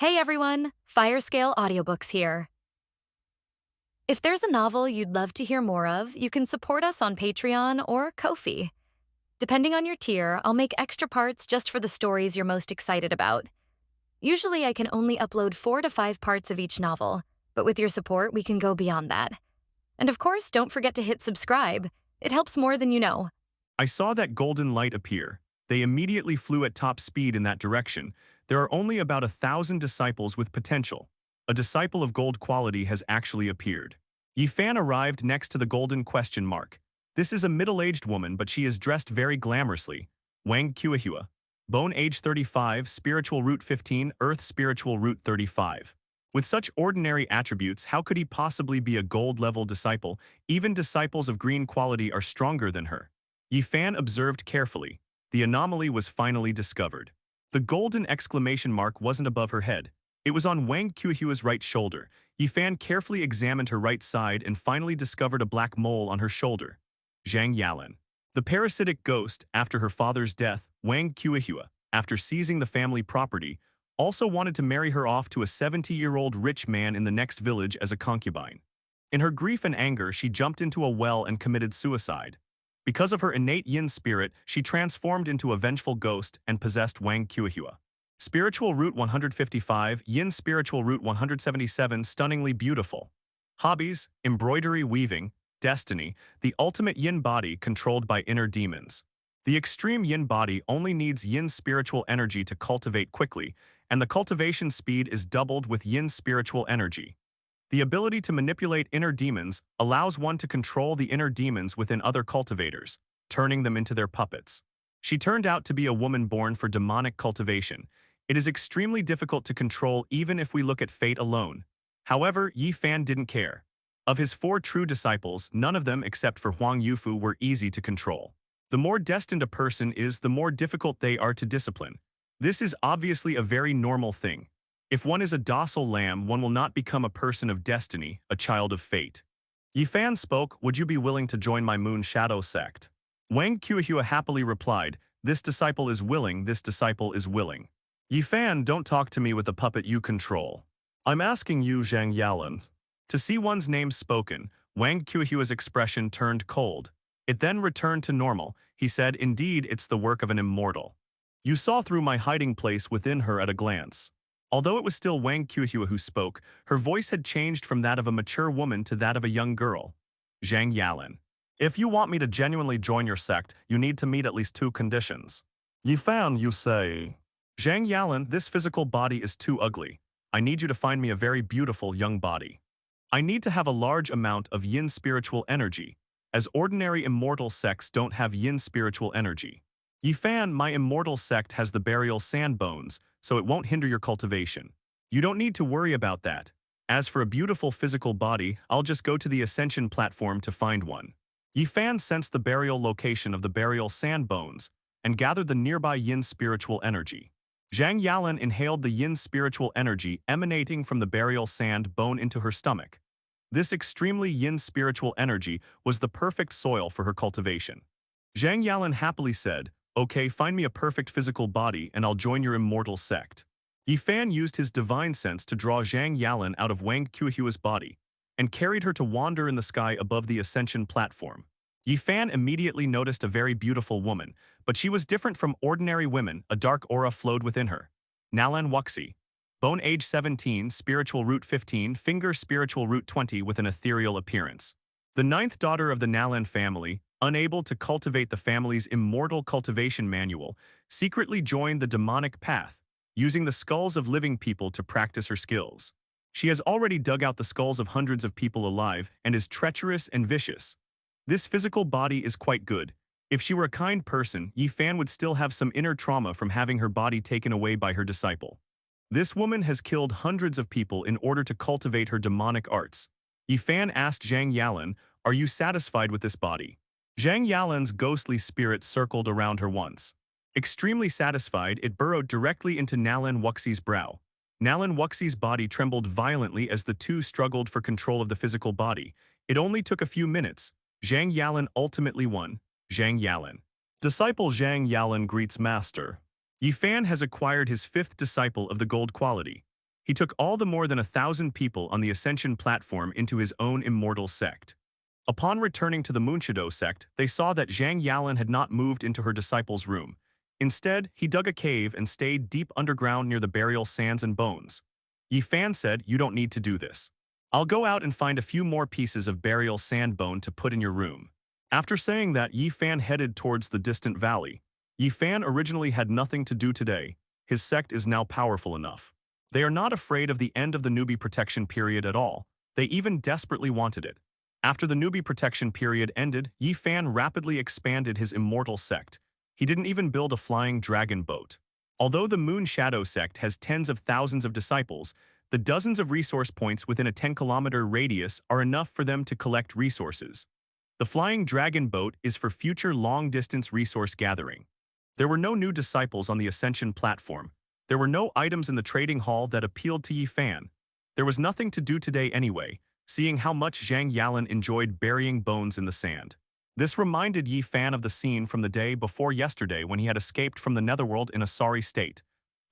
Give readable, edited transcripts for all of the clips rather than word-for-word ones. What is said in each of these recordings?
Hey everyone, Firescale Audiobooks here. If there's a novel you'd love to hear more of, you can support us on Patreon or Ko-fi. Depending on your tier, I'll make extra parts just for the stories you're most excited about. Usually I can only upload 4 to 5 parts of each novel, but with your support, we can go beyond that. And of course, don't forget to hit subscribe. It helps more than you know. I saw that golden light appear. They immediately flew at top speed in that direction. There are only about 1,000 disciples with potential. A disciple of gold quality has actually appeared. Yifan arrived next to the golden question mark. This is a middle-aged woman, but she is dressed very glamorously. Wang Kuehua. Bone age 35, spiritual root 15, earth spiritual root 35. With such ordinary attributes, how could he possibly be a gold-level disciple? Even disciples of green quality are stronger than her. Yifan observed carefully. The anomaly was finally discovered. The golden exclamation mark wasn't above her head. It was on Wang Kuehua's right shoulder. Yifan carefully examined her right side and finally discovered a black mole on her shoulder. Zhang Yalan. The parasitic ghost, after her father's death, Wang Kuehua, after seizing the family property, also wanted to marry her off to a 70-year-old rich man in the next village as a concubine. In her grief and anger, she jumped into a well and committed suicide. Because of her innate yin spirit, she transformed into a vengeful ghost and possessed Wang Kuehua. Spiritual Root 155, Yin Spiritual Root 177, stunningly beautiful. Hobbies, embroidery weaving, destiny, the ultimate yin body controlled by inner demons. The extreme yin body only needs yin spiritual energy to cultivate quickly, and the cultivation speed is doubled with yin spiritual energy. The ability to manipulate inner demons allows one to control the inner demons within other cultivators, turning them into their puppets. She turned out to be a woman born for demonic cultivation. It is extremely difficult to control even if we look at fate alone. However, Yi Fan didn't care. Of his 4 true disciples, none of them except for Huang Yufu were easy to control. The more destined a person is, the more difficult they are to discipline. This is obviously a very normal thing. If one is a docile lamb, one will not become a person of destiny, a child of fate. Yifan spoke, "Would you be willing to join my Moon Shadow sect?" Wang Kuehua happily replied, "This disciple is willing, this disciple is willing." Yifan, don't talk to me with the puppet you control. I'm asking you, Zhang Yalan. To see one's name spoken, Wang Kuehua's expression turned cold. It then returned to normal. He said, "Indeed, it's the work of an immortal. You saw through my hiding place within her at a glance." Although it was still Wang Kuehua who spoke, her voice had changed from that of a mature woman to that of a young girl. Zhang Yalan. If you want me to genuinely join your sect, you need to meet at least 2 conditions. Yifan, you say. Zhang Yalan, this physical body is too ugly. I need you to find me a very beautiful young body. I need to have a large amount of yin spiritual energy, as ordinary immortal sects don't have yin spiritual energy. Yifan, my immortal sect has the burial sand bones, so it won't hinder your cultivation. You don't need to worry about that. As for a beautiful physical body, I'll just go to the ascension platform to find one. Yifan sensed the burial location of the burial sand bones and gathered the nearby yin spiritual energy. Zhang Yalan inhaled the yin spiritual energy emanating from the burial sand bone into her stomach. This extremely yin spiritual energy was the perfect soil for her cultivation. Zhang Yalan happily said, "Okay, find me a perfect physical body and I'll join your immortal sect." Yifan used his divine sense to draw Zhang Yalan out of Wang Kuehua's body and carried her to wander in the sky above the ascension platform. Yifan immediately noticed a very beautiful woman, but she was different from ordinary women. A dark aura flowed within her. Nalan Wuxi. Bone age 17, spiritual root 15, finger spiritual root 20 with an ethereal appearance. The 9th daughter of the Nalan family, unable to cultivate the family's immortal cultivation manual, secretly joined the demonic path, using the skulls of living people to practice her skills. She has already dug out the skulls of hundreds of people alive and is treacherous and vicious. This physical body is quite good. If she were a kind person, Yifan would still have some inner trauma from having her body taken away by her disciple. This woman has killed hundreds of people in order to cultivate her demonic arts. Yifan asked Zhang Yalan, "Are you satisfied with this body?" Zhang Yalan's ghostly spirit circled around her once. Extremely satisfied, it burrowed directly into Nalan Wuxi's brow. Nalan Wuxi's body trembled violently as the two struggled for control of the physical body. It only took a few minutes. Zhang Yalan ultimately won. Zhang Yalan. Disciple Zhang Yalan greets Master. Yifan has acquired his 5th disciple of the gold quality. He took all the more than 1,000 people on the Ascension platform into his own immortal sect. Upon returning to the Moonshadow sect, they saw that Zhang Yalan had not moved into her disciples' room. Instead, he dug a cave and stayed deep underground near the burial sands and bones. Yi Fan said, "You don't need to do this. I'll go out and find a few more pieces of burial sand bone to put in your room." After saying that, Yi Fan headed towards the distant valley. Yi Fan originally had nothing to do today. His sect is now powerful enough. They are not afraid of the end of the newbie protection period at all. They even desperately wanted it. After the newbie protection period ended, Yi Fan rapidly expanded his immortal sect. He didn't even build a flying dragon boat. Although the Moon Shadow sect has tens of thousands of disciples, the dozens of resource points within a 10-kilometer radius are enough for them to collect resources. The flying dragon boat is for future long-distance resource gathering. There were no new disciples on the Ascension platform. There were no items in the trading hall that appealed to Yi Fan. There was nothing to do today anyway, seeing how much Zhang Yalan enjoyed burying bones in the sand. This reminded Yi Fan of the scene from the day before yesterday when he had escaped from the netherworld in a sorry state.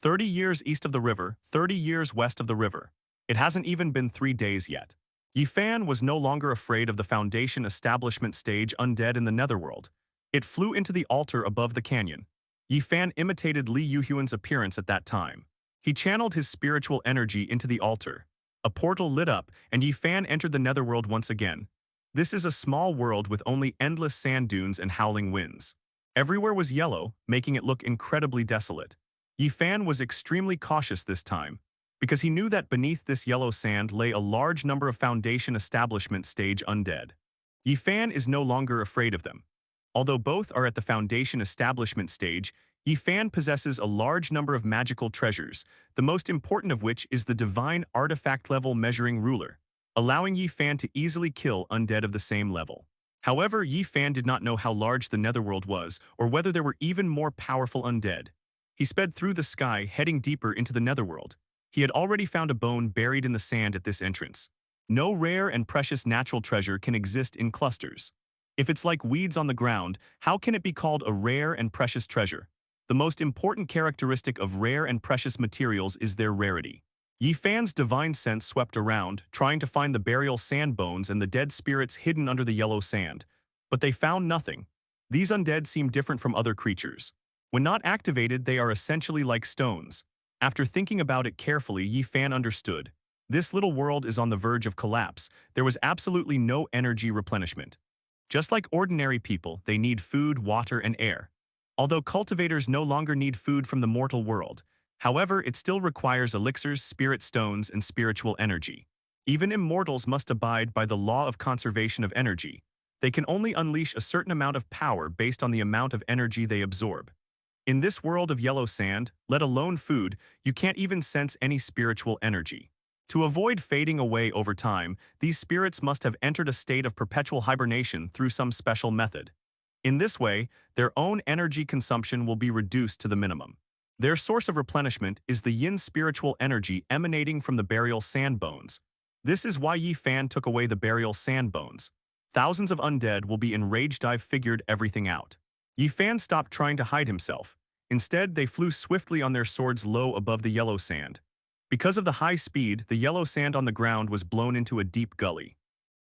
30 years east of the river, 30 years west of the river. It hasn't even been 3 days yet. Yi Fan was no longer afraid of the Foundation establishment stage undead in the netherworld. It flew into the altar above the canyon. Yi Fan imitated Li Yuhuan's appearance at that time. He channeled his spiritual energy into the altar. A portal lit up, and Yi Fan entered the netherworld once again. This is a small world with only endless sand dunes and howling winds. Everywhere was yellow, making it look incredibly desolate. Yi Fan was extremely cautious this time, because he knew that beneath this yellow sand lay a large number of Foundation establishment stage undead. Yi Fan is no longer afraid of them. Although both are at the Foundation establishment stage, Yi Fan possesses a large number of magical treasures, the most important of which is the divine artifact-level measuring ruler, allowing Yi Fan to easily kill undead of the same level. However, Yi Fan did not know how large the netherworld was, or whether there were even more powerful undead. He sped through the sky, heading deeper into the netherworld. He had already found a bone buried in the sand at this entrance. No rare and precious natural treasure can exist in clusters. If it's like weeds on the ground, how can it be called a rare and precious treasure? The most important characteristic of rare and precious materials is their rarity. Yi Fan's divine sense swept around, trying to find the burial sand bones and the dead spirits hidden under the yellow sand. But they found nothing. These undead seem different from other creatures. When not activated, they are essentially like stones. After thinking about it carefully, Yi Fan understood. This little world is on the verge of collapse. There was absolutely no energy replenishment. Just like ordinary people, they need food, water, and air. Although cultivators no longer need food from the mortal world, however, it still requires elixirs, spirit stones, and spiritual energy. Even immortals must abide by the law of conservation of energy. They can only unleash a certain amount of power based on the amount of energy they absorb. In this world of yellow sand, let alone food, you can't even sense any spiritual energy. To avoid fading away over time, these spirits must have entered a state of perpetual hibernation through some special method. In this way, their own energy consumption will be reduced to the minimum. Their source of replenishment is the yin spiritual energy emanating from the burial sand bones. This is why Yi Fan took away the burial sand bones. Thousands of undead will be enraged. I've figured everything out. Yi Fan stopped trying to hide himself. Instead, they flew swiftly on their swords low above the yellow sand. Because of the high speed, the yellow sand on the ground was blown into a deep gully.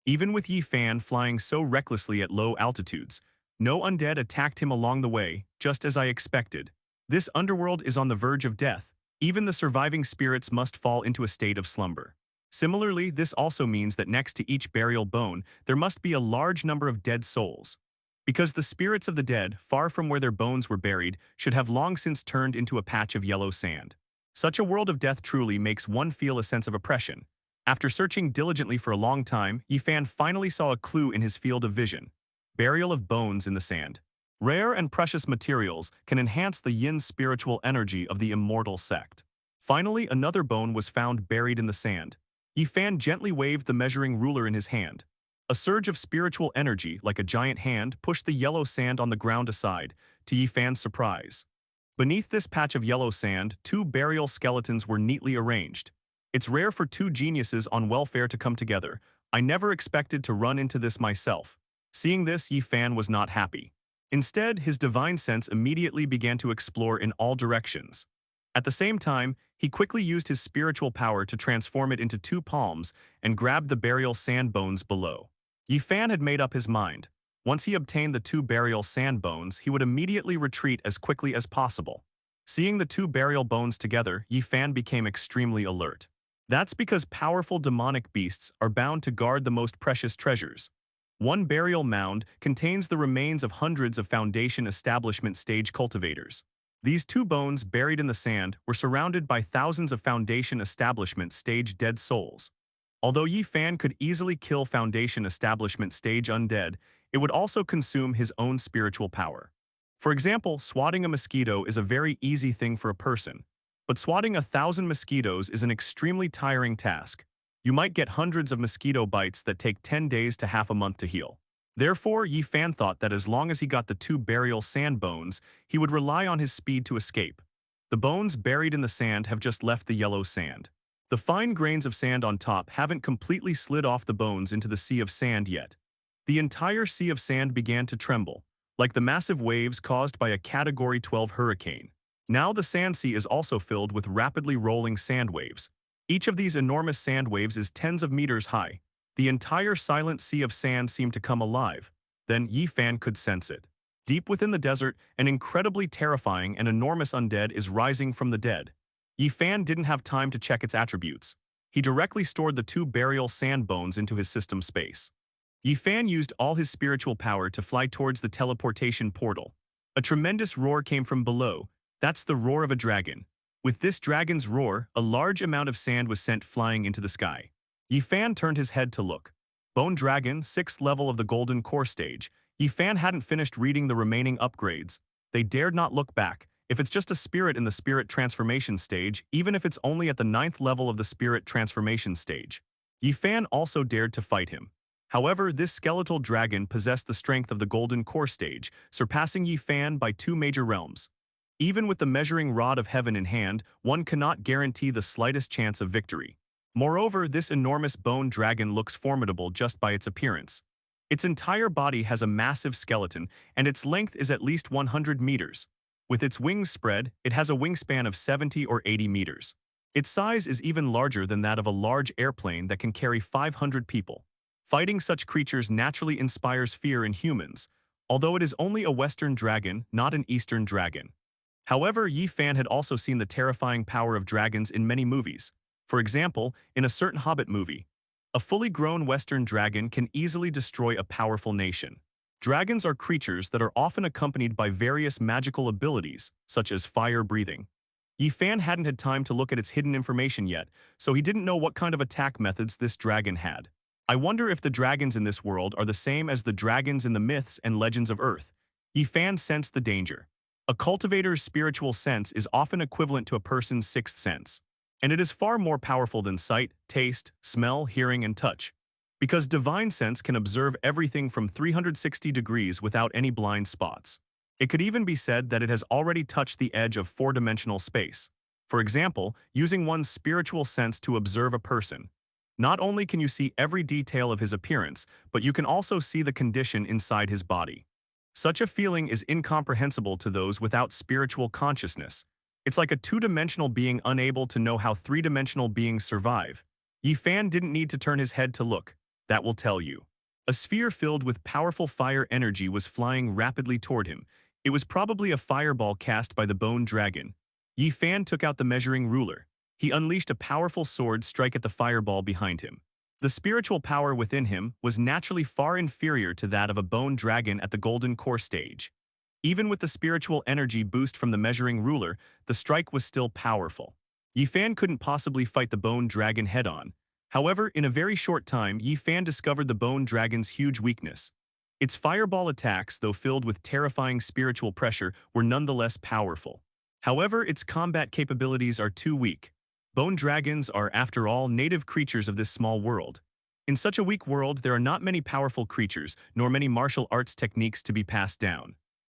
Even with Yi Fan flying so recklessly at low altitudes, no undead attacked him along the way, just as I expected. This underworld is on the verge of death. Even the surviving spirits must fall into a state of slumber. Similarly, this also means that next to each burial bone, there must be a large number of dead souls. Because the spirits of the dead, far from where their bones were buried, should have long since turned into a patch of yellow sand. Such a world of death truly makes one feel a sense of oppression. After searching diligently for a long time, Yi Fan finally saw a clue in his field of vision. Burial of bones in the sand. Rare and precious materials can enhance the yin spiritual energy of the immortal sect. Finally, another bone was found buried in the sand. Yi Fan gently waved the measuring ruler in his hand. A surge of spiritual energy, like a giant hand, pushed the yellow sand on the ground aside, to Yi Fan's surprise. Beneath this patch of yellow sand, 2 burial skeletons were neatly arranged. It's rare for 2 geniuses on welfare to come together. I never expected to run into this myself. Seeing this, Yi Fan was not happy. Instead, his divine sense immediately began to explore in all directions. At the same time, he quickly used his spiritual power to transform it into two palms and grabbed the burial sand bones below. Yi Fan had made up his mind. Once he obtained the two burial sand bones, he would immediately retreat as quickly as possible. Seeing the two burial bones together, Yi Fan became extremely alert. That's because powerful demonic beasts are bound to guard the most precious treasures. One burial mound contains the remains of hundreds of Foundation establishment stage cultivators. These two bones buried in the sand were surrounded by thousands of Foundation establishment stage dead souls. Although Yi Fan could easily kill Foundation establishment stage undead, it would also consume his own spiritual power. For example, swatting a mosquito is a very easy thing for a person, but swatting 1,000 mosquitoes is an extremely tiring task. You might get hundreds of mosquito bites that take 10 days to half a month to heal. Therefore, Yi Fan thought that as long as he got the two burial sand bones, he would rely on his speed to escape. The bones buried in the sand have just left the yellow sand. The fine grains of sand on top haven't completely slid off the bones into the sea of sand yet. The entire sea of sand began to tremble, like the massive waves caused by a Category 12 hurricane. Now the sand sea is also filled with rapidly rolling sand waves. Each of these enormous sand waves is tens of meters high. The entire silent sea of sand seemed to come alive. Then Yi Fan could sense it. Deep within the desert, an incredibly terrifying and enormous undead is rising from the dead. Yi Fan didn't have time to check its attributes. He directly stored the two burial sand bones into his system space. Yi Fan used all his spiritual power to fly towards the teleportation portal. A tremendous roar came from below. That's the roar of a dragon. With this dragon's roar, a large amount of sand was sent flying into the sky. Yi Fan turned his head to look. Bone Dragon, 6th level of the Golden Core stage. Yi Fan hadn't finished reading the remaining upgrades. They dared not look back. If it's just a spirit in the spirit transformation stage, even if it's only at the 9th level of the spirit transformation stage. Yi Fan also dared to fight him. However, this skeletal dragon possessed the strength of the Golden Core stage, surpassing Yi Fan by 2 major realms. Even with the measuring rod of heaven in hand, one cannot guarantee the slightest chance of victory. Moreover, this enormous bone dragon looks formidable just by its appearance. Its entire body has a massive skeleton, and its length is at least 100 meters. With its wings spread, it has a wingspan of 70 or 80 meters. Its size is even larger than that of a large airplane that can carry 500 people. Fighting such creatures naturally inspires fear in humans, although it is only a Western dragon, not an Eastern dragon. However, Yi Fan had also seen the terrifying power of dragons in many movies. For example, in a certain Hobbit movie, a fully grown Western dragon can easily destroy a powerful nation. Dragons are creatures that are often accompanied by various magical abilities, such as fire breathing. Yi Fan hadn't had time to look at its hidden information yet, so he didn't know what kind of attack methods this dragon had. I wonder if the dragons in this world are the same as the dragons in the myths and legends of Earth. Yi Fan sensed the danger. A cultivator's spiritual sense is often equivalent to a person's sixth sense, and it is far more powerful than sight, taste, smell, hearing, and touch. Because divine sense can observe everything from 360 degrees without any blind spots. It could even be said that it has already touched the edge of four-dimensional space. For example, using one's spiritual sense to observe a person. Not only can you see every detail of his appearance, but you can also see the condition inside his body. Such a feeling is incomprehensible to those without spiritual consciousness. It's like a two-dimensional being unable to know how three-dimensional beings survive. Yi Fan didn't need to turn his head to look. That will tell you. A sphere filled with powerful fire energy was flying rapidly toward him. It was probably a fireball cast by the bone dragon. Yi Fan took out the measuring ruler. He unleashed a powerful sword strike at the fireball behind him. The spiritual power within him was naturally far inferior to that of a bone dragon at the Golden Core stage. Even with the spiritual energy boost from the measuring ruler, the strike was still powerful. Yi Fan couldn't possibly fight the bone dragon head-on. However, in a very short time, Yi Fan discovered the bone dragon's huge weakness. Its fireball attacks, though filled with terrifying spiritual pressure, were nonetheless powerful. However, its combat capabilities are too weak. Bone dragons are, after all, native creatures of this small world. In such a weak world, there are not many powerful creatures, nor many martial arts techniques to be passed down.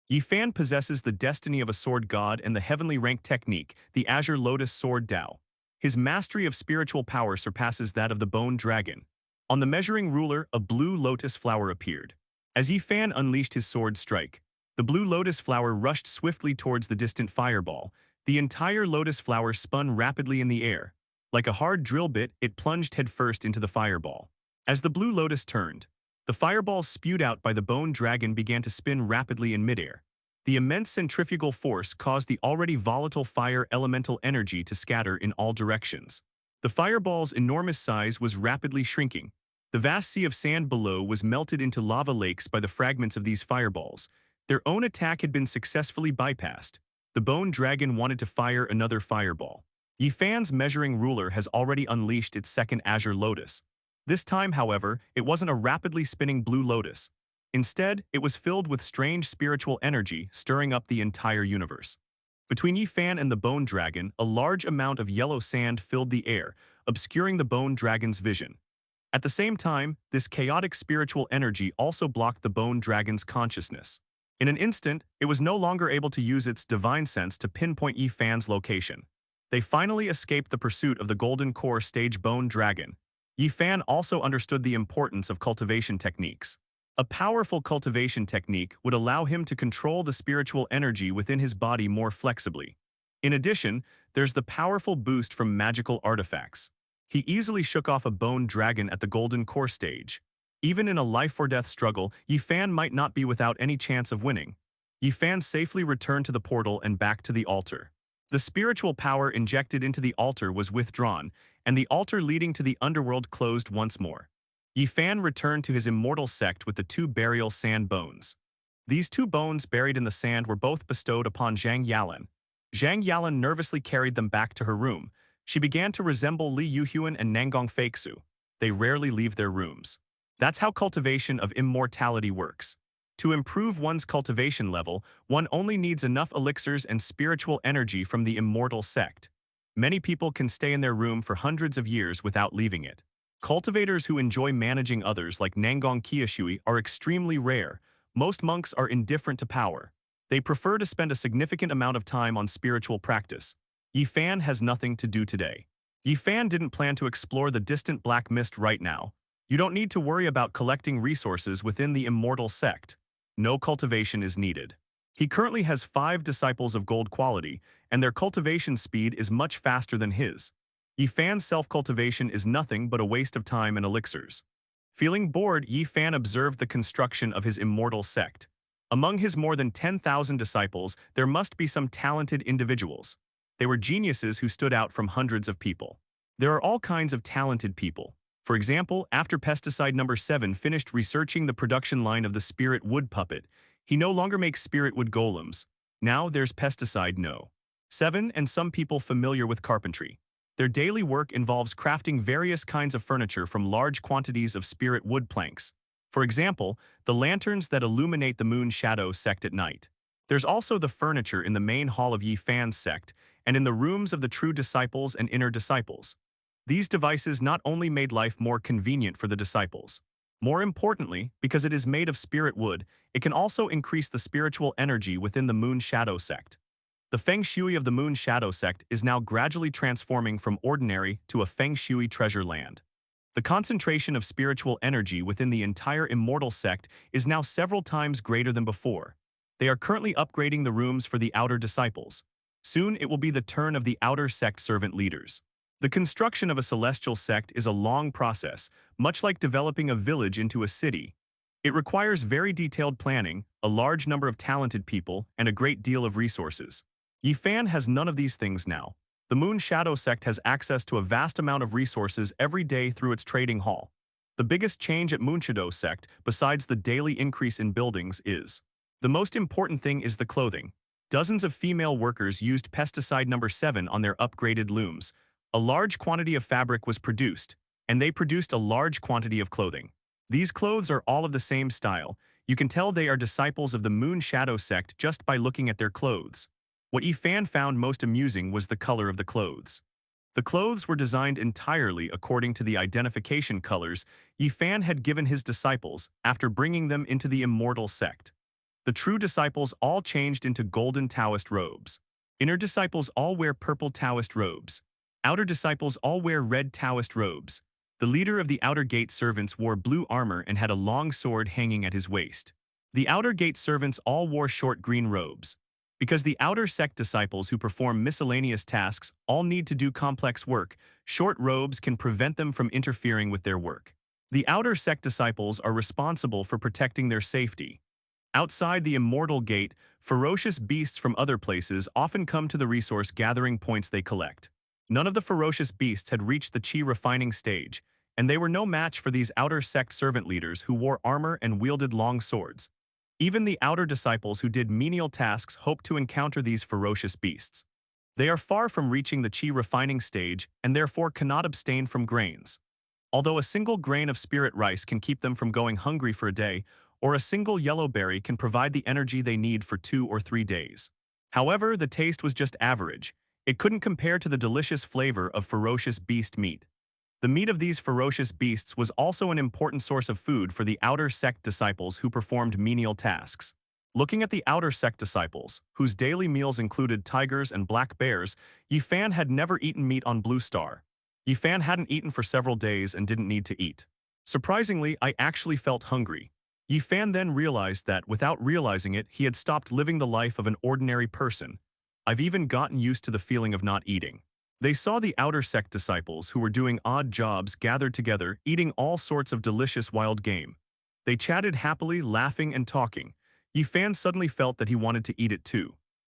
Yi Fan possesses the destiny of a sword god and the heavenly rank technique, the Azure Lotus Sword Dao. His mastery of spiritual power surpasses that of the bone dragon. On the measuring ruler, a blue lotus flower appeared. As Yi Fan unleashed his sword strike, the blue lotus flower rushed swiftly towards the distant fireball. The entire lotus flower spun rapidly in the air. Like a hard drill bit, it plunged headfirst into the fireball. As the blue lotus turned, the fireballs spewed out by the bone dragon began to spin rapidly in midair. The immense centrifugal force caused the already volatile fire elemental energy to scatter in all directions. The fireball's enormous size was rapidly shrinking. The vast sea of sand below was melted into lava lakes by the fragments of these fireballs. Their own attack had been successfully bypassed. The bone dragon wanted to fire another fireball. Yifan's measuring ruler has already unleashed its second azure lotus. This time, however, it wasn't a rapidly spinning blue lotus. Instead, it was filled with strange spiritual energy stirring up the entire universe. Between Yifan and the bone dragon, a large amount of yellow sand filled the air, obscuring the bone dragon's vision. At the same time, this chaotic spiritual energy also blocked the bone dragon's consciousness. In an instant, it was no longer able to use its divine sense to pinpoint Yifan's location. They finally escaped the pursuit of the golden core stage bone dragon. Yifan also understood the importance of cultivation techniques. A powerful cultivation technique would allow him to control the spiritual energy within his body more flexibly. In addition, there's the powerful boost from magical artifacts. He easily shook off a bone dragon at the golden core stage. Even in a life-or-death struggle, Yifan might not be without any chance of winning. Yifan safely returned to the portal and back to the altar. The spiritual power injected into the altar was withdrawn, and the altar leading to the underworld closed once more. Yifan returned to his immortal sect with the two burial sand bones. These two bones buried in the sand were both bestowed upon Zhang Yalan. Zhang Yalan nervously carried them back to her room. She began to resemble Li Yuhuan and Nangong Feixu. They rarely leave their rooms. That's how cultivation of immortality works. To improve one's cultivation level, one only needs enough elixirs and spiritual energy from the immortal sect. Many people can stay in their room for hundreds of years without leaving it. Cultivators who enjoy managing others like Nangong Qiushui are extremely rare. Most monks are indifferent to power. They prefer to spend a significant amount of time on spiritual practice. Yifan has nothing to do today. Yifan didn't plan to explore the distant black mist right now. You don't need to worry about collecting resources within the immortal sect. No cultivation is needed. He currently has 5 disciples of gold quality, and their cultivation speed is much faster than his. Yifan's self-cultivation is nothing but a waste of time and elixirs. Feeling bored, Yifan observed the construction of his immortal sect. Among his more than 10,000 disciples, there must be some talented individuals. They were geniuses who stood out from hundreds of people. There are all kinds of talented people. For example, after pesticide number 7 finished researching the production line of the spirit wood puppet, he no longer makes spirit wood golems. Now there's pesticide no. 7 and some people familiar with carpentry. Their daily work involves crafting various kinds of furniture from large quantities of spirit wood planks. For example, the lanterns that illuminate the moon shadow sect at night. There's also the furniture in the main hall of Yifan's sect and in the rooms of the true disciples and inner disciples. These devices not only made life more convenient for the disciples. More importantly, because it is made of spirit wood, it can also increase the spiritual energy within the moon shadow sect. The Feng Shui of the Moon Shadow sect is now gradually transforming from ordinary to a Feng Shui treasure land. The concentration of spiritual energy within the entire Immortal sect is now several times greater than before. They are currently upgrading the rooms for the outer disciples. Soon it will be the turn of the outer sect servant leaders. The construction of a celestial sect is a long process, much like developing a village into a city. It requires very detailed planning, a large number of talented people, and a great deal of resources. Yifan has none of these things now. The Moon Shadow sect has access to a vast amount of resources every day through its trading hall. The biggest change at Moonshadow sect, besides the daily increase in buildings, is the most important thing is the clothing. Dozens of female workers used pesticide number 7 on their upgraded looms. A large quantity of fabric was produced, and they produced a large quantity of clothing. These clothes are all of the same style. You can tell they are disciples of the Moon Shadow sect just by looking at their clothes. What Yifan found most amusing was the color of the clothes. The clothes were designed entirely according to the identification colors Yifan had given his disciples after bringing them into the Immortal sect. The true disciples all changed into golden Taoist robes. Inner disciples all wear purple Taoist robes. Outer disciples all wear red Taoist robes. The leader of the outer gate servants wore blue armor and had a long sword hanging at his waist. The outer gate servants all wore short green robes. Because the outer sect disciples who perform miscellaneous tasks all need to do complex work, short robes can prevent them from interfering with their work. The outer sect disciples are responsible for protecting their safety. Outside the Immortal Gate, ferocious beasts from other places often come to the resource gathering points they collect. None of the ferocious beasts had reached the chi refining stage, and they were no match for these outer sect servant leaders who wore armor and wielded long swords. Even the outer disciples who did menial tasks hoped to encounter these ferocious beasts. They are far from reaching the chi refining stage and therefore cannot abstain from grains. Although a single grain of spirit rice can keep them from going hungry for a day, or a single yellow berry can provide the energy they need for 2 or 3 days. However, the taste was just average. It couldn't compare to the delicious flavor of ferocious beast meat. The meat of these ferocious beasts was also an important source of food for the outer sect disciples who performed menial tasks. Looking at the outer sect disciples, whose daily meals included tigers and black bears, Yifan had never eaten meat on Blue Star. Yifan hadn't eaten for several days and didn't need to eat. Surprisingly, I actually felt hungry. Yifan then realized that, without realizing it, he had stopped living the life of an ordinary person. I've even gotten used to the feeling of not eating. They saw the outer sect disciples, who were doing odd jobs, gathered together, eating all sorts of delicious wild game. They chatted happily, laughing and talking. Yifan suddenly felt that he wanted to eat it too.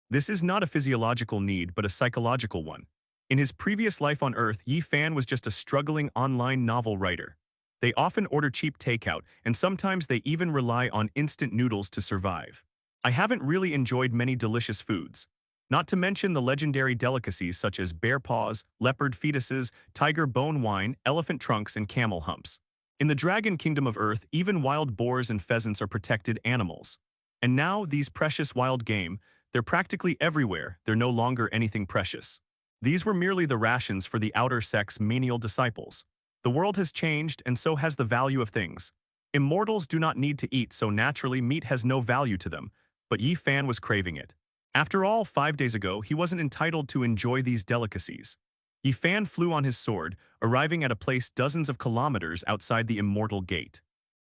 This is not a physiological need, but a psychological one. In his previous life on Earth, Yifan was just a struggling online novel writer. They often order cheap takeout, and sometimes they even rely on instant noodles to survive. I haven't really enjoyed many delicious foods. Not to mention the legendary delicacies such as bear paws, leopard fetuses, tiger bone wine, elephant trunks, and camel humps. In the Dragon Kingdom of Earth, even wild boars and pheasants are protected animals. And now, these precious wild game, they're practically everywhere, they're no longer anything precious. These were merely the rations for the outer sect's menial disciples. The world has changed, and so has the value of things. Immortals do not need to eat, so naturally meat has no value to them, but Yi Fan was craving it. After all, 5 days ago, he wasn't entitled to enjoy these delicacies. Yi Fan flew on his sword, arriving at a place dozens of kilometers outside the Immortal Gate.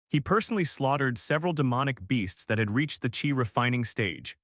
He personally slaughtered several demonic beasts that had reached the chi refining stage.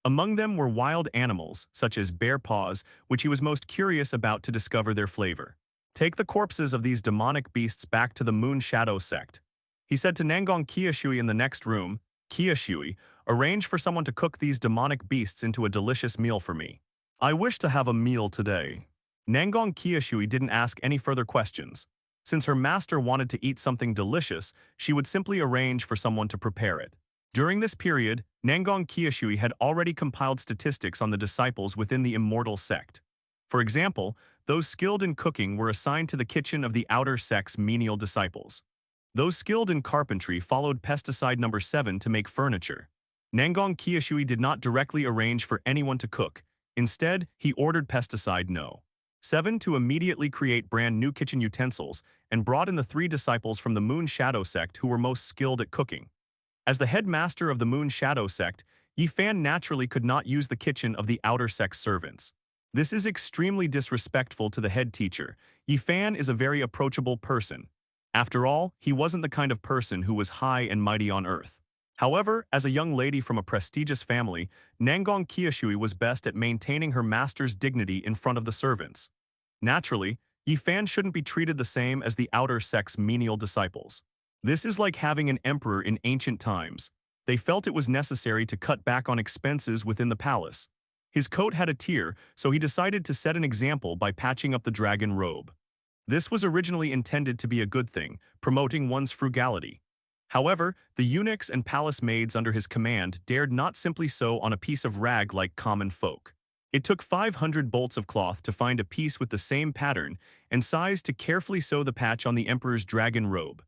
Among them were wild animals, such as bear paws, which he was most curious about to discover their flavor. Take the corpses of these demonic beasts back to the Moon Shadow sect. He said to Nangong Kiashui in the next room, Kiashui, arrange for someone to cook these demonic beasts into a delicious meal for me. I wish to have a meal today. Nangong Kiashui didn't ask any further questions. Since her master wanted to eat something delicious, she would simply arrange for someone to prepare it. During this period, Nangong Kiashui had already compiled statistics on the disciples within the Immortal sect. For example, those skilled in cooking were assigned to the kitchen of the outer sect's menial disciples. Those skilled in carpentry followed pesticide number 7 to make furniture. Nangong Kiashui did not directly arrange for anyone to cook. Instead, he ordered pesticide no. 7 to immediately create brand new kitchen utensils and brought in the 3 disciples from the Moon Shadow sect who were most skilled at cooking. As the headmaster of the Moon Shadow sect, Yi Fan naturally could not use the kitchen of the outer sect's servants. This is extremely disrespectful to the head teacher. Yi Fan is a very approachable person. After all, he wasn't the kind of person who was high and mighty on earth. However, as a young lady from a prestigious family, Nangong Kiashui was best at maintaining her master's dignity in front of the servants. Naturally, Yi Fan shouldn't be treated the same as the outer sect's menial disciples. This is like having an emperor in ancient times. They felt it was necessary to cut back on expenses within the palace. His coat had a tear, so he decided to set an example by patching up the dragon robe. This was originally intended to be a good thing, promoting one's frugality. However, the eunuchs and palace maids under his command dared not simply sew on a piece of rag like common folk. It took 500 bolts of cloth to find a piece with the same pattern and size to carefully sew the patch on the emperor's dragon robe.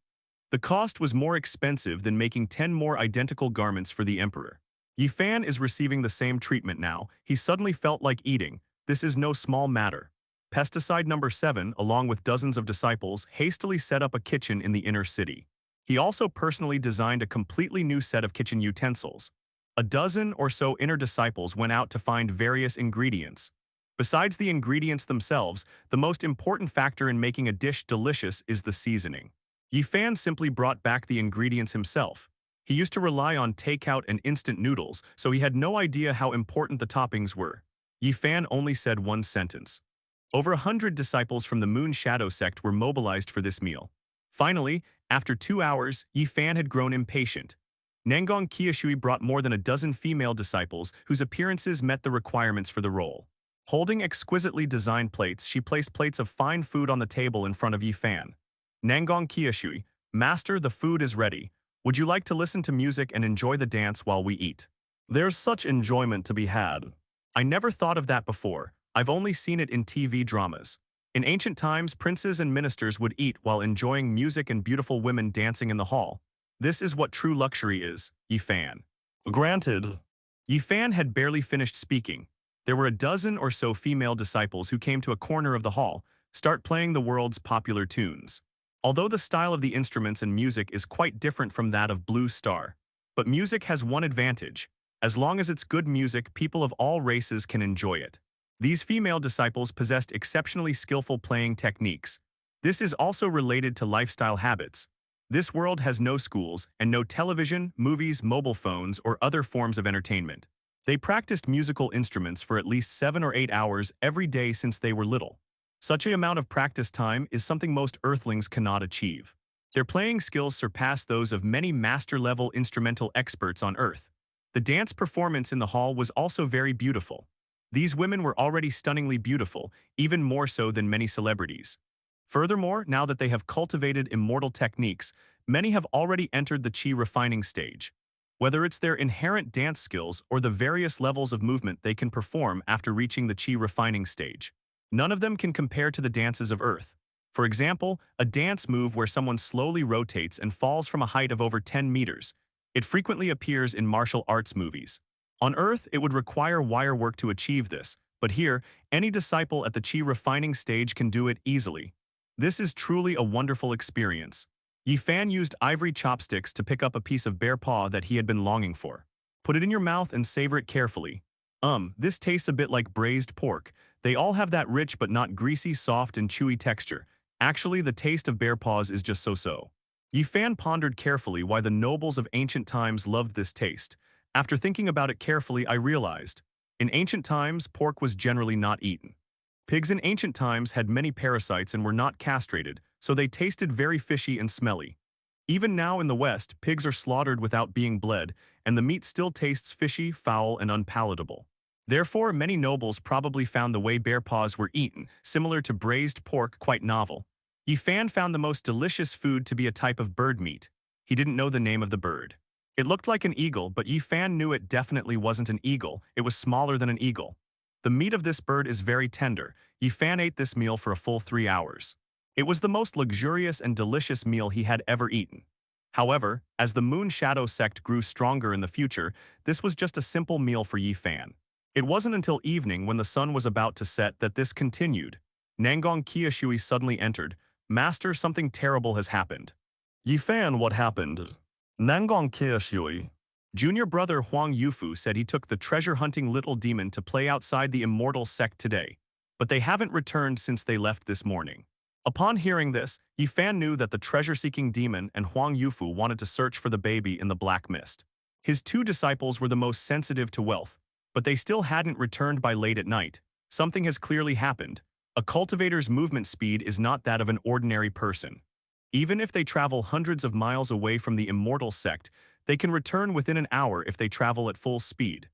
The cost was more expensive than making 10 more identical garments for the emperor. Yi Fan is receiving the same treatment now. He suddenly felt like eating. This is no small matter. Pesticide number 7, along with dozens of disciples, hastily set up a kitchen in the inner city. He also personally designed a completely new set of kitchen utensils. A dozen or so inner disciples went out to find various ingredients. Besides the ingredients themselves, the most important factor in making a dish delicious is the seasoning. Yi Fan simply brought back the ingredients himself. He used to rely on takeout and instant noodles, so he had no idea how important the toppings were. Yi Fan only said one sentence. Over 100 disciples from the Moon Shadow sect were mobilized for this meal. Finally, after 2 hours, Yi Fan had grown impatient. Nangong Qiushui brought more than a dozen female disciples whose appearances met the requirements for the role. Holding exquisitely designed plates, she placed plates of fine food on the table in front of Yi Fan. Nangong Qiushui, Master, the food is ready. Would you like to listen to music and enjoy the dance while we eat? There's such enjoyment to be had. I never thought of that before. I've only seen it in TV dramas. In ancient times, princes and ministers would eat while enjoying music and beautiful women dancing in the hall. This is what true luxury is, Yi Fan. Granted. Yi Fan had barely finished speaking. There were a dozen or so female disciples who came to a corner of the hall, start playing the world's popular tunes. Although the style of the instruments and music is quite different from that of Blue Star. But music has one advantage. As long as it's good music, people of all races can enjoy it. These female disciples possessed exceptionally skillful playing techniques. This is also related to lifestyle habits. This world has no schools and no television, movies, mobile phones, or other forms of entertainment. They practiced musical instruments for at least 7 or 8 hours every day since they were little. Such an amount of practice time is something most earthlings cannot achieve. Their playing skills surpass those of many master-level instrumental experts on Earth. The dance performance in the hall was also very beautiful. These women were already stunningly beautiful, even more so than many celebrities. Furthermore, now that they have cultivated immortal techniques, many have already entered the chi refining stage. Whether it's their inherent dance skills or the various levels of movement they can perform after reaching the chi refining stage, none of them can compare to the dances of Earth. For example, a dance move where someone slowly rotates and falls from a height of over 10 meters. It frequently appears in martial arts movies. On Earth, it would require wire work to achieve this, but here, any disciple at the chi refining stage can do it easily. This is truly a wonderful experience. Yi Fan used ivory chopsticks to pick up a piece of bear paw that he had been longing for. Put it in your mouth and savor it carefully. This tastes a bit like braised pork. They all have that rich but not greasy, soft and chewy texture. Actually, the taste of bear paws is just so-so. Yi Fan pondered carefully why the nobles of ancient times loved this taste. After thinking about it carefully, I realized, in ancient times, pork was generally not eaten. Pigs in ancient times had many parasites and were not castrated, so they tasted very fishy and smelly. Even now in the West, pigs are slaughtered without being bled, and the meat still tastes fishy, foul, and unpalatable. Therefore, many nobles probably found the way bear paws were eaten, similar to braised pork, quite novel. Yi Fan found the most delicious food to be a type of bird meat. He didn't know the name of the bird. It looked like an eagle, but Yi Fan knew it definitely wasn't an eagle. It was smaller than an eagle. The meat of this bird is very tender. Yi Fan ate this meal for a full 3 hours. It was the most luxurious and delicious meal he had ever eaten. However, as the Moon Shadow sect grew stronger in the future, this was just a simple meal for Yi Fan. It wasn't until evening, when the sun was about to set, that this continued. Nangong Qiushui suddenly entered. Master, something terrible has happened. Yi Fan, what happened? Nangong Qiushui. Junior brother Huang Yufu said he took the treasure-hunting little demon to play outside the Immortal sect today, but they haven't returned since they left this morning. Upon hearing this, Yi Fan knew that the treasure-seeking demon and Huang Yufu wanted to search for the baby in the black mist. His 2 disciples were the most sensitive to wealth, but they still hadn't returned by late at night. Something has clearly happened. A cultivator's movement speed is not that of an ordinary person. Even if they travel hundreds of miles away from the Immortal sect, they can return within an hour if they travel at full speed.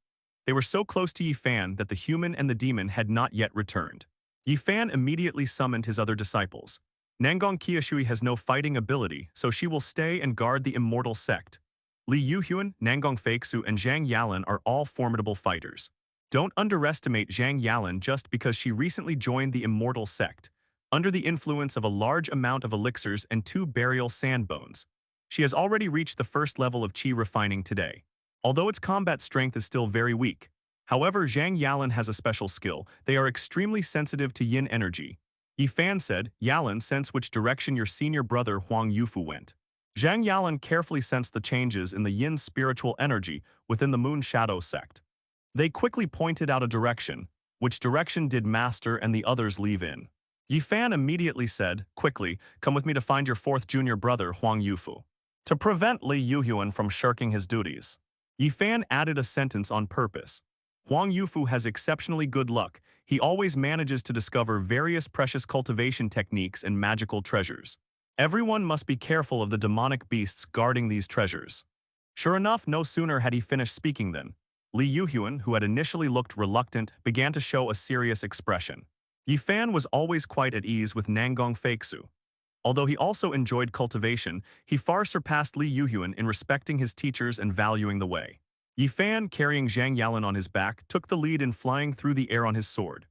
They were so close to Yi Fan that the human and the demon had not yet returned. Yi Fan immediately summoned his other disciples. Nangong Qiushui has no fighting ability, so she will stay and guard the Immortal sect. Li Yuhuan, Nangong Feixu, and Zhang Yalan are all formidable fighters. Don't underestimate Zhang Yalan just because she recently joined the Immortal sect, under the influence of a large amount of elixirs and 2 burial sand bones. She has already reached the first level of chi refining today, although its combat strength is still very weak. However, Zhang Yalan has a special skill. They are extremely sensitive to yin energy. Yi Fan said, Yalan, sense which direction your senior brother Huang Yufu went. Zhang Yalan carefully sensed the changes in the yin spiritual energy within the Moon Shadow sect. They quickly pointed out a direction. Which direction did Master and the others leave in? Yi Fan immediately said, quickly, come with me to find your 4th junior brother Huang Yufu. To prevent Li Yuhuan from shirking his duties, Yifan added a sentence on purpose. Huang Yufu has exceptionally good luck. He always manages to discover various precious cultivation techniques and magical treasures. Everyone must be careful of the demonic beasts guarding these treasures. Sure enough, no sooner had he finished speaking than Li Yuhuan, who had initially looked reluctant, began to show a serious expression. Yifan was always quite at ease with Nangong Feixu. Although he also enjoyed cultivation, he far surpassed Li Yuhuan in respecting his teachers and valuing the way. Yifan, carrying Zhang Yalan on his back, took the lead in flying through the air on his sword.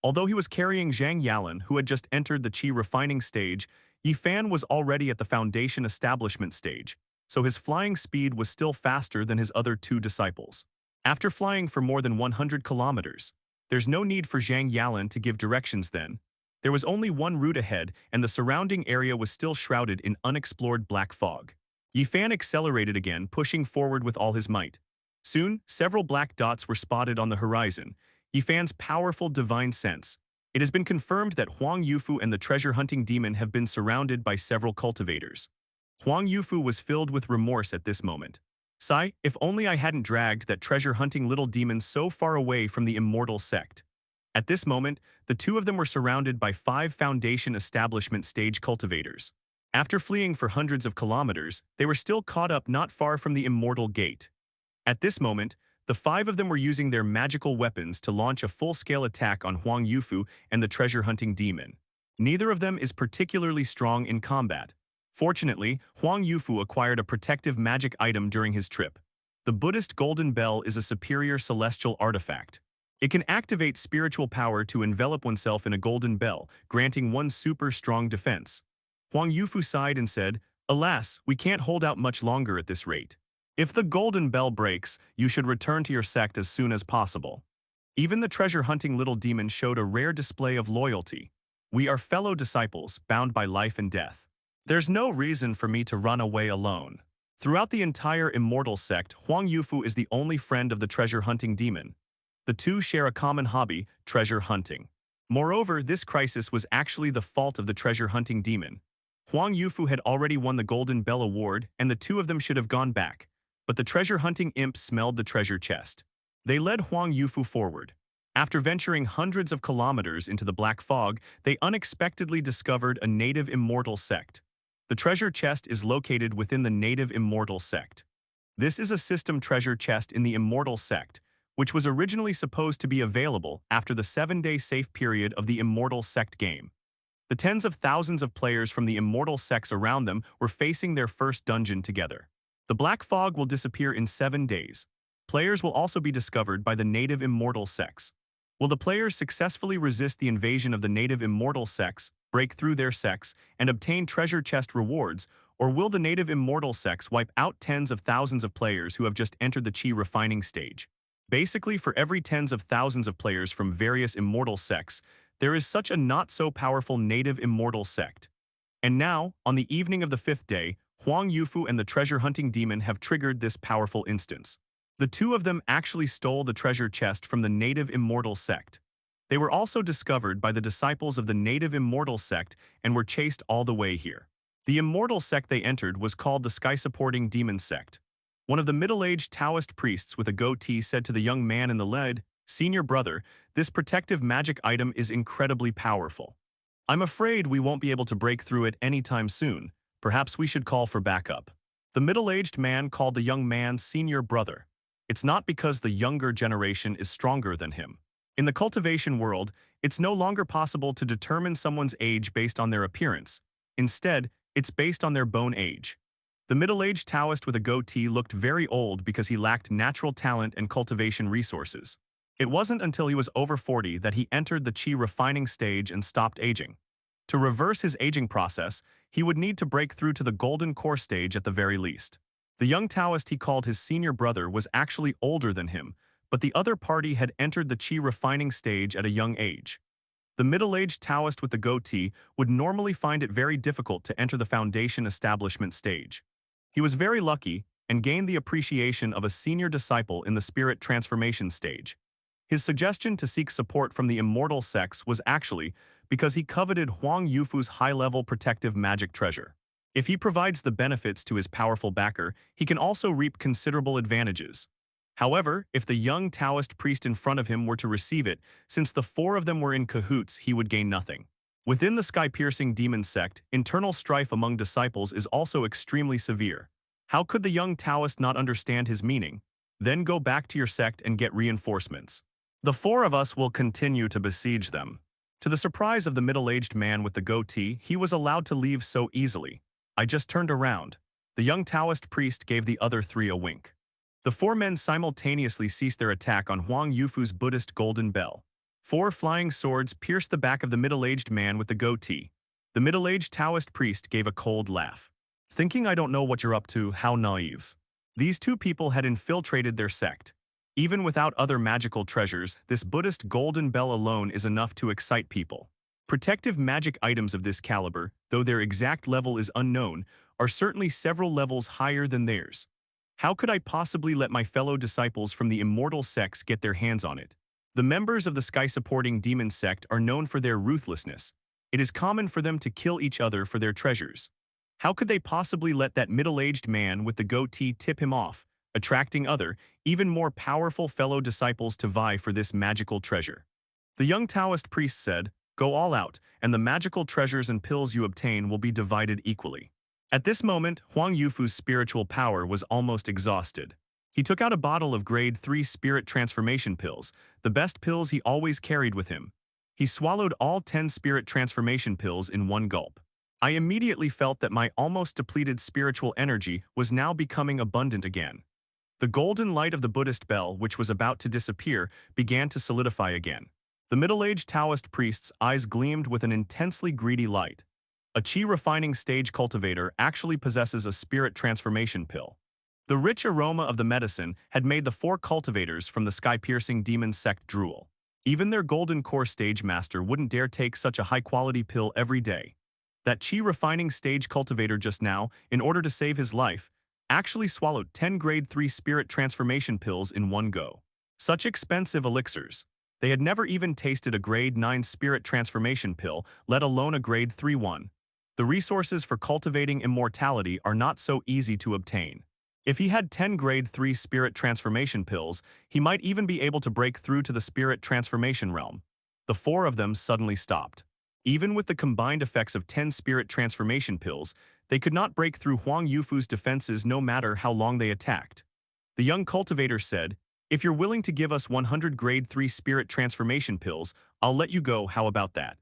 Although he was carrying Zhang Yalan, who had just entered the qi refining stage, Yifan was already at the foundation establishment stage, so his flying speed was still faster than his other two disciples. After flying for more than 100 kilometers, there's no need for Zhang Yalan to give directions then. There was only one route ahead, and the surrounding area was still shrouded in unexplored black fog. Yifan accelerated again, pushing forward with all his might. Soon, several black dots were spotted on the horizon. Yifan's powerful divine sense. It has been confirmed that Huang Yufu and the treasure-hunting demon have been surrounded by several cultivators. Huang Yufu was filled with remorse at this moment. Sigh, if only I hadn't dragged that treasure-hunting little demon so far away from the immortal sect. At this moment, the two of them were surrounded by 5 foundation establishment stage cultivators. After fleeing for hundreds of kilometers, they were still caught up not far from the immortal gate. At this moment, the 5 of them were using their magical weapons to launch a full-scale attack on Huang Yufu and the treasure-hunting demon. Neither of them is particularly strong in combat. Fortunately, Huang Yufu acquired a protective magic item during his trip. The Buddhist Golden Bell is a superior celestial artifact. It can activate spiritual power to envelop oneself in a golden bell, granting one super strong defense. Huang Yufu sighed and said, "Alas, we can't hold out much longer at this rate. If the golden bell breaks, you should return to your sect as soon as possible." Even the treasure-hunting little demon showed a rare display of loyalty. "We are fellow disciples, bound by life and death. There's no reason for me to run away alone." Throughout the entire immortal sect, Huang Yufu is the only friend of the treasure-hunting demon. The two share a common hobby, treasure hunting. Moreover, this crisis was actually the fault of the treasure-hunting demon. Huang Yufu had already won the Golden Bell Award, and the two of them should have gone back. But the treasure-hunting imp smelled the treasure chest. They led Huang Yufu forward. After venturing hundreds of kilometers into the black fog, they unexpectedly discovered a native immortal sect. The treasure chest is located within the native immortal sect. This is a system treasure chest in the immortal sect, which was originally supposed to be available after the 7-day safe period of the Immortal Sect game. The tens of thousands of players from the Immortal Sects around them were facing their first dungeon together. The black fog will disappear in 7 days. Players will also be discovered by the native Immortal Sects. Will the players successfully resist the invasion of the native Immortal Sects, break through their sects, and obtain treasure chest rewards, or will the native Immortal Sects wipe out tens of thousands of players who have just entered the Qi refining stage? Basically, for every tens of thousands of players from various immortal sects, there is such a not-so-powerful native immortal sect. And now, on the evening of the 5th day, Huang Yufu and the treasure-hunting demon have triggered this powerful instance. The two of them actually stole the treasure chest from the native immortal sect. They were also discovered by the disciples of the native immortal sect and were chased all the way here. The immortal sect they entered was called the Sky-Supporting Demon Sect. One of the middle-aged Taoist priests with a goatee said to the young man in the lead, "Senior brother, this protective magic item is incredibly powerful. I'm afraid we won't be able to break through it anytime soon. Perhaps we should call for backup." The middle-aged man called the young man senior brother. It's not because the younger generation is stronger than him. In the cultivation world, it's no longer possible to determine someone's age based on their appearance. Instead, it's based on their bone age. The middle-aged Taoist with a goatee looked very old because he lacked natural talent and cultivation resources. It wasn't until he was over 40 that he entered the Qi refining stage and stopped aging. To reverse his aging process, he would need to break through to the golden core stage at the very least. The young Taoist he called his senior brother was actually older than him, but the other party had entered the Qi refining stage at a young age. The middle-aged Taoist with the goatee would normally find it very difficult to enter the foundation establishment stage. He was very lucky and gained the appreciation of a senior disciple in the spirit transformation stage. His suggestion to seek support from the immortal sects was actually because he coveted Huang Yufu's high-level protective magic treasure. If he provides the benefits to his powerful backer, he can also reap considerable advantages. However, if the young Taoist priest in front of him were to receive it, since the four of them were in cahoots, he would gain nothing. Within the sky-piercing demon sect, internal strife among disciples is also extremely severe. How could the young Taoist not understand his meaning? Then go back to your sect and get reinforcements. The four of us will continue to besiege them. To the surprise of the middle-aged man with the goatee, he was allowed to leave so easily. I just turned around. The young Taoist priest gave the other three a wink. The four men simultaneously ceased their attack on Huang Yufu's Buddhist golden bell. Four flying swords pierced the back of the middle-aged man with the goatee. The middle-aged Taoist priest gave a cold laugh. Thinking I don't know what you're up to, how naive. These two people had infiltrated their sect. Even without other magical treasures, this Buddhist golden bell alone is enough to excite people. Protective magic items of this caliber, though their exact level is unknown, are certainly several levels higher than theirs. How could I possibly let my fellow disciples from the Immortal Sects get their hands on it? The members of the sky-supporting demon sect are known for their ruthlessness. It is common for them to kill each other for their treasures. How could they possibly let that middle-aged man with the goatee tip him off, attracting other, even more powerful fellow disciples to vie for this magical treasure? The young Taoist priest said, "Go all out, and the magical treasures and pills you obtain will be divided equally." At this moment, Huang Yufu's spiritual power was almost exhausted. He took out a bottle of grade 3 spirit transformation pills, the best pills he always carried with him. He swallowed all 10 spirit transformation pills in one gulp. I immediately felt that my almost depleted spiritual energy was now becoming abundant again. The golden light of the Buddhist bell, which was about to disappear, began to solidify again. The middle-aged Taoist priest's eyes gleamed with an intensely greedy light. A chi refining stage cultivator actually possesses a spirit transformation pill. The rich aroma of the medicine had made the four cultivators from the sky-piercing demon sect drool. Even their golden core stage master wouldn't dare take such a high-quality pill every day. That chi refining stage cultivator just now, in order to save his life, actually swallowed 10 grade 3 spirit transformation pills in one go. Such expensive elixirs. They had never even tasted a grade 9 spirit transformation pill, let alone a grade 3 one. The resources for cultivating immortality are not so easy to obtain. If he had 10 grade 3 spirit transformation pills, he might even be able to break through to the spirit transformation realm. The four of them suddenly stopped. Even with the combined effects of 10 spirit transformation pills, they could not break through Huang Yufu's defenses no matter how long they attacked. The young cultivator said, "If you're willing to give us 100 grade 3 spirit transformation pills, I'll let you go, how about that?"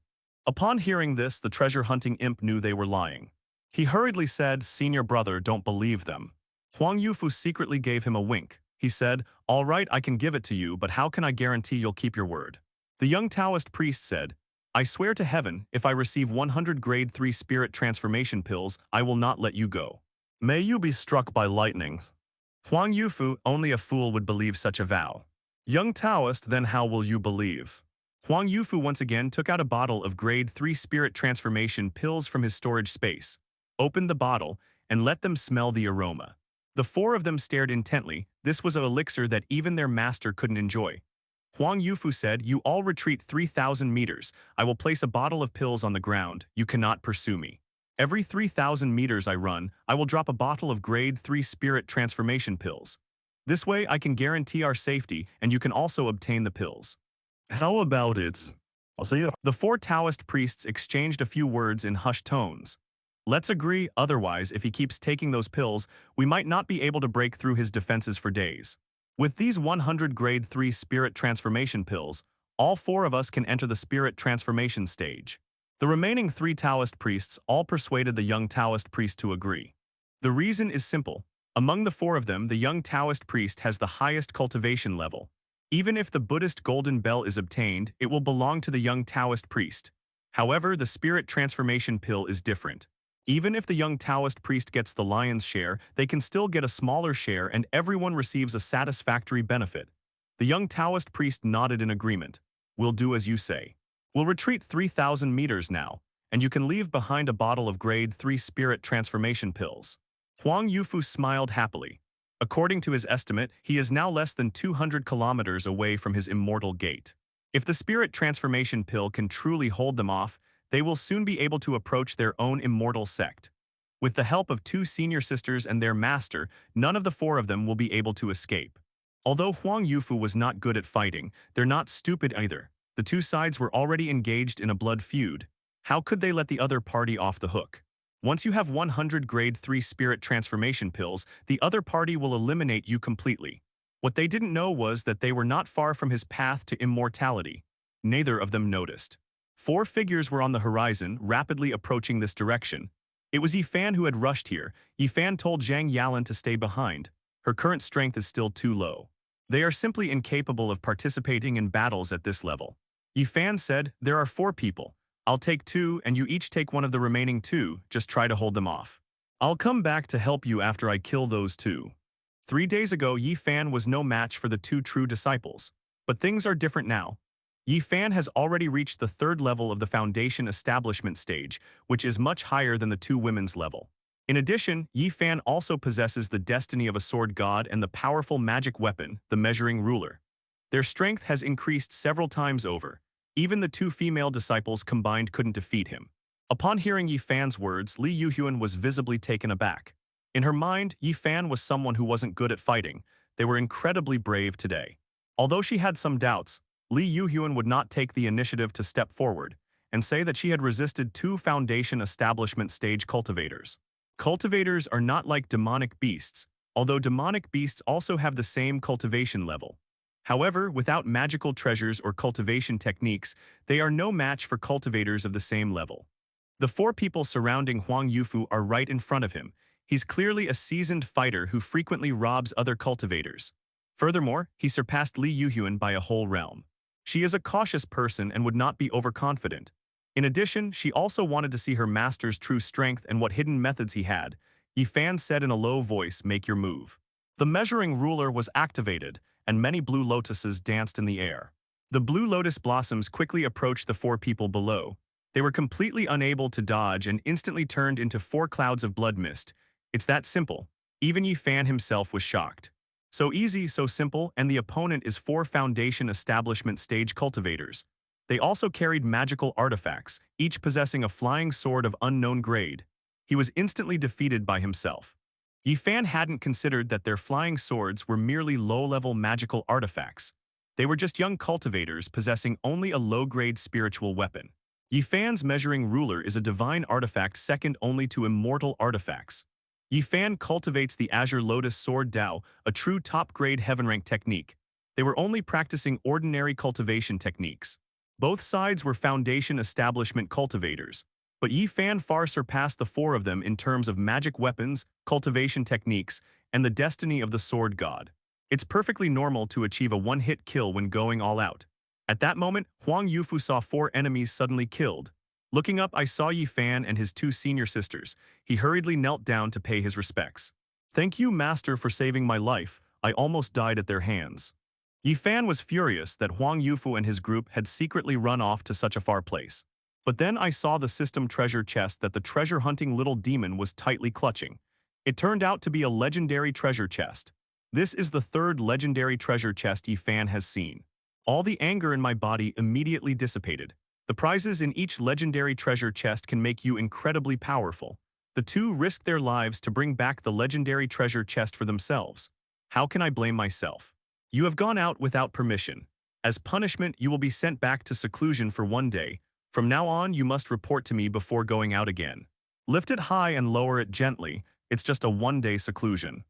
Upon hearing this, the treasure-hunting imp knew they were lying. He hurriedly said, "Senior brother, don't believe them." Huang Yufu secretly gave him a wink. He said, "All right, I can give it to you, but how can I guarantee you'll keep your word?" The young Taoist priest said, "I swear to heaven, if I receive 100 grade 3 spirit transformation pills, I will not let you go. May you be struck by lightning." Huang Yufu, only a fool would believe such a vow. Young Taoist, then how will you believe? Huang Yufu once again took out a bottle of grade 3 spirit transformation pills from his storage space, opened the bottle, and let them smell the aroma. The four of them stared intently. This was an elixir that even their master couldn't enjoy. Huang Yufu said, "You all retreat 3,000 meters. I will place a bottle of pills on the ground. You cannot pursue me. Every 3,000 meters I run, I will drop a bottle of grade 3 spirit transformation pills. This way I can guarantee our safety, and you can also obtain the pills." "How about it? I'll see you." The four Taoist priests exchanged a few words in hushed tones. "Let's agree, otherwise, if he keeps taking those pills, we might not be able to break through his defenses for days. With these 100 grade 3 spirit transformation pills, all four of us can enter the spirit transformation stage." The remaining three Taoist priests all persuaded the young Taoist priest to agree. The reason is simple. Among the four of them, the young Taoist priest has the highest cultivation level. Even if the Buddhist golden bell is obtained, it will belong to the young Taoist priest. However, the spirit transformation pill is different. Even if the young Taoist priest gets the lion's share, they can still get a smaller share and everyone receives a satisfactory benefit. The young Taoist priest nodded in agreement. "We'll do as you say. We'll retreat 3,000 meters now, and you can leave behind a bottle of grade 3 spirit transformation pills." Huang Yufu smiled happily. According to his estimate, he is now less than 200 kilometers away from his immortal gate. If the spirit transformation pill can truly hold them off, they will soon be able to approach their own immortal sect. With the help of two senior sisters and their master, none of the four of them will be able to escape. Although Huang Yufu was not good at fighting, they're not stupid either. The two sides were already engaged in a blood feud. How could they let the other party off the hook? Once you have 100 grade 3 spirit transformation pills, the other party will eliminate you completely. What they didn't know was that they were not far from his path to immortality. Neither of them noticed. Four figures were on the horizon, rapidly approaching this direction. It was Yifan who had rushed here. Yifan told Zhang Yalan to stay behind. Her current strength is still too low. They are simply incapable of participating in battles at this level. Yifan said, "There are four people. I'll take two and you each take one of the remaining two, just try to hold them off. I'll come back to help you after I kill those two." 3 days ago, Yifan was no match for the two true disciples. But things are different now. Yifan has already reached the third level of the Foundation establishment stage, which is much higher than the two women's level. In addition, Yifan also possesses the destiny of a sword god and the powerful magic weapon, the measuring ruler. Their strength has increased several times over. Even the two female disciples combined couldn't defeat him. Upon hearing Yifan's words, Li Yuhyun was visibly taken aback. In her mind, Yifan was someone who wasn't good at fighting. They were incredibly brave today. Although she had some doubts, Li Yuhyun would not take the initiative to step forward and say that she had resisted two Foundation establishment stage cultivators. Cultivators are not like demonic beasts, although demonic beasts also have the same cultivation level. However, without magical treasures or cultivation techniques, they are no match for cultivators of the same level. The four people surrounding Huang Yufu are right in front of him. He's clearly a seasoned fighter who frequently robs other cultivators. Furthermore, he surpassed Li Yuhyun by a whole realm. She is a cautious person and would not be overconfident. In addition, she also wanted to see her master's true strength and what hidden methods he had. Yifan said in a low voice, "Make your move." The measuring ruler was activated, and many blue lotuses danced in the air. The blue lotus blossoms quickly approached the four people below. They were completely unable to dodge and instantly turned into four clouds of blood mist. It's that simple. Even Yifan himself was shocked. So easy, so simple, and the opponent is four Foundation establishment stage cultivators. They also carried magical artifacts, each possessing a flying sword of unknown grade. He was instantly defeated by himself. Yifan hadn't considered that their flying swords were merely low-level magical artifacts. They were just young cultivators possessing only a low-grade spiritual weapon. Yifan's measuring ruler is a divine artifact second only to immortal artifacts. Yifan cultivates the Azure Lotus Sword Dao, a true top-grade heaven-rank technique. They were only practicing ordinary cultivation techniques. Both sides were Foundation establishment cultivators, but Yifan far surpassed the four of them in terms of magic weapons, cultivation techniques, and the destiny of the sword god. It's perfectly normal to achieve a one-hit kill when going all out. At that moment, Huang Yufu saw four enemies suddenly killed. Looking up, I saw Yifan and his two senior sisters. He hurriedly knelt down to pay his respects. "Thank you, Master, for saving my life. I almost died at their hands." Yifan was furious that Huang Yufu and his group had secretly run off to such a far place. But then I saw the system treasure chest that the treasure-hunting little demon was tightly clutching. It turned out to be a legendary treasure chest. This is the third legendary treasure chest Yifan has seen. All the anger in my body immediately dissipated. The prizes in each legendary treasure chest can make you incredibly powerful. The two risked their lives to bring back the legendary treasure chest for themselves. How can I blame myself? You have gone out without permission. As punishment, you will be sent back to seclusion for 1 day. From now on, you must report to me before going out again. Lift it high and lower it gently. It's just a 1-day seclusion.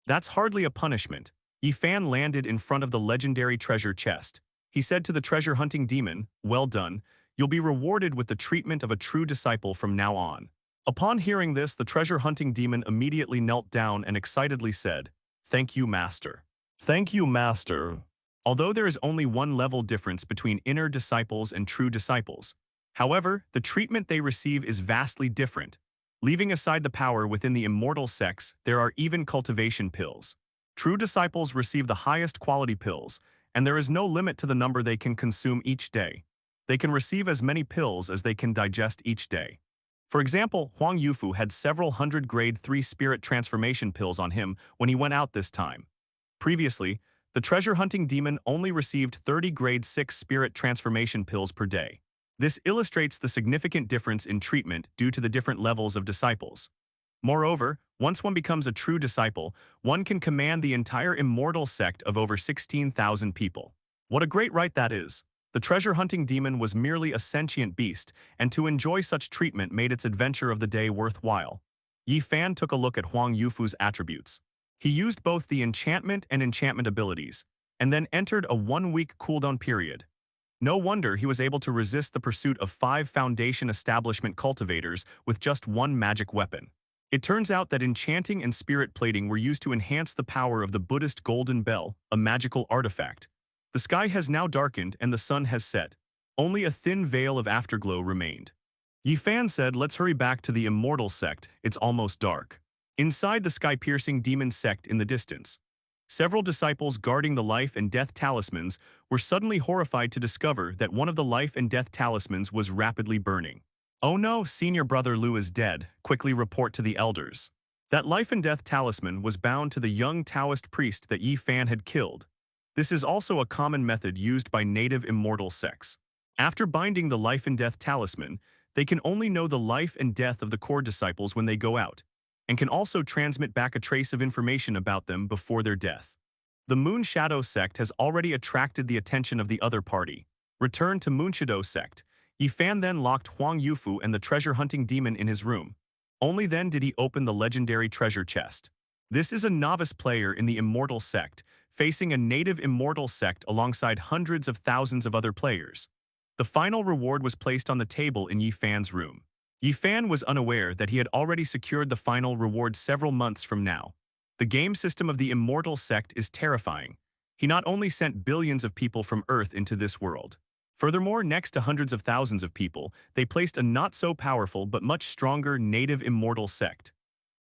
That's hardly a punishment. Yifan landed in front of the legendary treasure chest. He said to the treasure-hunting demon, "Well done. You'll be rewarded with the treatment of a true disciple from now on." Upon hearing this, the treasure-hunting demon immediately knelt down and excitedly said, "Thank you, Master." "Thank you, Master." Although there is only one level difference between inner disciples and true disciples. However, the treatment they receive is vastly different. Leaving aside the power within the immortal sects, there are even cultivation pills. True disciples receive the highest quality pills, and there is no limit to the number they can consume each day. They can receive as many pills as they can digest each day. For example, Huang Yufu had several hundred grade 3 spirit transformation pills on him when he went out this time. Previously, the treasure-hunting demon only received 30 grade 6 spirit transformation pills per day. This illustrates the significant difference in treatment due to the different levels of disciples. Moreover, once one becomes a true disciple, one can command the entire immortal sect of over 16,000 people. What a great right that is! The treasure-hunting demon was merely a sentient beast, and to enjoy such treatment made its adventure of the day worthwhile. Yi Fan took a look at Huang Yufu's attributes. He used both the enchantment and enchantment abilities, and then entered a 1-week cooldown period. No wonder he was able to resist the pursuit of 5 Foundation establishment cultivators with just one magic weapon. It turns out that enchanting and spirit plating were used to enhance the power of the Buddhist golden bell, a magical artifact. The sky has now darkened and the sun has set. Only a thin veil of afterglow remained. Yi Fan said, "Let's hurry back to the Immortal Sect, it's almost dark." Inside the sky-piercing demon sect in the distance, several disciples guarding the life and death talismans were suddenly horrified to discover that one of the life and death talismans was rapidly burning. "Oh no, senior brother Lu is dead, quickly report to the elders." That life and death talisman was bound to the young Taoist priest that Yi Fan had killed. This is also a common method used by native immortal sects. After binding the life and death talisman, they can only know the life and death of the core disciples when they go out, and can also transmit back a trace of information about them before their death. The Moon Shadow sect has already attracted the attention of the other party. Returned to Moon Shadow sect, Yi Fan then locked Huang Yufu and the treasure-hunting demon in his room. Only then did he open the legendary treasure chest. This is a novice player in the Immortal Sect, facing a native Immortal Sect alongside hundreds of thousands of other players. The final reward was placed on the table in Yi Fan's room. Yi Fan was unaware that he had already secured the final reward several months from now. The game system of the Immortal Sect is terrifying. He not only sent billions of people from Earth into this world. Furthermore, next to hundreds of thousands of people, they placed a not-so-powerful but much stronger native Immortal Sect.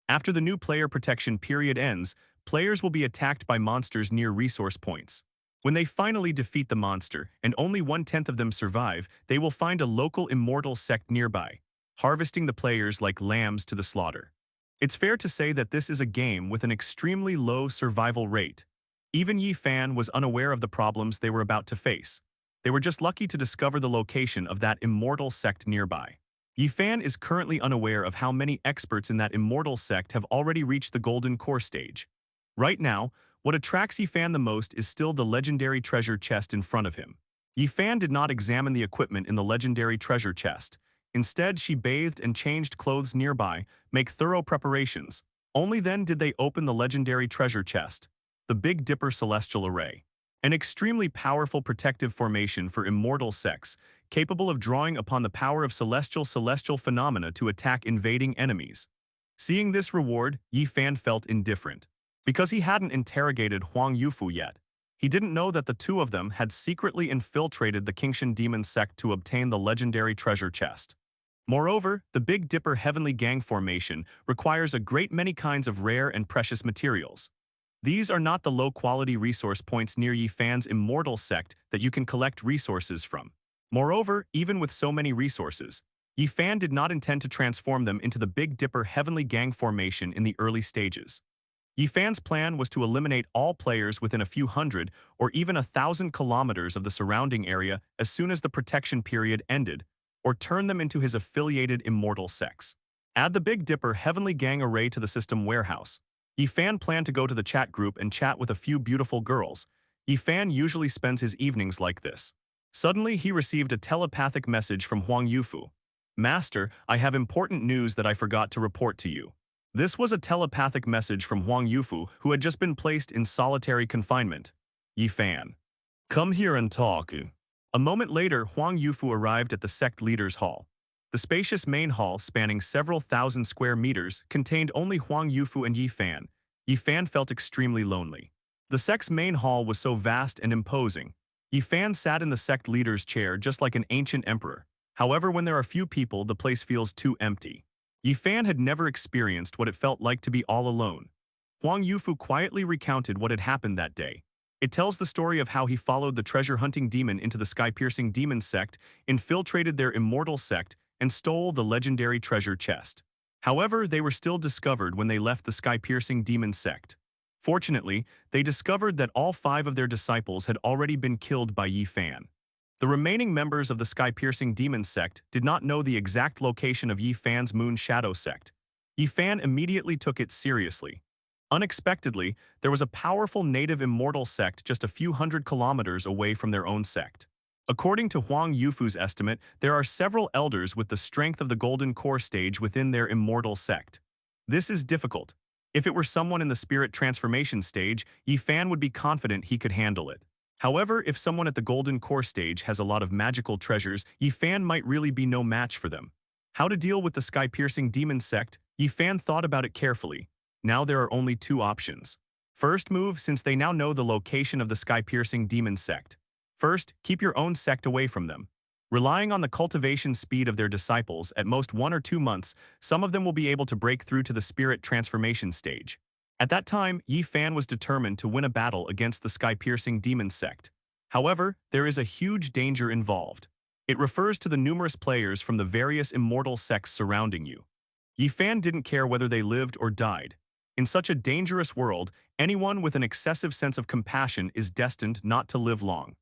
After the new player protection period ends, players will be attacked by monsters near resource points. When they finally defeat the monster, and only 1/10 of them survive, they will find a local immortal sect nearby, harvesting the players like lambs to the slaughter. It's fair to say that this is a game with an extremely low survival rate. Even Yi Fan was unaware of the problems they were about to face. They were just lucky to discover the location of that immortal sect nearby. Yi Fan is currently unaware of how many experts in that immortal sect have already reached the golden core stage. Right now, what attracts Yi Fan the most is still the legendary treasure chest in front of him. Yi Fan did not examine the equipment in the legendary treasure chest. Instead, she bathed and changed clothes nearby, make thorough preparations. Only then did they open the legendary treasure chest, the Big Dipper Celestial Array. An extremely powerful protective formation for immortal sects, capable of drawing upon the power of celestial phenomena to attack invading enemies. Seeing this reward, Yi Fan felt indifferent. Because he hadn't interrogated Huang Yufu yet, he didn't know that the two of them had secretly infiltrated the Qingshan demon sect to obtain the legendary treasure chest. Moreover, the Big Dipper Heavenly Gang formation requires a great many kinds of rare and precious materials. These are not the low-quality resource points near Yi Fan's immortal sect that you can collect resources from. Moreover, even with so many resources, Yi Fan did not intend to transform them into the Big Dipper Heavenly Gang formation in the early stages. Yi Fan's plan was to eliminate all players within a few hundred or even 1,000 kilometers of the surrounding area as soon as the protection period ended, or turn them into his affiliated immortal sects. Add the Big Dipper Heavenly Gang array to the system warehouse. Yi Fan planned to go to the chat group and chat with a few beautiful girls. Yi Fan usually spends his evenings like this. Suddenly, he received a telepathic message from Huang Yufu. "Master, I have important news that I forgot to report to you." This was a telepathic message from Huang Yufu, who had just been placed in solitary confinement. "Yi Fan, come here and talk." A moment later, Huang Yufu arrived at the sect leaders' hall. The spacious main hall, spanning several thousand square meters, contained only Huang Yufu and Yi Fan. Yi Fan felt extremely lonely. The sect's main hall was so vast and imposing. Yi Fan sat in the sect leader's chair just like an ancient emperor. However, when there are few people, the place feels too empty. Yi Fan had never experienced what it felt like to be all alone. Huang Yufu quietly recounted what had happened that day. It tells the story of how he followed the treasure-hunting demon into the sky-piercing demon sect, infiltrated their immortal sect, and stole the legendary treasure chest. However, they were still discovered when they left the sky-piercing demon sect. Fortunately, they discovered that all 5 of their disciples had already been killed by Yi Fan. The remaining members of the sky-piercing demon sect did not know the exact location of Yi Fan's Moon Shadow sect. Yi Fan immediately took it seriously. Unexpectedly, there was a powerful native immortal sect just a few hundred kilometers away from their own sect. According to Huang Yufu's estimate, there are several elders with the strength of the Golden Core stage within their immortal sect. This is difficult. If it were someone in the spirit transformation stage, Yi Fan would be confident he could handle it. However, if someone at the Golden Core stage has a lot of magical treasures, Yi Fan might really be no match for them. How to deal with the sky-piercing demon sect? Yi Fan thought about it carefully. Now there are only two options. First move, since they now know the location of the sky-piercing demon sect. First, keep your own sect away from them. Relying on the cultivation speed of their disciples, at most 1 or 2 months, some of them will be able to break through to the spirit transformation stage. At that time, Yi Fan was determined to win a battle against the sky-piercing demon sect. However, there is a huge danger involved. It refers to the numerous players from the various immortal sects surrounding you. Yi Fan didn't care whether they lived or died. In such a dangerous world, anyone with an excessive sense of compassion is destined not to live long.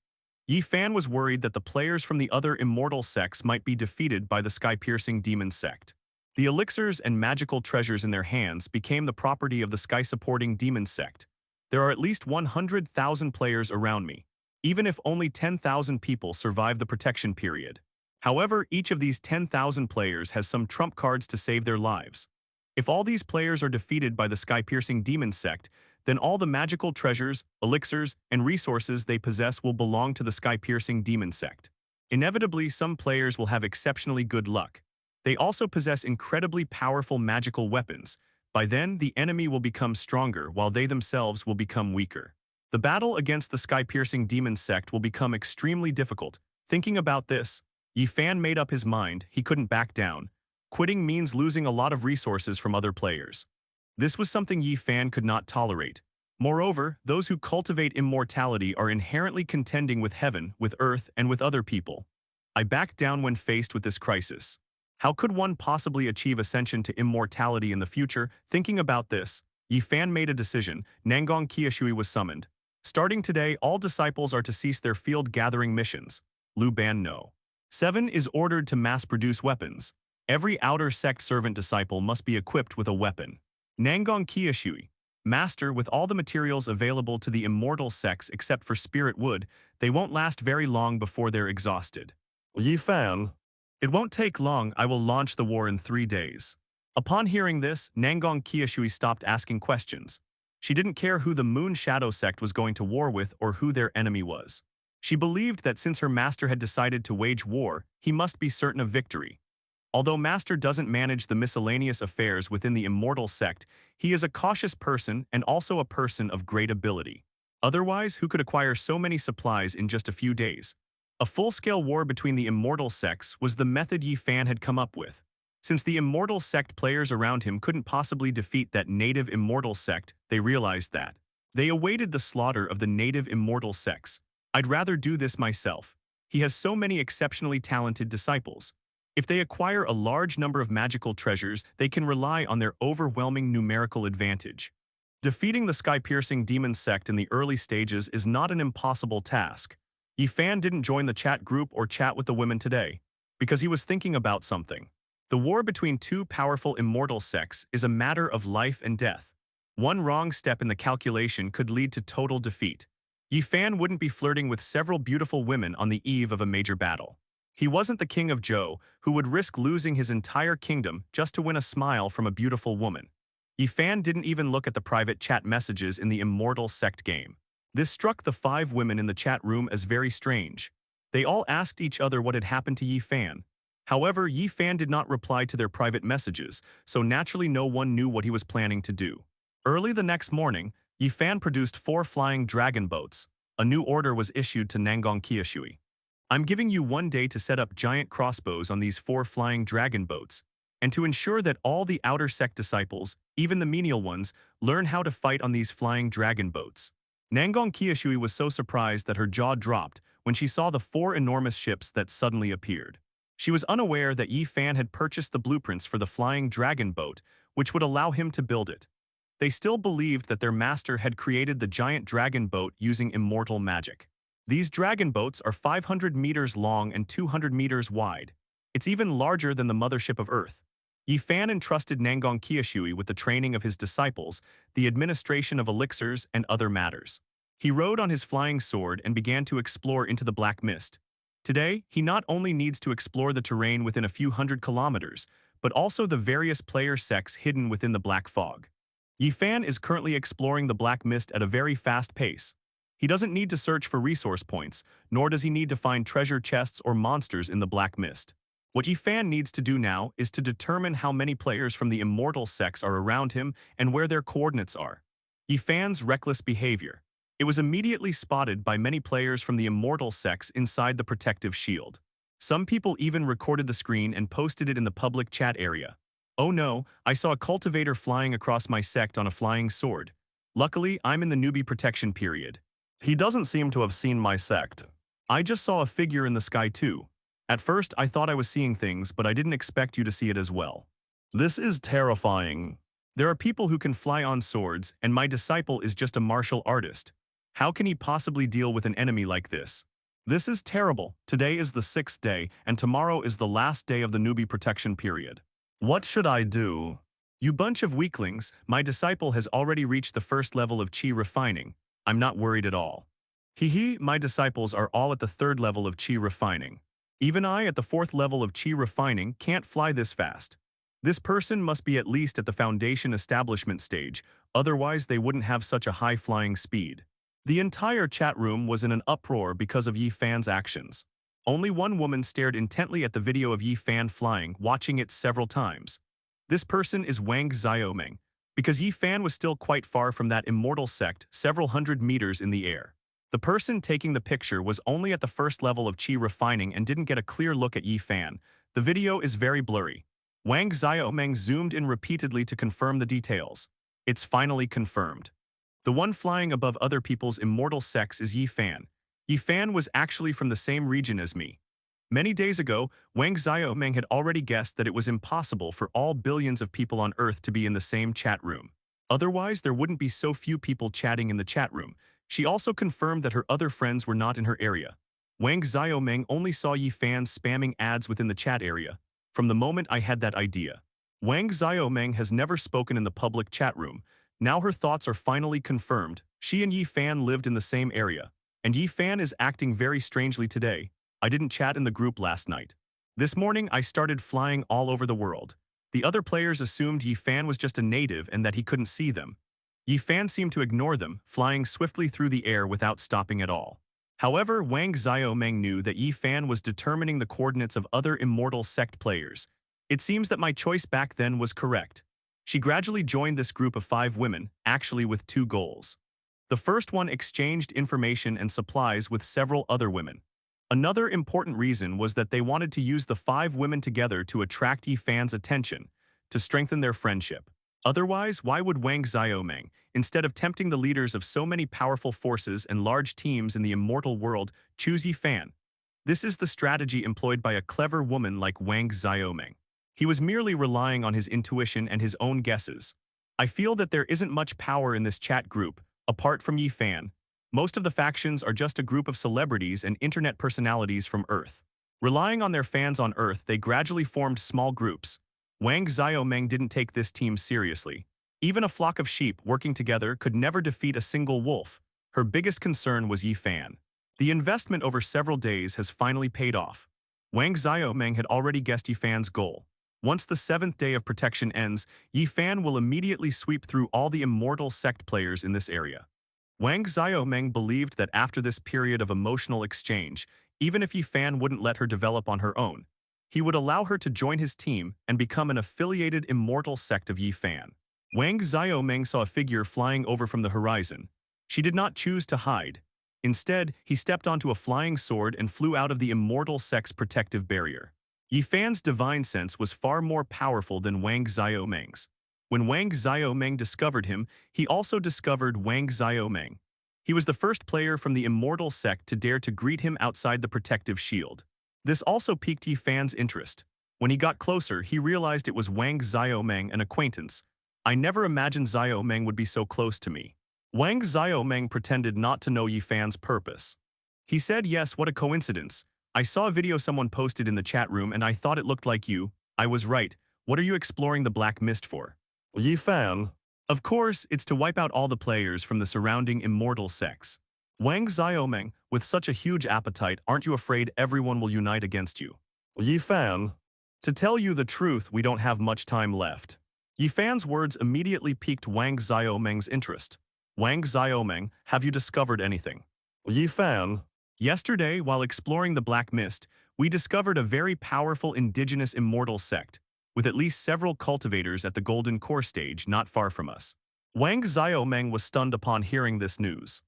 Yi Fan was worried that the players from the other immortal sects might be defeated by the sky-piercing demon sect. The elixirs and magical treasures in their hands became the property of the sky-supporting demon sect. There are at least 100,000 players around me, even if only 10,000 people survive the protection period. However, each of these 10,000 players has some trump cards to save their lives. If all these players are defeated by the sky-piercing demon sect, then all the magical treasures, elixirs, and resources they possess will belong to the sky-piercing demon sect. Inevitably, some players will have exceptionally good luck. They also possess incredibly powerful magical weapons. By then, the enemy will become stronger while they themselves will become weaker. The battle against the sky-piercing demon sect will become extremely difficult. Thinking about this, Yi Fan made up his mind he couldn't back down. Quitting means losing a lot of resources from other players. This was something Yi Fan could not tolerate. Moreover, those who cultivate immortality are inherently contending with heaven, with earth, and with other people. I backed down when faced with this crisis. How could one possibly achieve ascension to immortality in the future? Thinking about this, Yi Fan made a decision. Nangong Qiushui was summoned. Starting today, all disciples are to cease their field-gathering missions. Lu Ban no. 7 is ordered to mass-produce weapons. Every outer sect servant disciple must be equipped with a weapon. Nangong Qiushui. Master, with all the materials available to the immortal sects except for spirit wood, they won't last very long before they're exhausted. Yi Fan. It won't take long, I will launch the war in 3 days. Upon hearing this, Nangong Qiushui stopped asking questions. She didn't care who the Moon Shadow sect was going to war with or who their enemy was. She believed that since her master had decided to wage war, he must be certain of victory. Although Master doesn't manage the miscellaneous affairs within the immortal sect, he is a cautious person and also a person of great ability. Otherwise, who could acquire so many supplies in just a few days? A full-scale war between the immortal sects was the method Yi Fan had come up with. Since the immortal sect players around him couldn't possibly defeat that native immortal sect, they realized that. They awaited the slaughter of the native immortal sects. I'd rather do this myself. He has so many exceptionally talented disciples. If they acquire a large number of magical treasures, they can rely on their overwhelming numerical advantage. Defeating the sky-piercing demon sect in the early stages is not an impossible task. Yi Fan didn't join the chat group or chat with the women today, because he was thinking about something. The war between two powerful immortal sects is a matter of life and death. One wrong step in the calculation could lead to total defeat. Yi Fan wouldn't be flirting with several beautiful women on the eve of a major battle. He wasn't the king of Zhou, who would risk losing his entire kingdom just to win a smile from a beautiful woman. Yi Fan didn't even look at the private chat messages in the Immortal Sect game. This struck the 5 women in the chat room as very strange. They all asked each other what had happened to Yi Fan. However, Yi Fan did not reply to their private messages, so naturally no one knew what he was planning to do. Early the next morning, Yi Fan produced 4 flying dragon boats. A new order was issued to Nangong Qiushui. I'm giving you 1 day to set up giant crossbows on these 4 flying dragon boats, and to ensure that all the outer sect disciples, even the menial ones, learn how to fight on these flying dragon boats. Nangong Qiushui was so surprised that her jaw dropped when she saw the 4 enormous ships that suddenly appeared. She was unaware that Yi Fan had purchased the blueprints for the flying dragon boat, which would allow him to build it. They still believed that their master had created the giant dragon boat using immortal magic. These dragon boats are 500 meters long and 200 meters wide. It's even larger than the mothership of Earth. Yi Fan entrusted Nangong Qiushui with the training of his disciples, the administration of elixirs, and other matters. He rode on his flying sword and began to explore into the black mist. Today, he not only needs to explore the terrain within a few hundred kilometers, but also the various player sects hidden within the black fog. Yi Fan is currently exploring the black mist at a very fast pace. He doesn't need to search for resource points, nor does he need to find treasure chests or monsters in the black mist. What Yi Fan needs to do now is to determine how many players from the Immortal Sects are around him and where their coordinates are. Yi Fan's reckless behavior. It was immediately spotted by many players from the Immortal Sects inside the protective shield. Some people even recorded the screen and posted it in the public chat area. Oh no, I saw a cultivator flying across my sect on a flying sword. Luckily, I'm in the newbie protection period. He doesn't seem to have seen my sect. I just saw a figure in the sky too. At first, I thought I was seeing things, but I didn't expect you to see it as well. This is terrifying. There are people who can fly on swords, and my disciple is just a martial artist. How can he possibly deal with an enemy like this? This is terrible. Today is the 6th day, and tomorrow is the last day of the newbie protection period. What should I do? You bunch of weaklings, my disciple has already reached the first level of chi refining. I'm not worried at all. Hee, my disciples are all at the 3rd level of chi refining. Even I, at the 4th level of chi refining, can't fly this fast. This person must be at least at the foundation establishment stage, otherwise they wouldn't have such a high flying speed. The entire chat room was in an uproar because of Yi Fan's actions. Only one woman stared intently at the video of Yi Fan flying, watching it several times. This person is Wang Xiaomeng, because Yi Fan was still quite far from that immortal sect, several hundred meters in the air. The person taking the picture was only at the 1st level of chi refining and didn't get a clear look at Yi Fan. The video is very blurry. Wang Xiaomeng zoomed in repeatedly to confirm the details. It's finally confirmed. The one flying above other people's immortal sects is Yi Fan. Yi Fan was actually from the same region as me. Many days ago, Wang Xiaomeng had already guessed that it was impossible for all billions of people on Earth to be in the same chat room. Otherwise, there wouldn't be so few people chatting in the chat room. She also confirmed that her other friends were not in her area. Wang Xiaomeng only saw Yi Fan spamming ads within the chat area. From the moment I had that idea. Wang Xiaomeng has never spoken in the public chat room. Now her thoughts are finally confirmed. She and Yi Fan lived in the same area. And Yi Fan is acting very strangely today. I didn't chat in the group last night. This morning I started flying all over the world. The other players assumed Yi Fan was just a native and that he couldn't see them. Yi Fan seemed to ignore them, flying swiftly through the air without stopping at all. However, Wang Xiaomeng knew that Yi Fan was determining the coordinates of other immortal sect players. It seems that my choice back then was correct. She gradually joined this group of 5 women, actually with 2 goals. The first one exchanged information and supplies with several other women. Another important reason was that they wanted to use the 5 women together to attract Yi Fan's attention, to strengthen their friendship. Otherwise, why would Wang Xiaomeng, instead of tempting the leaders of so many powerful forces and large teams in the immortal world, choose Yi Fan? This is the strategy employed by a clever woman like Wang Xiaomeng. He was merely relying on his intuition and his own guesses. I feel that there isn't much power in this chat group, apart from Yi Fan. Most of the factions are just a group of celebrities and internet personalities from Earth. Relying on their fans on Earth, they gradually formed small groups. Wang Xiaomeng didn't take this team seriously. Even a flock of sheep working together could never defeat a single wolf. Her biggest concern was Yi Fan. The investment over several days has finally paid off. Wang Xiaomeng had already guessed Yi Fan's goal. Once the 7th day of protection ends, Yi Fan will immediately sweep through all the immortal sect players in this area. Wang Xiaomeng believed that after this period of emotional exchange, even if Yi Fan wouldn't let her develop on her own, he would allow her to join his team and become an affiliated immortal sect of Yi Fan. Wang Xiaomeng saw a figure flying over from the horizon. She did not choose to hide. Instead, he stepped onto a flying sword and flew out of the immortal sect's protective barrier. Yi Fan's divine sense was far more powerful than Wang Xiaomeng's. When Wang Xiaomeng discovered him, he also discovered Wang Xiaomeng. He was the first player from the immortal sect to dare to greet him outside the protective shield. This also piqued Yi Fan's interest. When he got closer, he realized it was Wang Xiaomeng, an acquaintance. I never imagined Xiaomeng would be so close to me. Wang Xiaomeng pretended not to know Yi Fan's purpose. He said, "Yes, what a coincidence. I saw a video someone posted in the chat room and I thought it looked like you." I was right. What are you exploring the Black Mist for? Yi Fan. Of course, it's to wipe out all the players from the surrounding immortal sects. Wang Xiaomeng, with such a huge appetite, aren't you afraid everyone will unite against you? Yi Fan. To tell you the truth, we don't have much time left. Yi Fan's words immediately piqued Wang Xiaomeng's interest. Wang Xiaomeng, have you discovered anything? Yi Fan. Yesterday, while exploring the Black Mist, we discovered a very powerful indigenous immortal sect, with at least several cultivators at the Golden Core stage not far from us. Wang Xiaomeng was stunned upon hearing this news.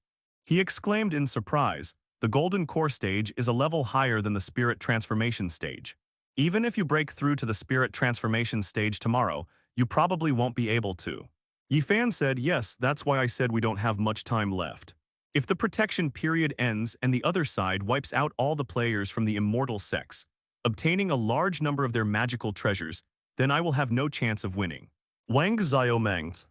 He exclaimed in surprise, the Golden Core stage is a level higher than the Spirit Transformation stage. Even if you break through to the Spirit Transformation stage tomorrow, you probably won't be able to. Yi Fan said, yes, that's why I said we don't have much time left. If the protection period ends and the other side wipes out all the players from the immortal sects, obtaining a large number of their magical treasures, then I will have no chance of winning. Wang Xiaomeng,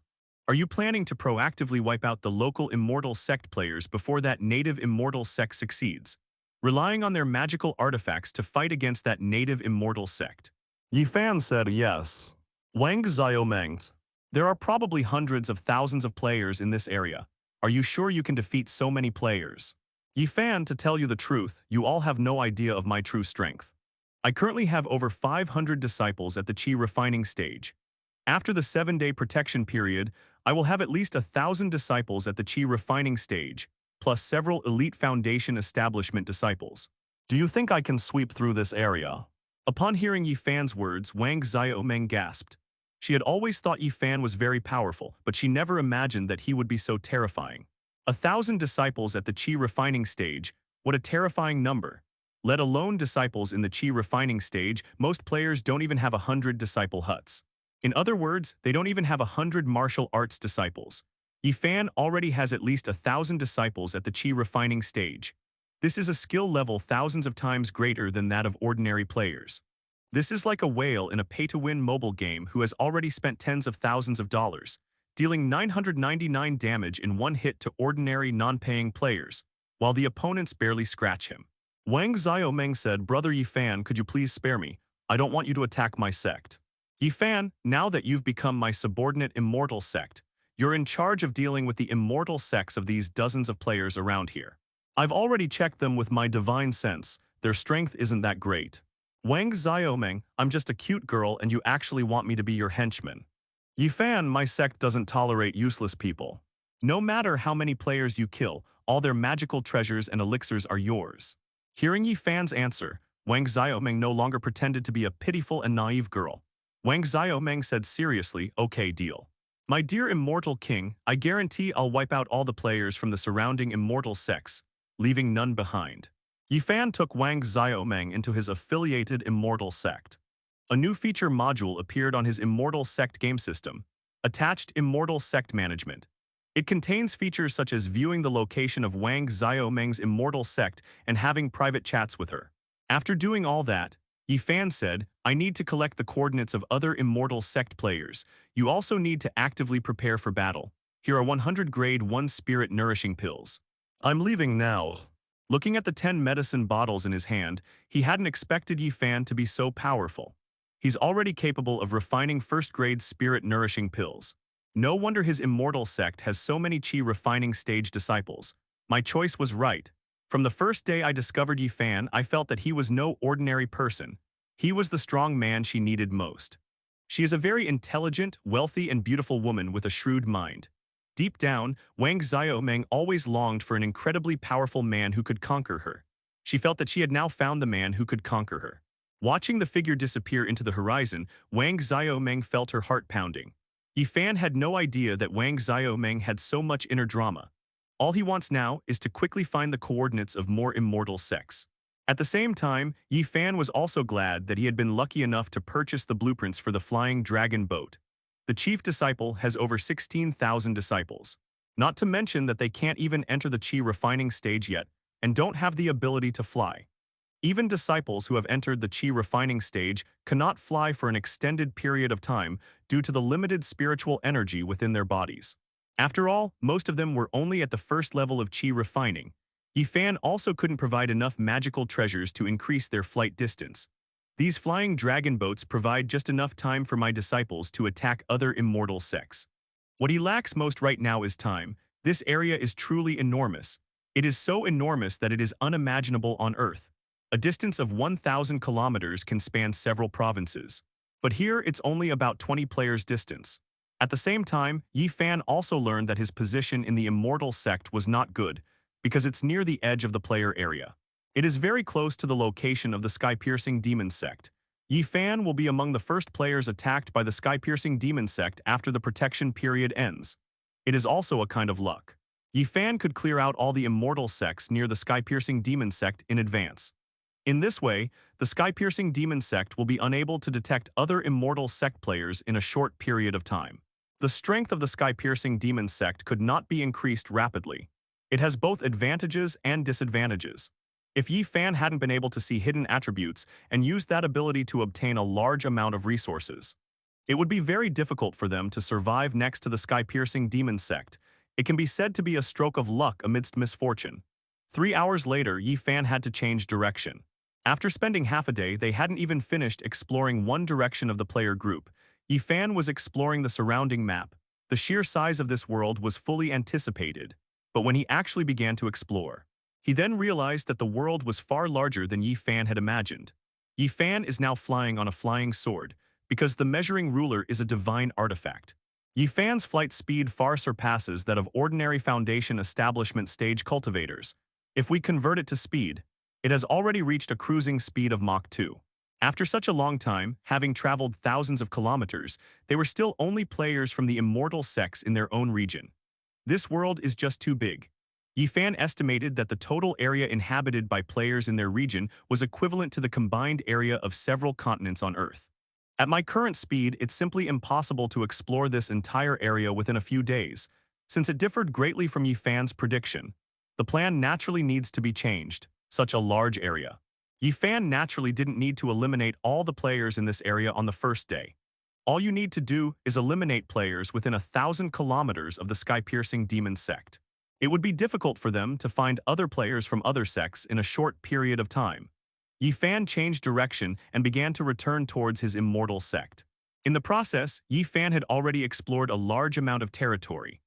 are you planning to proactively wipe out the local immortal sect players before that native immortal sect succeeds, relying on their magical artifacts to fight against that native immortal sect? Yi Fan said yes. Wang Xiaomeng, there are probably hundreds of thousands of players in this area. Are you sure you can defeat so many players? Yi Fan, to tell you the truth, you all have no idea of my true strength. I currently have over 500 disciples at the Qi refining stage. After the 7-day protection period, I will have at least 1,000 disciples at the Qi refining stage, plus several elite foundation establishment disciples. Do you think I can sweep through this area? Upon hearing Yi Fan's words, Wang Xiaomeng gasped. She had always thought Yi Fan was very powerful, but she never imagined that he would be so terrifying. 1,000 disciples at the Qi refining stage, what a terrifying number. Let alone disciples in the Qi refining stage, most players don't even have 100 disciple huts. In other words, they don't even have 100 martial arts disciples. Yi Fan already has at least 1,000 disciples at the Qi refining stage. This is a skill level thousands of times greater than that of ordinary players. This is like a whale in a pay-to-win mobile game who has already spent tens of thousands of dollars, dealing 999 damage in one hit to ordinary non-paying players, while the opponents barely scratch him. Wang Xiaomeng said, Brother Yi Fan, could you please spare me? I don't want you to attack my sect. Yi Fan, now that you've become my subordinate immortal sect, you're in charge of dealing with the immortal sects of these dozens of players around here. I've already checked them with my divine sense. Their strength isn't that great. Wang Xiaomeng, I'm just a cute girl and you actually want me to be your henchman. Yi Fan, my sect doesn't tolerate useless people. No matter how many players you kill, all their magical treasures and elixirs are yours. Hearing Yi Fan's answer, Wang Xiaomeng no longer pretended to be a pitiful and naive girl. Wang Xiaomeng said seriously, okay, deal. My dear immortal king, I guarantee I'll wipe out all the players from the surrounding immortal sects, leaving none behind. Yi Fan took Wang Xiaomeng into his affiliated immortal sect. A new feature module appeared on his immortal sect game system, attached Immortal Sect Management. It contains features such as viewing the location of Wang Xiaomeng's immortal sect and having private chats with her. After doing all that, Yi Fan said, I need to collect the coordinates of other immortal sect players. You also need to actively prepare for battle. Here are 100 grade 1 spirit nourishing pills. I'm leaving now. Looking at the 10 medicine bottles in his hand, he hadn't expected Yi Fan to be so powerful. He's already capable of refining first-grade spirit nourishing pills. No wonder his immortal sect has so many Qi refining stage disciples. My choice was right. From the first day I discovered Yi Fan, I felt that he was no ordinary person. He was the strong man she needed most. She is a very intelligent, wealthy, and beautiful woman with a shrewd mind. Deep down, Wang Xiaomeng always longed for an incredibly powerful man who could conquer her. She felt that she had now found the man who could conquer her. Watching the figure disappear into the horizon, Wang Xiaomeng felt her heart pounding. Yi Fan had no idea that Wang Xiaomeng had so much inner drama. All he wants now is to quickly find the coordinates of more immortal sects. At the same time, Yi Fan was also glad that he had been lucky enough to purchase the blueprints for the flying dragon boat. The chief disciple has over 16,000 disciples. Not to mention that they can't even enter the Qi refining stage yet and don't have the ability to fly. Even disciples who have entered the Qi refining stage cannot fly for an extended period of time due to the limited spiritual energy within their bodies. After all, most of them were only at the first level of Qi refining. Yi Fan also couldn't provide enough magical treasures to increase their flight distance. These flying dragon boats provide just enough time for my disciples to attack other immortal sects. What he lacks most right now is time. This area is truly enormous. It is so enormous that it is unimaginable on Earth. A distance of 1,000 kilometers can span several provinces. But here it's only about 20 players' distance. At the same time, Yi Fan also learned that his position in the Immortal Sect was not good, because it's near the edge of the player area. It is very close to the location of the sky-piercing demon sect. Yi Fan will be among the first players attacked by the sky-piercing demon sect after the protection period ends. It is also a kind of luck. Yi Fan could clear out all the immortal sects near the sky-piercing demon sect in advance. In this way, the sky-piercing demon sect will be unable to detect other immortal sect players in a short period of time. The strength of the sky-piercing demon sect could not be increased rapidly. It has both advantages and disadvantages. If Yi Fan hadn't been able to see hidden attributes and used that ability to obtain a large amount of resources, it would be very difficult for them to survive next to the sky-piercing demon sect. It can be said to be a stroke of luck amidst misfortune. 3 hours later, Yi Fan had to change direction. After spending half a day, they hadn't even finished exploring one direction of the player group. Yi Fan was exploring the surrounding map. The sheer size of this world was fully anticipated. But when he actually began to explore, he then realized that the world was far larger than Yi Fan had imagined. Yi Fan is now flying on a flying sword, because the measuring ruler is a divine artifact. Yi Fan's flight speed far surpasses that of ordinary Foundation establishment stage cultivators. If we convert it to speed, it has already reached a cruising speed of Mach 2. After such a long time, having traveled thousands of kilometers, they were still only players from the immortal sects in their own region. This world is just too big. Yi Fan estimated that the total area inhabited by players in their region was equivalent to the combined area of several continents on Earth. At my current speed, it's simply impossible to explore this entire area within a few days. Since it differed greatly from Yi Fan's prediction, the plan naturally needs to be changed. Such a large area. Yi Fan naturally didn't need to eliminate all the players in this area on the first day. All you need to do is eliminate players within 1,000 kilometers of the sky-piercing demon sect. It would be difficult for them to find other players from other sects in a short period of time. Yi Fan changed direction and began to return towards his immortal sect. In the process, Yi Fan had already explored a large amount of territory.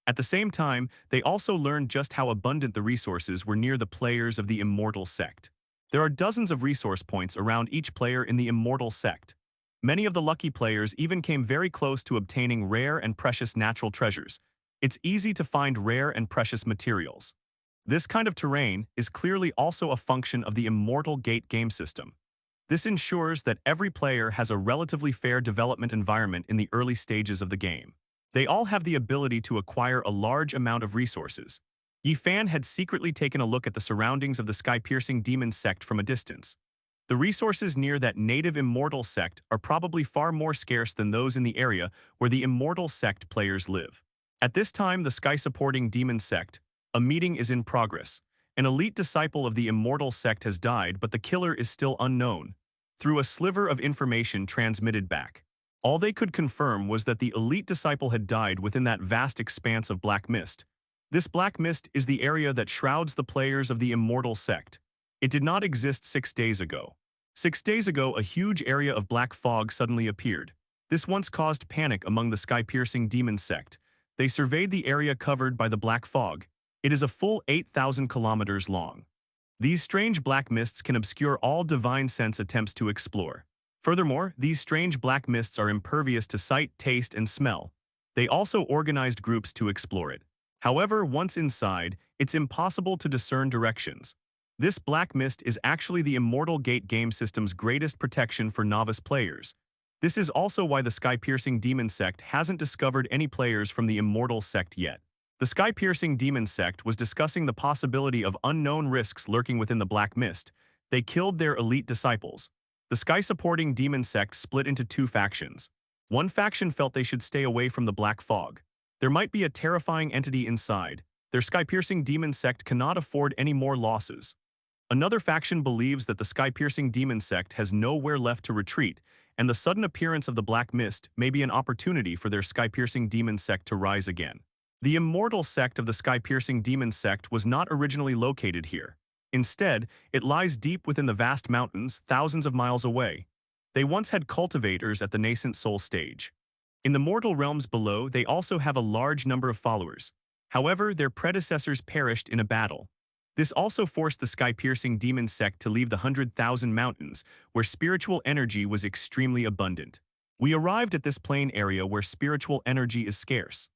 At the same time, they also learned just how abundant the resources were near the players of the immortal sect. There are dozens of resource points around each player in the immortal sect. Many of the lucky players even came very close to obtaining rare and precious natural treasures. It's easy to find rare and precious materials. This kind of terrain is clearly also a function of the Immortal Gate game system. This ensures that every player has a relatively fair development environment in the early stages of the game. They all have the ability to acquire a large amount of resources. Yi Fan had secretly taken a look at the surroundings of the sky-piercing demon sect from a distance. The resources near that native immortal sect are probably far more scarce than those in the area where the immortal sect players live. At this time, the sky-supporting demon sect, a meeting is in progress. An elite disciple of the immortal sect has died, but the killer is still unknown. Through a sliver of information transmitted back, all they could confirm was that the elite disciple had died within that vast expanse of black mist. This black mist is the area that shrouds the players of the immortal sect. It did not exist 6 days ago. 6 days ago, a huge area of black fog suddenly appeared. This once caused panic among the sky-piercing demon sect. They surveyed the area covered by the black fog. It is a full 8,000 kilometers long. These strange black mists can obscure all divine sense attempts to explore. Furthermore, these strange black mists are impervious to sight, taste, and smell. They also organized groups to explore it. However, once inside, it's impossible to discern directions. This black mist is actually the Immortal Gate game system's greatest protection for novice players. This is also why the sky-piercing demon sect hasn't discovered any players from the immortal sect yet. The sky-piercing demon sect was discussing the possibility of unknown risks lurking within the black mist. They killed their elite disciples. The sky-supporting demon sect split into 2 factions. One faction felt they should stay away from the black fog. There might be a terrifying entity inside. Their sky-piercing demon sect cannot afford any more losses. Another faction believes that the sky-piercing demon sect has nowhere left to retreat, and the sudden appearance of the black mist may be an opportunity for their sky-piercing demon sect to rise again. The immortal sect of the sky-piercing demon sect was not originally located here. Instead, it lies deep within the vast mountains, thousands of miles away. They once had cultivators at the nascent soul stage. In the mortal realms below, they also have a large number of followers. However, their predecessors perished in a battle. This also forced the sky-piercing demon sect to leave the 100,000 mountains, where spiritual energy was extremely abundant. We arrived at this plain area where spiritual energy is scarce.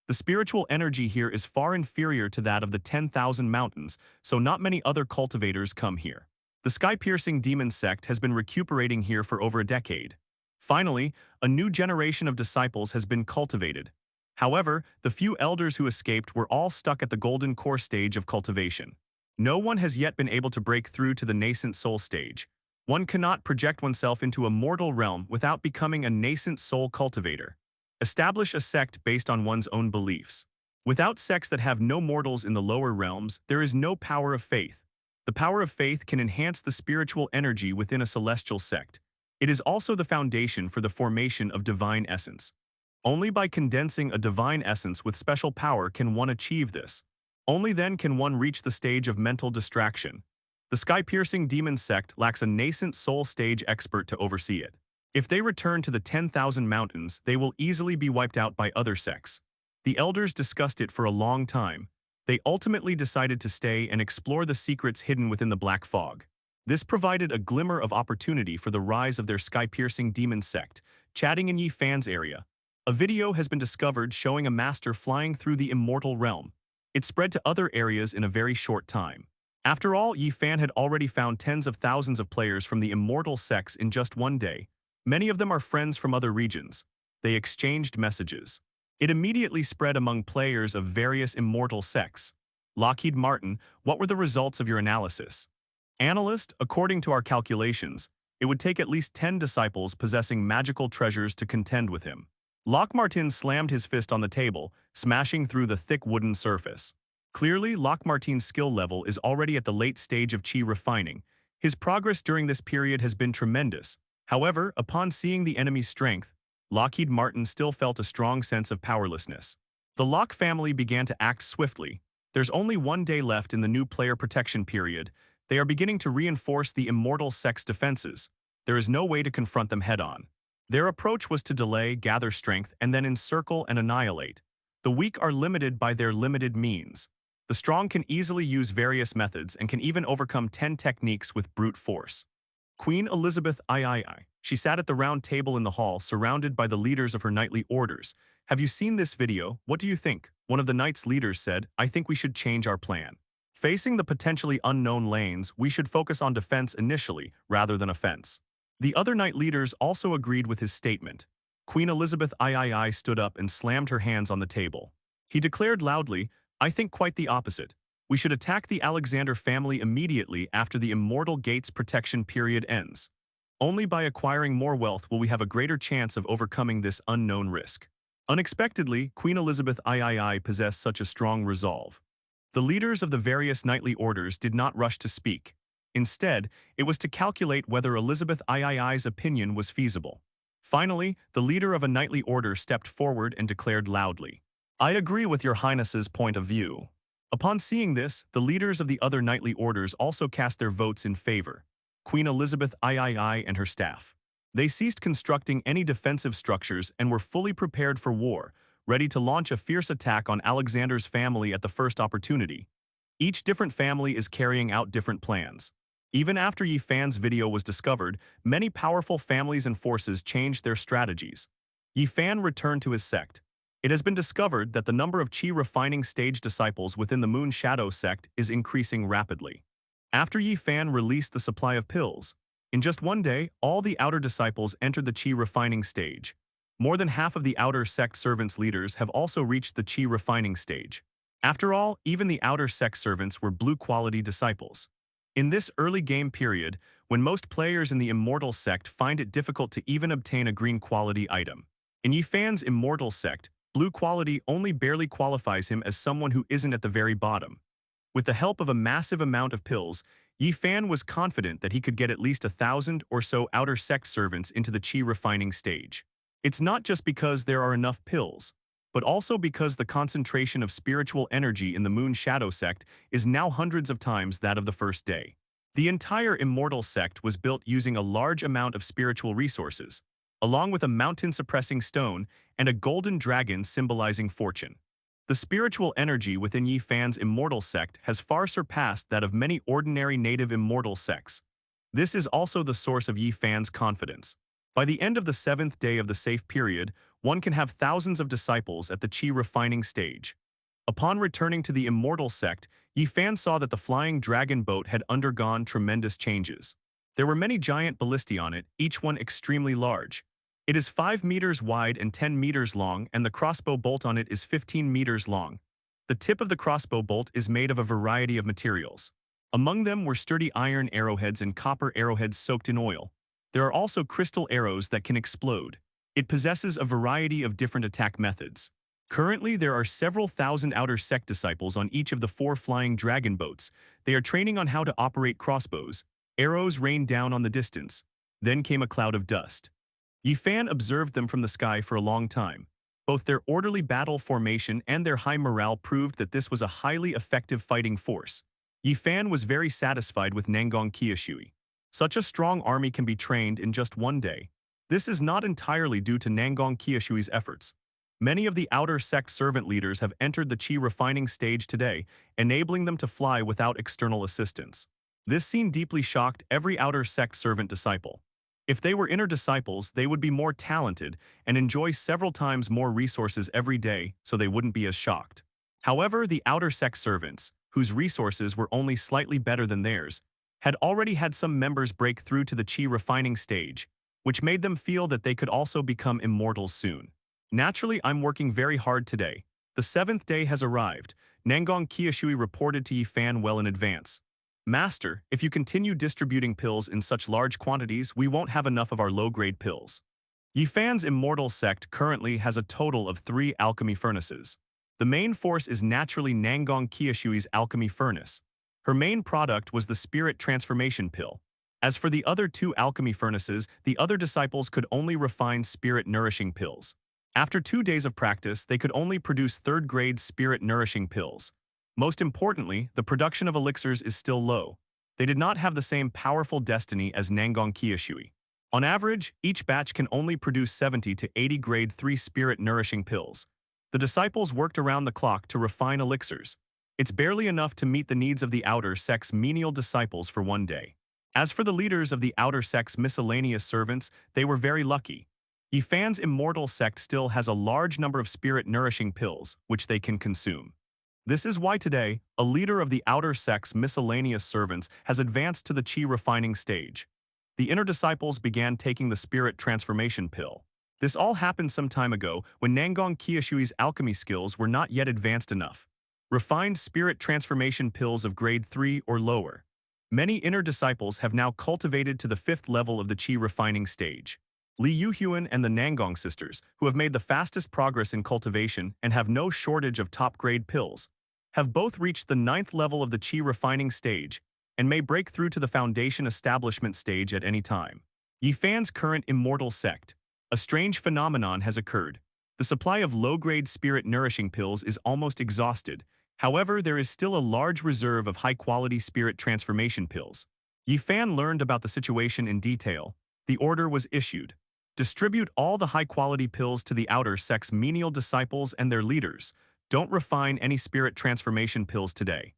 The spiritual energy here is far inferior to that of the 10,000 mountains, so not many other cultivators come here. The sky-piercing demon sect has been recuperating here for over a decade. Finally, a new generation of disciples has been cultivated. However, the few elders who escaped were all stuck at the golden core stage of cultivation. No one has yet been able to break through to the nascent soul stage. One cannot project oneself into a mortal realm without becoming a nascent soul cultivator. Establish a sect based on one's own beliefs. Without sects that have no mortals in the lower realms, there is no power of faith. The power of faith can enhance the spiritual energy within a celestial sect. It is also the foundation for the formation of divine essence. Only by condensing a divine essence with special power can one achieve this. Only then can one reach the stage of mental distraction. The sky-piercing demon sect lacks a nascent soul stage expert to oversee it. If they return to the 10,000 mountains, they will easily be wiped out by other sects. The elders discussed it for a long time. They ultimately decided to stay and explore the secrets hidden within the black fog. This provided a glimmer of opportunity for the rise of their sky-piercing demon sect, chatting in Yi Fan's area. A video has been discovered showing a master flying through the immortal realm. It spread to other areas in a very short time. After all, Yi Fan had already found tens of thousands of players from the immortal sects in just one day. Many of them are friends from other regions. They exchanged messages. It immediately spread among players of various immortal sects. Lockheed Martin, what were the results of your analysis? Analyst, according to our calculations, it would take at least 10 disciples possessing magical treasures to contend with him. Lockmartin slammed his fist on the table, smashing through the thick wooden surface. Clearly, Lockmartin's skill level is already at the late stage of chi refining. His progress during this period has been tremendous. However, upon seeing the enemy's strength, Lockheed Martin still felt a strong sense of powerlessness. The Locke family began to act swiftly. There's only one day left in the new player protection period. They are beginning to reinforce the immortal sect's defenses. There is no way to confront them head-on. Their approach was to delay, gather strength, and then encircle and annihilate. The weak are limited by their limited means. The strong can easily use various methods and can even overcome 10 techniques with brute force. Queen Elizabeth III. She sat at the round table in the hall, surrounded by the leaders of her knightly orders. Have you seen this video? What do you think? One of the knights' leaders said, I think we should change our plan. Facing the potentially unknown lanes, we should focus on defense initially, rather than offense. The other knight leaders also agreed with his statement. Queen Elizabeth III stood up and slammed her hands on the table. He declared loudly, I think quite the opposite. We should attack the Alexander family immediately after the Immortal Gates protection period ends. Only by acquiring more wealth will we have a greater chance of overcoming this unknown risk. Unexpectedly, Queen Elizabeth III possessed such a strong resolve. The leaders of the various knightly orders did not rush to speak. Instead, it was to calculate whether Elizabeth III's opinion was feasible. Finally, the leader of a knightly order stepped forward and declared loudly, I agree with your highness's point of view. Upon seeing this, the leaders of the other knightly orders also cast their votes in favor. Queen Elizabeth III and her staff. They ceased constructing any defensive structures and were fully prepared for war, ready to launch a fierce attack on Alexander's family at the first opportunity. Each different family is carrying out different plans. Even after Yi Fan's video was discovered, many powerful families and forces changed their strategies. Yi Fan returned to his sect. It has been discovered that the number of chi refining stage disciples within the Moon Shadow sect is increasing rapidly. After Yi Fan released the supply of pills, in just one day, all the outer disciples entered the chi refining stage. More than half of the outer sect servants' leaders have also reached the chi refining stage. After all, even the outer sect servants were blue-quality disciples. In this early game period, when most players in the Immortal sect find it difficult to even obtain a green-quality item. In Yi Fan's Immortal sect, blue quality only barely qualifies him as someone who isn't at the very bottom. With the help of a massive amount of pills, Yi Fan was confident that he could get at least 1,000 or so outer sect servants into the chi refining stage. It's not just because there are enough pills. but also because the concentration of spiritual energy in the Moon Shadow sect is now hundreds of times that of the first day. The entire Immortal sect was built using a large amount of spiritual resources, along with a mountain-suppressing stone and a golden dragon symbolizing fortune. The spiritual energy within Yi Fan's Immortal sect has far surpassed that of many ordinary native Immortal sects. This is also the source of Yi Fan's confidence. By the end of the seventh day of the safe period, one can have thousands of disciples at the Qi refining stage. Upon returning to the Immortal sect, Yi Fan saw that the flying dragon boat had undergone tremendous changes. There were many giant ballistae on it, each one extremely large. It is 5 meters wide and 10 meters long, and the crossbow bolt on it is 15 meters long. The tip of the crossbow bolt is made of a variety of materials. Among them were sturdy iron arrowheads and copper arrowheads soaked in oil. There are also crystal arrows that can explode. It possesses a variety of different attack methods. Currently, there are several thousand outer sect disciples on each of the 4 flying dragon boats. They are training on how to operate crossbows. Arrows rained down on the distance. Then came a cloud of dust. Yi Fan observed them from the sky for a long time. Both their orderly battle formation and their high morale proved that this was a highly effective fighting force. Yi Fan was very satisfied with Nangong Qiushui. Such a strong army can be trained in just one day. This is not entirely due to Nangong Qiushui's efforts. Many of the outer sect servant leaders have entered the Qi refining stage today, enabling them to fly without external assistance. This scene deeply shocked every outer sect servant disciple. If they were inner disciples, they would be more talented and enjoy several times more resources every day, so they wouldn't be as shocked. However, the outer sect servants, whose resources were only slightly better than theirs, had already had some members break through to the Qi refining stage, which made them feel that they could also become immortals soon. Naturally, I'm working very hard today. The 7th day has arrived. Nangong Qiushui reported to Yi Fan well in advance. Master, if you continue distributing pills in such large quantities, we won't have enough of our low-grade pills. Yi Fan's Immortal sect currently has a total of 3 alchemy furnaces. The main force is naturally Nangong Qiushui's alchemy furnace. Her main product was the spirit transformation pill. As for the other 2 alchemy furnaces, the other disciples could only refine spirit-nourishing pills. After 2 days of practice, they could only produce 3rd-grade spirit-nourishing pills. Most importantly, the production of elixirs is still low. They did not have the same powerful destiny as Nangong Qiushui. On average, each batch can only produce 70 to 80 grade 3 spirit-nourishing pills. The disciples worked around the clock to refine elixirs. It's barely enough to meet the needs of the outer sect's menial disciples for one day. As for the leaders of the outer sect's miscellaneous servants, they were very lucky. Yi Fan's Immortal sect still has a large number of spirit-nourishing pills, which they can consume. This is why today, a leader of the outer sect's miscellaneous servants has advanced to the Qi refining stage. The inner disciples began taking the spirit transformation pill. This all happened some time ago when Nangong Qiushui's alchemy skills were not yet advanced enough. Refined spirit transformation pills of grade 3 or lower. Many inner disciples have now cultivated to the 5th level of the Qi refining stage. Li Yuhuan and the Nangong sisters, who have made the fastest progress in cultivation and have no shortage of top-grade pills, have both reached the 9th level of the Qi refining stage and may break through to the foundation establishment stage at any time. Yi Fan's current Immortal sect. A strange phenomenon has occurred. The supply of low-grade spirit-nourishing pills is almost exhausted. However, there is still a large reserve of high-quality spirit transformation pills. Yi Fan learned about the situation in detail. The order was issued. Distribute all the high-quality pills to the outer sect's menial disciples and their leaders. Don't refine any spirit transformation pills today.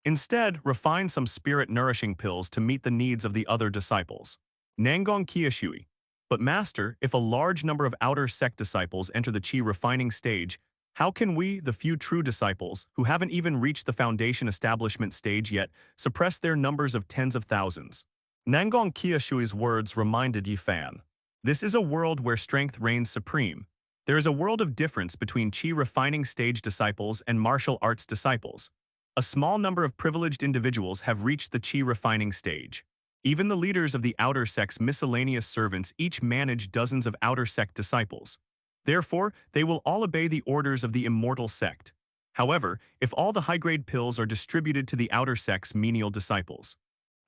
Instead, refine some spirit-nourishing pills to meet the needs of the other disciples. Nangong Qiushui. But Master, if a large number of outer sect disciples enter the Qi refining stage, how can we, the few true disciples, who haven't even reached the foundation establishment stage yet, suppress their numbers of tens of thousands? Nangong Qiushui's words reminded Yi Fan. This is a world where strength reigns supreme. There is a world of difference between Qi refining stage disciples and martial arts disciples. A small number of privileged individuals have reached the Qi refining stage. Even the leaders of the outer sect's miscellaneous servants each manage dozens of outer sect disciples. Therefore, they will all obey the orders of the Immortal sect. However, if all the high-grade pills are distributed to the outer sect's menial disciples,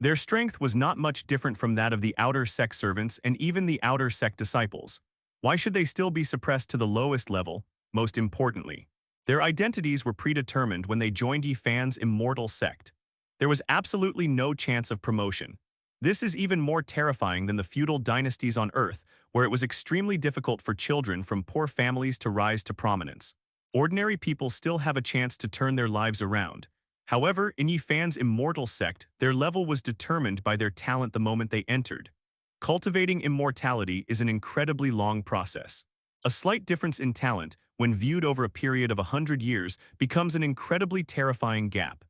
their strength was not much different from that of the outer sect servants and even the outer sect disciples. Why should they still be suppressed to the lowest level? most importantly. Their identities were predetermined when they joined Yi Fan's immortal sect. There was absolutely no chance of promotion. This is even more terrifying than the feudal dynasties on Earth, where it was extremely difficult for children from poor families to rise to prominence. Ordinary people still have a chance to turn their lives around. However, in Yi Fan's immortal sect, their level was determined by their talent the moment they entered. Cultivating immortality is an incredibly long process. A slight difference in talent, when viewed over a period of 100 years, becomes an incredibly terrifying gap.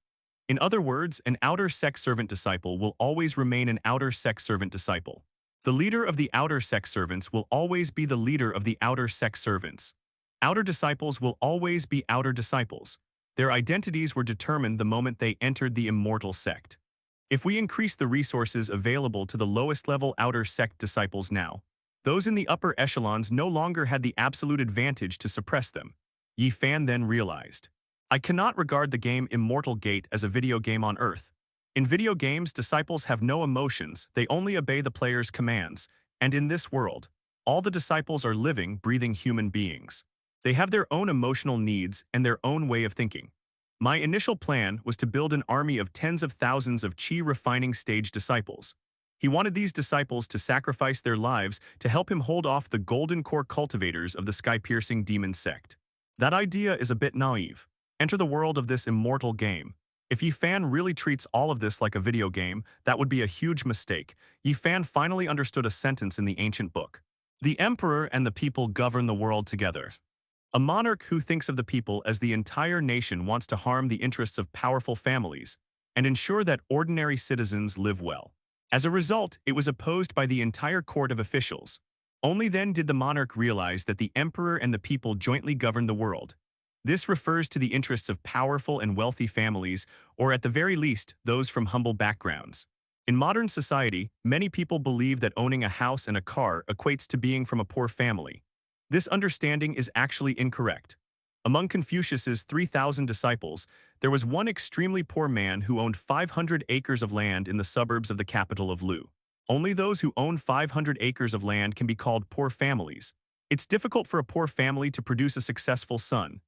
In other words, an outer sect servant disciple will always remain an outer sect servant disciple. The leader of the outer sect servants will always be the leader of the outer sect servants. Outer disciples will always be outer disciples. Their identities were determined the moment they entered the immortal sect. If we increase the resources available to the lowest level outer sect disciples now, those in the upper echelons no longer had the absolute advantage to suppress them. Yi Fan then realized, I cannot regard the game Immortal Gate as a video game on Earth. In video games, disciples have no emotions, they only obey the player's commands, and in this world, all the disciples are living, breathing human beings. They have their own emotional needs and their own way of thinking. My initial plan was to build an army of tens of thousands of chi refining stage disciples. He wanted these disciples to sacrifice their lives to help him hold off the golden core cultivators of the sky-piercing demon sect. That idea is a bit naive. Enter the world of this immortal game. If Yi Fan really treats all of this like a video game, that would be a huge mistake. Yi Fan finally understood a sentence in the ancient book. The emperor and the people govern the world together. A monarch who thinks of the people as the entire nation wants to harm the interests of powerful families and ensure that ordinary citizens live well. As a result, it was opposed by the entire court of officials. Only then did the monarch realize that the emperor and the people jointly govern the world. This refers to the interests of powerful and wealthy families, or at the very least, those from humble backgrounds. In modern society, many people believe that owning a house and a car equates to being from a poor family. This understanding is actually incorrect. Among Confucius's 3,000 disciples, there was one extremely poor man who owned 500 acres of land in the suburbs of the capital of Lu. Only those who own 500 acres of land can be called poor families. It's difficult for a poor family to produce a successful son.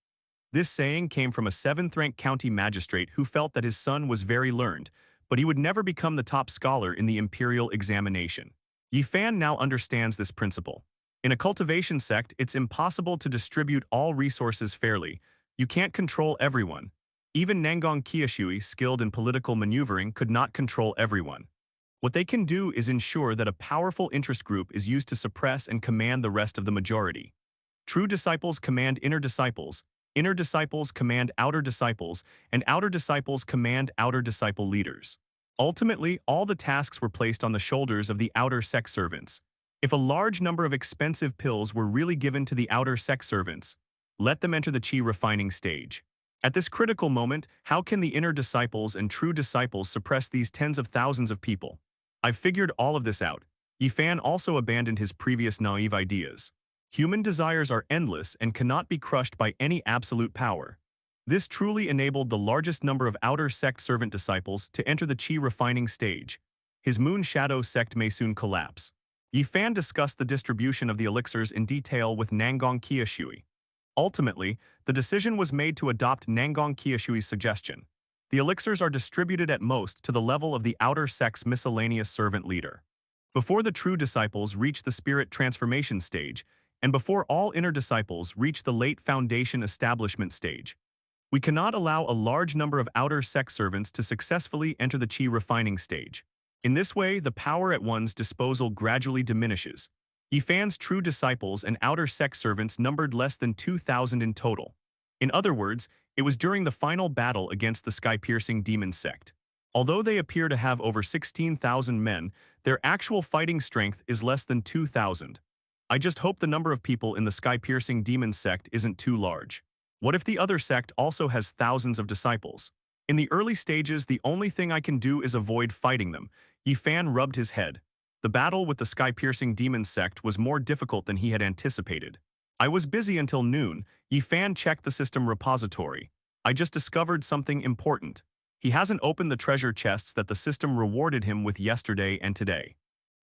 This saying came from a 7th-ranked county magistrate who felt that his son was very learned, but he would never become the top scholar in the imperial examination. Yi Fan now understands this principle. In a cultivation sect, it's impossible to distribute all resources fairly. You can't control everyone. Even Nangang Qiushui, skilled in political maneuvering, could not control everyone. What they can do is ensure that a powerful interest group is used to suppress and command the rest of the majority. True disciples command inner disciples command outer disciples, and outer disciples command outer disciple leaders. Ultimately, all the tasks were placed on the shoulders of the outer sect servants. If a large number of expensive pills were really given to the outer sect servants, let them enter the chi refining stage. At this critical moment, how can the inner disciples and true disciples suppress these tens of thousands of people? I've figured all of this out. Yi Fan also abandoned his previous naive ideas. Human desires are endless and cannot be crushed by any absolute power. This truly enabled the largest number of outer sect servant disciples to enter the chi refining stage. His moon shadow sect may soon collapse. Yi Fan discussed the distribution of the elixirs in detail with Nangang Qiushui. Ultimately, the decision was made to adopt Nangang Qiushui's suggestion. The elixirs are distributed at most to the level of the outer sect's miscellaneous servant leader. Before the true disciples reach the spirit transformation stage, and before all inner disciples reach the late foundation establishment stage, we cannot allow a large number of outer sect servants to successfully enter the chi refining stage. In this way, the power at one's disposal gradually diminishes. Yi Fan's true disciples and outer sect servants numbered less than 2,000 in total. In other words, it was during the final battle against the sky-piercing demon sect. Although they appear to have over 16,000 men, their actual fighting strength is less than 2,000. I just hope the number of people in the sky-piercing demon sect isn't too large. What if the other sect also has thousands of disciples? In the early stages, the only thing I can do is avoid fighting them. Yi Fan rubbed his head. The battle with the sky-piercing demon sect was more difficult than he had anticipated. I was busy until noon. Yi Fan checked the system repository. I just discovered something important. He hasn't opened the treasure chests that the system rewarded him with yesterday and today.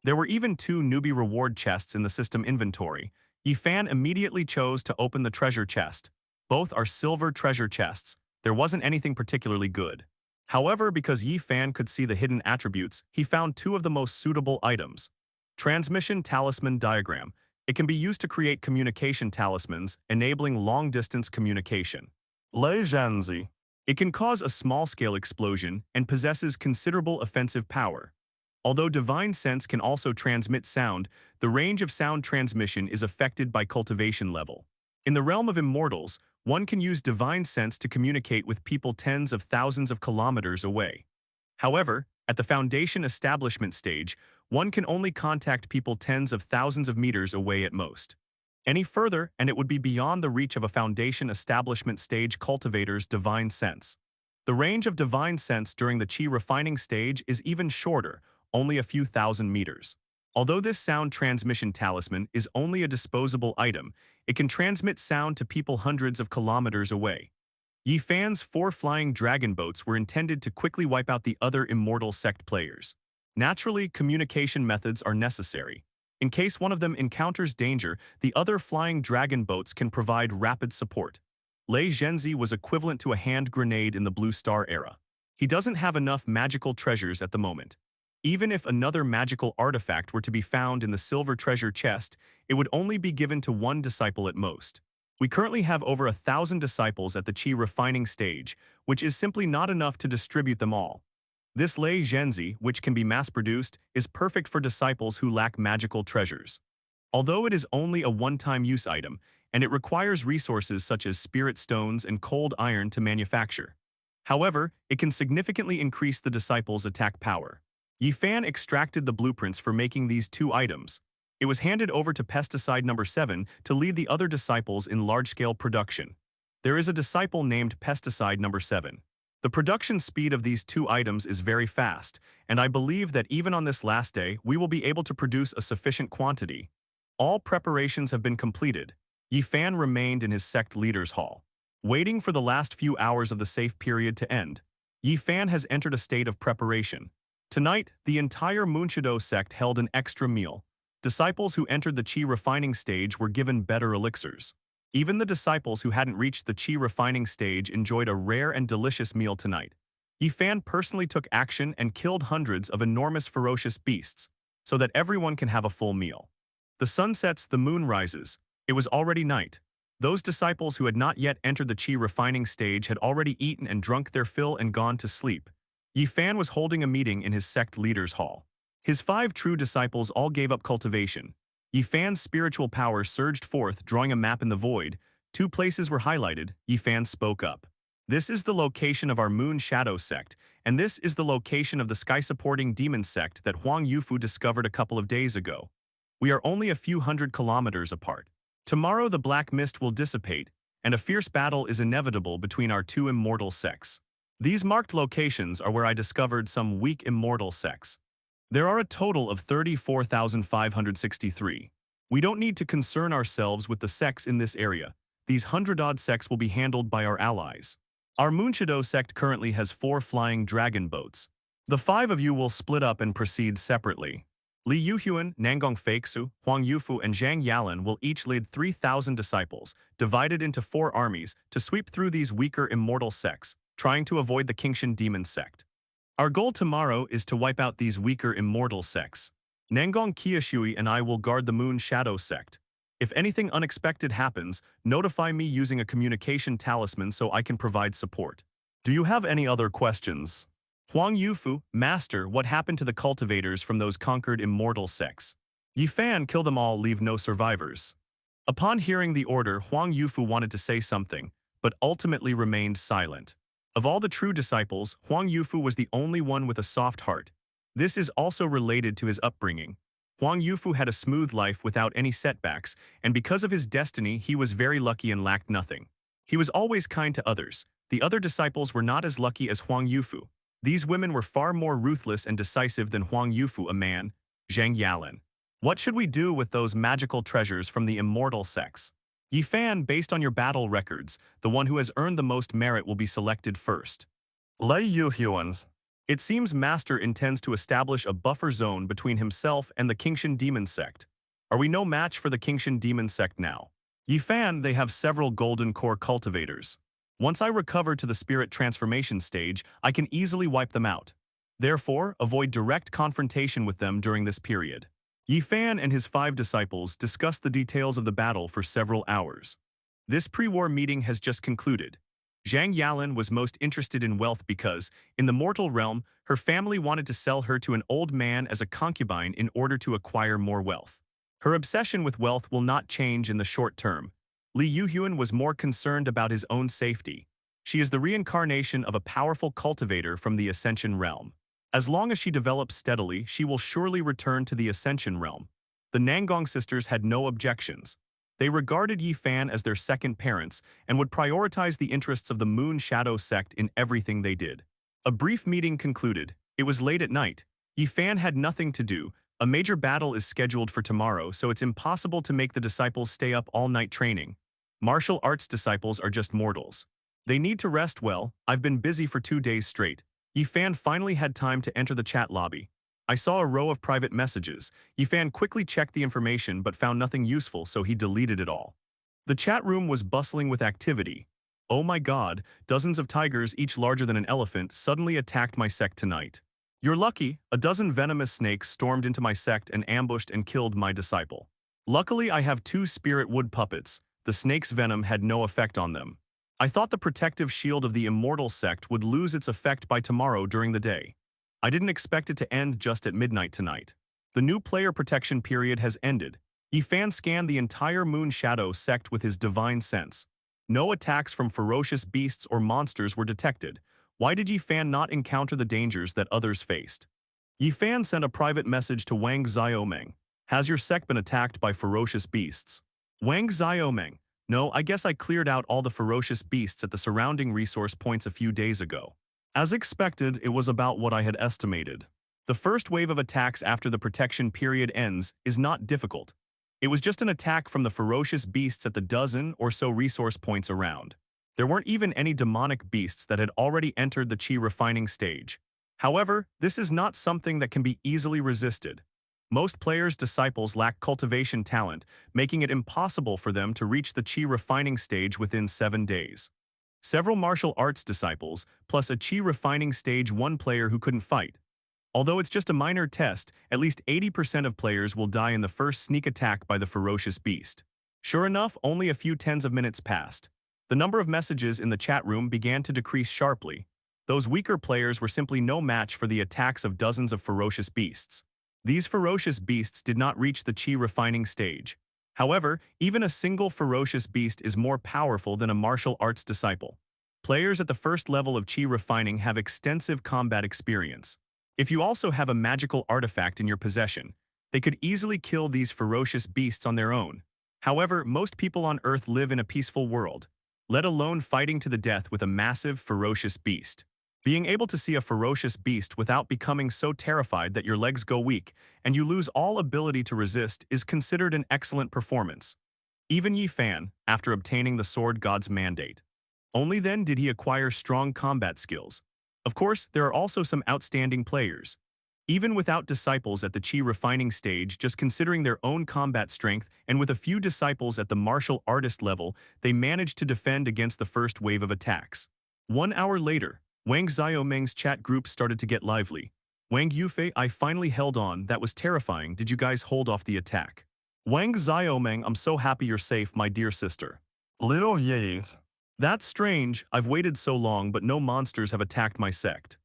There were even 2 newbie reward chests in the system inventory. Yi Fan immediately chose to open the treasure chest. Both are silver treasure chests. There wasn't anything particularly good. However, because Yi Fan could see the hidden attributes, he found two of the most suitable items. Transmission Talisman Diagram. It can be used to create communication talismans, enabling long-distance communication. Lei Zhanzi. It can cause a small-scale explosion and possesses considerable offensive power. Although Divine Sense can also transmit sound, the range of sound transmission is affected by cultivation level. In the realm of immortals, one can use Divine Sense to communicate with people tens of thousands of kilometers away. However, at the Foundation establishment stage, one can only contact people tens of thousands of meters away at most. Any further, and it would be beyond the reach of a Foundation establishment stage cultivator's Divine Sense. The range of Divine Sense during the Qi refining stage is even shorter, only a few thousand meters. Although this sound transmission talisman is only a disposable item, it can transmit sound to people hundreds of kilometers away. Yi Fan's 4 flying dragon boats were intended to quickly wipe out the other immortal sect players. Naturally, communication methods are necessary. In case one of them encounters danger, the other flying dragon boats can provide rapid support. Lei Zhenzi was equivalent to a hand grenade in the Blue Star era. He doesn't have enough magical treasures at the moment. Even if another magical artifact were to be found in the silver treasure chest, it would only be given to one disciple at most. We currently have over 1,000 disciples at the Qi refining stage, which is simply not enough to distribute them all. This Lei Zhenzi, which can be mass-produced, is perfect for disciples who lack magical treasures. Although it is only a one-time use item, and it requires resources such as spirit stones and cold iron to manufacture. However, it can significantly increase the disciples' attack power. Yi Fan extracted the blueprints for making these two items. It was handed over to Pesticide Number 7 to lead the other disciples in large-scale production. There is a disciple named Pesticide Number 7. The production speed of these two items is very fast, and I believe that even on this last day, we will be able to produce a sufficient quantity. All preparations have been completed. Yi Fan remained in his sect leader's hall, waiting for the last few hours of the safe period to end. Yi Fan has entered a state of preparation. Tonight, the entire Moonshido sect held an extra meal. Disciples who entered the Qi refining stage were given better elixirs. Even the disciples who hadn't reached the Qi refining stage enjoyed a rare and delicious meal tonight. Yi Fan personally took action and killed hundreds of enormous ferocious beasts, so that everyone can have a full meal. The sun sets, the moon rises. It was already night. Those disciples who had not yet entered the Qi refining stage had already eaten and drunk their fill and gone to sleep. Yi Fan was holding a meeting in his sect leader's hall. His 5 true disciples all gave up cultivation. Yi Fan's spiritual power surged forth, drawing a map in the void. 2 places were highlighted. Yi Fan spoke up. This is the location of our Moon Shadow sect, and this is the location of the sky-supporting demon sect that Huang Yufu discovered a couple of days ago. We are only a few hundred kilometers apart. Tomorrow the black mist will dissipate, and a fierce battle is inevitable between our 2 immortal sects. These marked locations are where I discovered some weak immortal sects. There are a total of 34,563. We don't need to concern ourselves with the sects in this area. These 100-odd sects will be handled by our allies. Our Moonshido sect currently has 4 flying dragon boats. The 5 of you will split up and proceed separately. Li Yuhuan, Nangong Feixu, Huang Yufu, and Zhang Yalan will each lead 3,000 disciples, divided into 4 armies, to sweep through these weaker immortal sects, trying to avoid the Qingshan demon sect. Our goal tomorrow is to wipe out these weaker immortal sects. Nangong Qiushui and I will guard the Moon Shadow sect. If anything unexpected happens, notify me using a communication talisman so I can provide support. Do you have any other questions? Huang Yufu, Master, what happened to the cultivators from those conquered immortal sects? Yi Fan, kill them all, leave no survivors. Upon hearing the order, Huang Yufu wanted to say something, but ultimately remained silent. Of all the true disciples, Huang Yufu was the only one with a soft heart. This is also related to his upbringing. Huang Yufu had a smooth life without any setbacks, and because of his destiny, he was very lucky and lacked nothing. He was always kind to others. The other disciples were not as lucky as Huang Yufu. These women were far more ruthless and decisive than Huang Yufu, a man, Zhang Yalan. What should we do with those magical treasures from the immortal sects? Yi Fan, based on your battle records, the one who has earned the most merit will be selected first. Lei Yuhuans. It seems Master intends to establish a buffer zone between himself and the Qingshan demon sect. Are we no match for the Qingshan demon sect now? Yifan, they have several golden core cultivators. Once I recover to the spirit transformation stage, I can easily wipe them out. Therefore, avoid direct confrontation with them during this period. Yifan and his 5 disciples discussed the details of the battle for several hours. This pre-war meeting has just concluded. Zhang Yalan was most interested in wealth because, in the mortal realm, her family wanted to sell her to an old man as a concubine in order to acquire more wealth. Her obsession with wealth will not change in the short term. Li Yuhyun was more concerned about his own safety. She is the reincarnation of a powerful cultivator from the Ascension realm. As long as she develops steadily, she will surely return to the Ascension realm. The Nangong sisters had no objections. They regarded Yifan as their second parents and would prioritize the interests of the Moon Shadow sect in everything they did. A brief meeting concluded. It was late at night. Yifan had nothing to do. A major battle is scheduled for tomorrow, so it's impossible to make the disciples stay up all night training. Martial arts disciples are just mortals. They need to rest well. I've been busy for 2 days straight. Yifan finally had time to enter the chat lobby. I saw a row of private messages. Yifan quickly checked the information but found nothing useful, so he deleted it all. The chat room was bustling with activity. Oh my god, dozens of tigers, each larger than an elephant, suddenly attacked my sect tonight. You're lucky, a dozen venomous snakes stormed into my sect and ambushed and killed my disciple. Luckily, I have 2 spirit wood puppets. The snake's venom had no effect on them. I thought the protective shield of the Immortal sect would lose its effect by tomorrow during the day. I didn't expect it to end just at midnight tonight. The new player protection period has ended. Yifan scanned the entire Moon Shadow sect with his divine sense. No attacks from ferocious beasts or monsters were detected. Why did Yifan not encounter the dangers that others faced? Yifan sent a private message to Wang Xiaomeng. Has your sect been attacked by ferocious beasts? Wang Xiaomeng. No, I guess I cleared out all the ferocious beasts at the surrounding resource points a few days ago. As expected, it was about what I had estimated. The first wave of attacks after the protection period ends is not difficult. It was just an attack from the ferocious beasts at the dozen or so resource points around. There weren't even any demonic beasts that had already entered the chi refining stage. However, this is not something that can be easily resisted. Most players' disciples lack cultivation talent, making it impossible for them to reach the chi refining stage within 7 days. Several martial arts disciples, plus a chi refining stage 1 player who couldn't fight. Although it's just a minor test, at least 80% of players will die in the first sneak attack by the ferocious beast. Sure enough, only a few tens of minutes passed. The number of messages in the chat room began to decrease sharply. Those weaker players were simply no match for the attacks of dozens of ferocious beasts. These ferocious beasts did not reach the chi refining stage. However, even a single ferocious beast is more powerful than a martial arts disciple. Players at the first level of chi refining have extensive combat experience. If you also have a magical artifact in your possession, they could easily kill these ferocious beasts on their own. However, most people on Earth live in a peaceful world, let alone fighting to the death with a massive, ferocious beast. Being able to see a ferocious beast without becoming so terrified that your legs go weak and you lose all ability to resist is considered an excellent performance. Even Yifan, after obtaining the Sword God's mandate. Only then did he acquire strong combat skills. Of course, there are also some outstanding players. Even without disciples at the chi refining stage, just considering their own combat strength and with a few disciples at the martial artist level, they managed to defend against the first wave of attacks. 1 hour later, Wang Xiaomeng's chat group started to get lively. Wang Yufei, I finally held on, that was terrifying, did you guys hold off the attack? Wang Xiaomeng, I'm so happy you're safe, my dear sister. Little yays. That's strange, I've waited so long but no monsters have attacked my sect.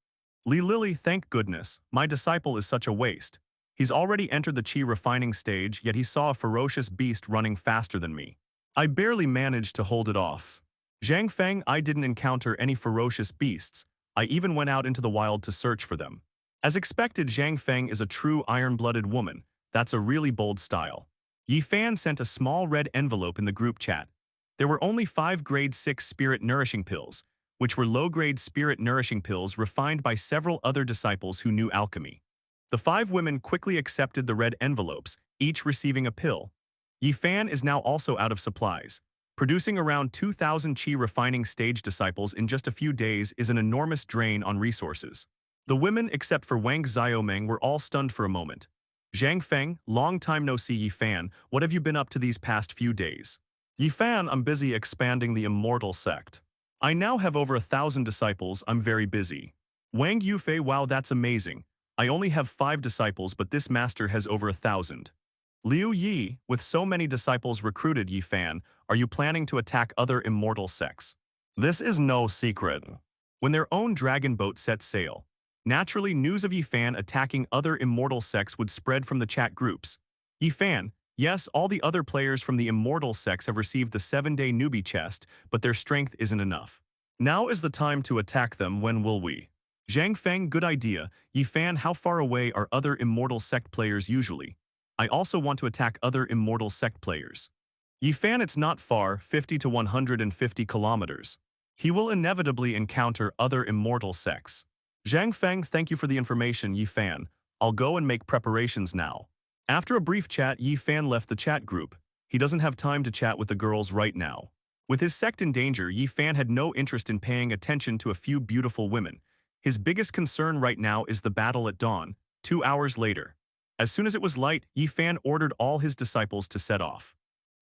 Li Lily, thank goodness, my disciple is such a waste. He's already entered the chi refining stage, yet he saw a ferocious beast running faster than me. I barely managed to hold it off. Zhang Feng, I didn't encounter any ferocious beasts. I even went out into the wild to search for them. As expected, Zhang Feng is a true iron-blooded woman. That's a really bold style. Yifan sent a small red envelope in the group chat. There were only 5 grade 6 spirit nourishing pills, which were low-grade spirit nourishing pills refined by several other disciples who knew alchemy. The 5 women quickly accepted the red envelopes, each receiving a pill. Yifan is now also out of supplies. Producing around 2,000 chi refining stage disciples in just a few days is an enormous drain on resources. The women, except for Wang Xiaomeng, were all stunned for a moment. Zhang Feng, long time no see Yi Fan, what have you been up to these past few days? Yi Fan, I'm busy expanding the Immortal Sect. I now have over 1,000 disciples, I'm very busy. Wang Yufei, wow, that's amazing. I only have 5 disciples, but this master has over 1,000. Liu Yi, with so many disciples recruited, Yi Fan, are you planning to attack other immortal sects? This is no secret. When their own dragon boat sets sail, naturally news of Yi Fan attacking other immortal sects would spread from the chat groups. Yi Fan, yes, all the other players from the immortal sects have received the 7-day newbie chest, but their strength isn't enough. Now is the time to attack them, when will we? Zhang Feng, good idea. Yi Fan, how far away are other immortal sect players usually? I also want to attack other immortal sect players. Yi Fan, it's not far, 50 to 150 kilometers. He will inevitably encounter other immortal sects. Zhang Feng, thank you for the information, Yi Fan. I'll go and make preparations now. After a brief chat, Yi Fan left the chat group. He doesn't have time to chat with the girls right now. With his sect in danger, Yi Fan had no interest in paying attention to a few beautiful women. His biggest concern right now is the battle at dawn, 2 hours later. As soon as it was light, Yi Fan ordered all his disciples to set off.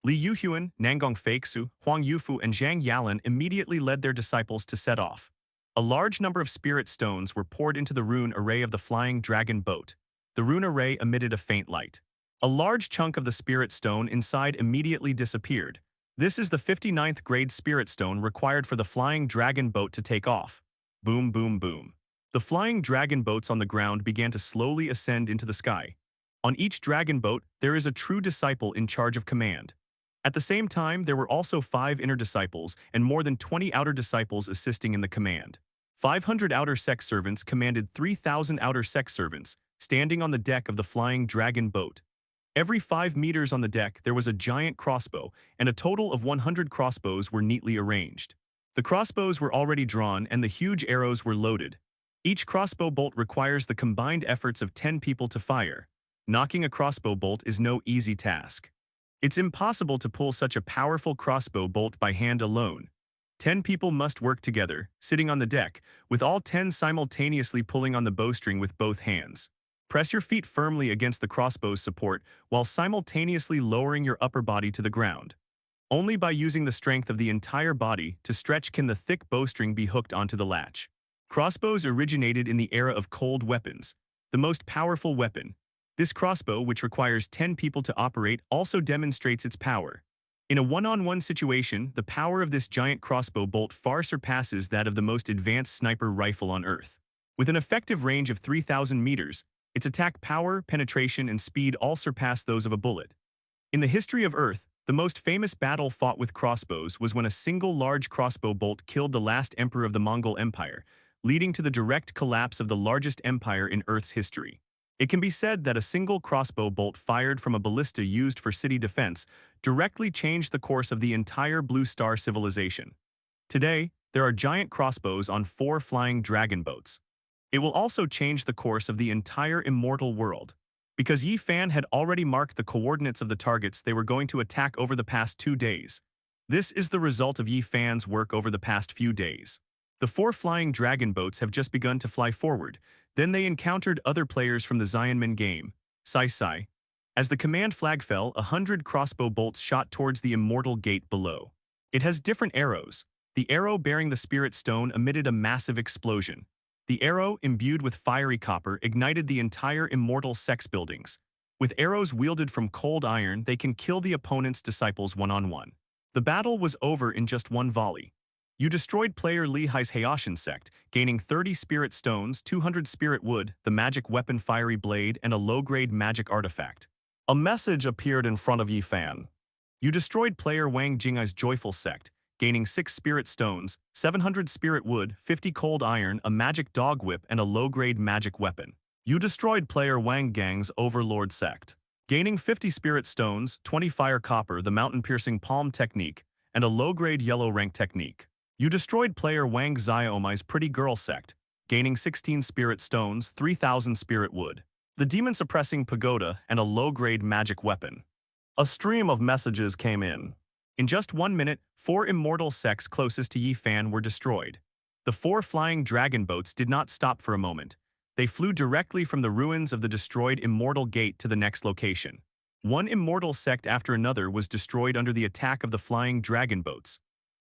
Li Yuhuan, Nangong Feixu, Huang Yufu, and Zhang Yalan immediately led their disciples to set off. A large number of spirit stones were poured into the rune array of the flying dragon boat. The rune array emitted a faint light. A large chunk of the spirit stone inside immediately disappeared. This is the 59th grade spirit stone required for the flying dragon boat to take off. Boom, boom, boom. The flying dragon boats on the ground began to slowly ascend into the sky. On each dragon boat, there is a true disciple in charge of command. At the same time, there were also 5 inner disciples and more than 20 outer disciples assisting in the command. 500 outer sect servants commanded 3,000 outer sect servants, standing on the deck of the flying dragon boat. Every 5 meters on the deck, there was a giant crossbow, and a total of 100 crossbows were neatly arranged. The crossbows were already drawn, and the huge arrows were loaded. Each crossbow bolt requires the combined efforts of 10 people to fire. Knocking a crossbow bolt is no easy task. It's impossible to pull such a powerful crossbow bolt by hand alone. 10 people must work together, sitting on the deck, with all 10 simultaneously pulling on the bowstring with both hands. Press your feet firmly against the crossbow's support while simultaneously lowering your upper body to the ground. Only by using the strength of the entire body to stretch can the thick bowstring be hooked onto the latch. Crossbows originated in the era of cold weapons, the most powerful weapon. This crossbow, which requires 10 people to operate, also demonstrates its power. In a one-on-one situation, the power of this giant crossbow bolt far surpasses that of the most advanced sniper rifle on Earth. With an effective range of 3,000 meters, its attack power, penetration, and speed all surpass those of a bullet. In the history of Earth, the most famous battle fought with crossbows was when a single large crossbow bolt killed the last emperor of the Mongol Empire, leading to the direct collapse of the largest empire in Earth's history. It can be said that a single crossbow bolt fired from a ballista used for city defense directly changed the course of the entire Blue Star civilization. Today, there are giant crossbows on 4 flying dragon boats. It will also change the course of the entire immortal world. Because Yi Fan had already marked the coordinates of the targets they were going to attack over the past 2 days. This is the result of Yi Fan's work over the past few days. The 4 flying dragon boats have just begun to fly forward. Then they encountered other players from the Xianmen game, Sai Sai. As the command flag fell, 100 crossbow bolts shot towards the immortal gate below. It has different arrows. The arrow bearing the spirit stone emitted a massive explosion. The arrow, imbued with fiery copper, ignited the entire immortal sex buildings. With arrows wielded from cold iron, they can kill the opponent's disciples one-on-one. The battle was over in just one volley. You destroyed player Li Hai's Hayashin sect, gaining 30 spirit stones, 200 spirit wood, the magic weapon fiery blade, and a low-grade magic artifact. A message appeared in front of Yi Fan. You destroyed player Wang Jinghai's joyful sect, gaining 6 spirit stones, 700 spirit wood, 50 cold iron, a magic dog whip, and a low-grade magic weapon. You destroyed player Wang Gang's overlord sect, gaining 50 spirit stones, 20 fire copper, the mountain-piercing palm technique, and a low-grade yellow rank technique. You destroyed player Wang Xiaomai's pretty girl sect, gaining 16 spirit stones, 3,000 spirit wood, the demon-suppressing pagoda, and a low-grade magic weapon. A stream of messages came in. In just 1 minute, 4 immortal sects closest to Yi Fan were destroyed. The 4 flying dragon boats did not stop for a moment. They flew directly from the ruins of the destroyed Immortal Gate to the next location. One immortal sect after another was destroyed under the attack of the flying dragon boats.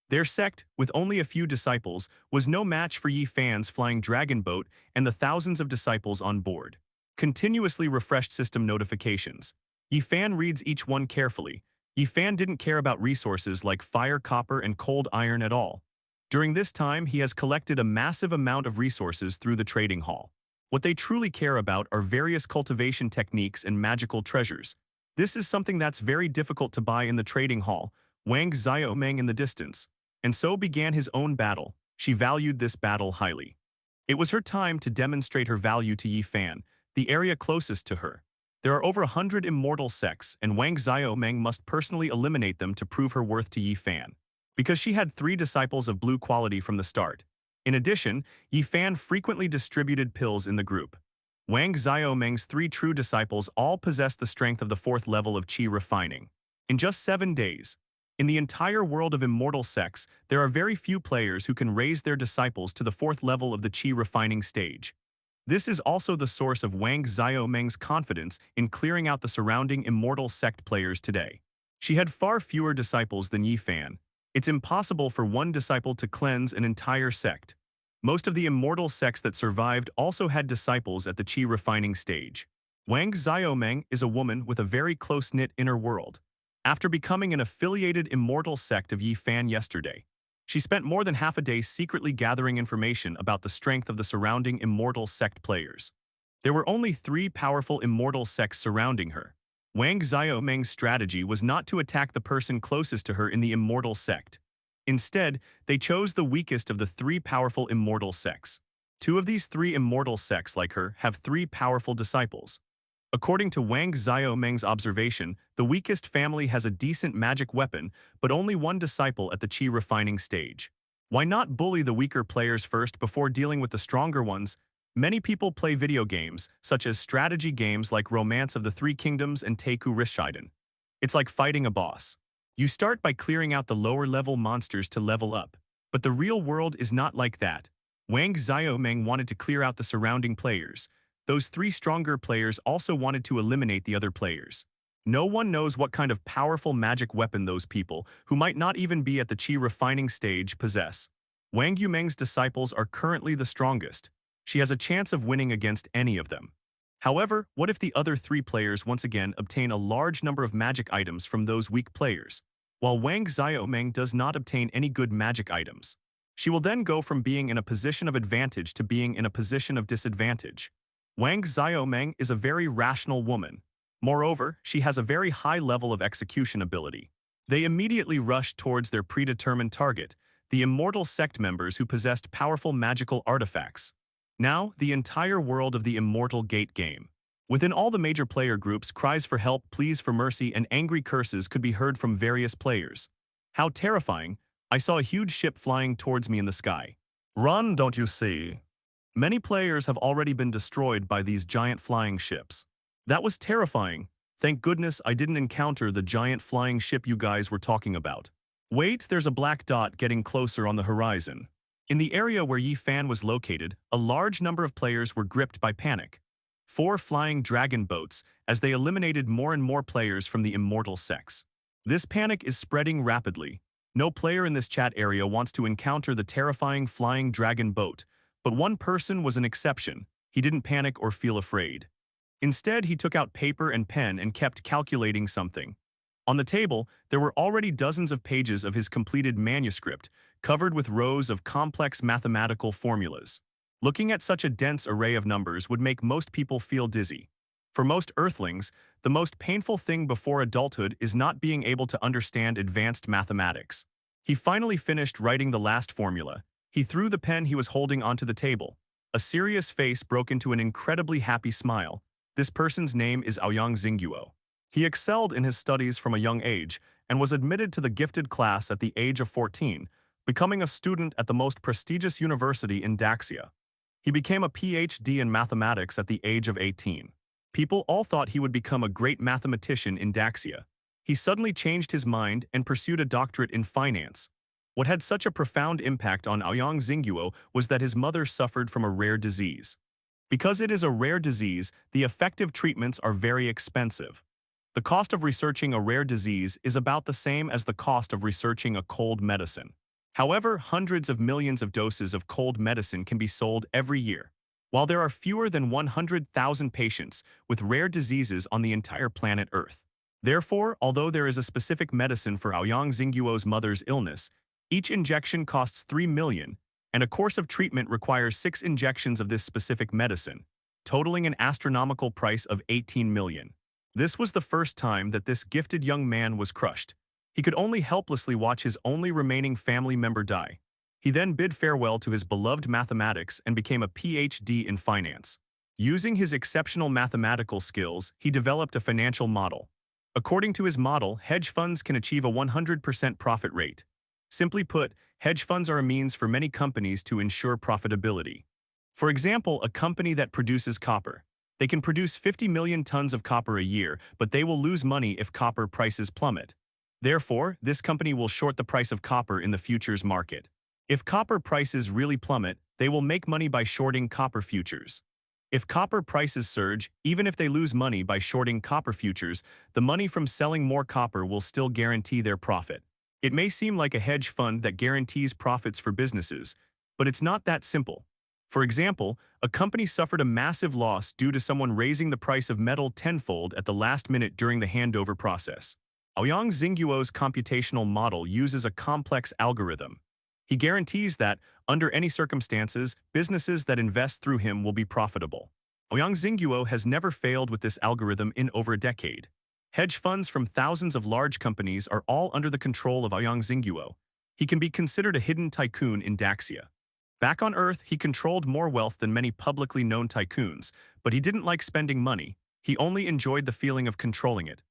Their sect, with only a few disciples, was no match for Yi Fan's flying dragon boat and the thousands of disciples on board. Continuously refreshed system notifications. Yi Fan reads each one carefully. Yi Fan didn't care about resources like fire, copper, and cold iron at all. During this time, he has collected a massive amount of resources through the trading hall. What they truly care about are various cultivation techniques and magical treasures. This is something that's very difficult to buy in the trading hall. Wang Xiaomeng in the distance. And so began his own battle. She valued this battle highly. It was her time to demonstrate her value to Yi Fan, the area closest to her. There are over 100 immortal sects, and Wang Xiaomeng must personally eliminate them to prove her worth to Yi Fan. Because she had 3 disciples of blue quality from the start. In addition, Yi Fan frequently distributed pills in the group. Wang Xiaomeng's 3 true disciples all possessed the strength of the 4th level of qi refining. In just 7 days. In the entire world of immortal sects, there are very few players who can raise their disciples to the 4th level of the qi refining stage. This is also the source of Wang Xiaomeng's confidence in clearing out the surrounding immortal sect players today. She had far fewer disciples than Yi Fan. It's impossible for one disciple to cleanse an entire sect. Most of the immortal sects that survived also had disciples at the qi refining stage. Wang Xiaomeng is a woman with a very close-knit inner world. After becoming an affiliated immortal sect of Yi Fan yesterday, she spent more than half a day secretly gathering information about the strength of the surrounding immortal sect players. There were only 3 powerful immortal sects surrounding her. Wang Xiaomeng's strategy was not to attack the person closest to her in the immortal sect. Instead, they chose the weakest of the 3 powerful immortal sects. 2 of these 3 immortal sects, like her, have 3 powerful disciples. According to Wang Xiaomeng's observation, the weakest family has a decent magic weapon, but only 1 disciple at the qi refining stage. Why not bully the weaker players first before dealing with the stronger ones? Many people play video games, such as strategy games like Romance of the 3 Kingdoms and Teiku Rishiden. It's like fighting a boss. You start by clearing out the lower-level monsters to level up. But the real world is not like that. Wang Xiaomeng wanted to clear out the surrounding players. Those 3 stronger players also wanted to eliminate the other players. No one knows what kind of powerful magic weapon those people, who might not even be at the qi refining stage, possess. Wang Yumeng's disciples are currently the strongest. She has a chance of winning against any of them. However, what if the other 3 players once again obtain a large number of magic items from those weak players, while Wang Xiaomeng does not obtain any good magic items? She will then go from being in a position of advantage to being in a position of disadvantage. Wang Xiaomeng is a very rational woman. Moreover, she has a very high level of execution ability. They immediately rushed towards their predetermined target, the immortal sect members who possessed powerful magical artifacts. Now, the entire world of the Immortal Gate game. Within all the major player groups, cries for help, pleas for mercy, and angry curses could be heard from various players. How terrifying! I saw a huge ship flying towards me in the sky. Run, don't you see? Many players have already been destroyed by these giant flying ships. That was terrifying. Thank goodness I didn't encounter the giant flying ship you guys were talking about. Wait, there's a black dot getting closer on the horizon. In the area where Yi Fan was located, a large number of players were gripped by panic. 4 flying dragon boats, as they eliminated more and more players from the immortal sects. This panic is spreading rapidly. No player in this chat area wants to encounter the terrifying flying dragon boat, but one person was an exception. He didn't panic or feel afraid. Instead, he took out paper and pen and kept calculating something. On the table, there were already dozens of pages of his completed manuscript, covered with rows of complex mathematical formulas. Looking at such a dense array of numbers would make most people feel dizzy. For most Earthlings, the most painful thing before adulthood is not being able to understand advanced mathematics. He finally finished writing the last formula. He threw the pen he was holding onto the table. A serious face broke into an incredibly happy smile. This person's name is Aoyang Xingguo. He excelled in his studies from a young age and was admitted to the gifted class at the age of 14, becoming a student at the most prestigious university in Daxia. He became a PhD in mathematics at the age of 18. People all thought he would become a great mathematician in Daxia. He suddenly changed his mind and pursued a doctorate in finance. What had such a profound impact on Aoyang Xingguo was that his mother suffered from a rare disease. Because it is a rare disease, the effective treatments are very expensive. The cost of researching a rare disease is about the same as the cost of researching a cold medicine. However, hundreds of millions of doses of cold medicine can be sold every year. While there are fewer than 100,000 patients with rare diseases on the entire planet Earth. Therefore, although there is a specific medicine for Aoyang Xingguo's mother's illness, each injection costs 3 million, and a course of treatment requires 6 injections of this specific medicine, totaling an astronomical price of 18 million. This was the first time that this gifted young man was crushed. He could only helplessly watch his only remaining family member die. He then bid farewell to his beloved mathematics and became a PhD in finance. Using his exceptional mathematical skills, he developed a financial model. According to his model, hedge funds can achieve a 100% profit rate. Simply put, hedge funds are a means for many companies to ensure profitability. For example, a company that produces copper. They can produce 50 million tons of copper a year, but they will lose money if copper prices plummet. Therefore, this company will short the price of copper in the futures market. If copper prices really plummet, they will make money by shorting copper futures. If copper prices surge, even if they lose money by shorting copper futures, the money from selling more copper will still guarantee their profit. It may seem like a hedge fund that guarantees profits for businesses, but it's not that simple. For example, a company suffered a massive loss due to someone raising the price of metal tenfold at the last minute during the handover process. Aoyang Xingguo's computational model uses a complex algorithm. He guarantees that, under any circumstances, businesses that invest through him will be profitable. Aoyang Xingguo has never failed with this algorithm in over a decade. Hedge funds from thousands of large companies are all under the control of Aoyang Xingguo. He can be considered a hidden tycoon in Daxia. Back on Earth, he controlled more wealth than many publicly known tycoons, but he didn't like spending money. He only enjoyed the feeling of controlling it.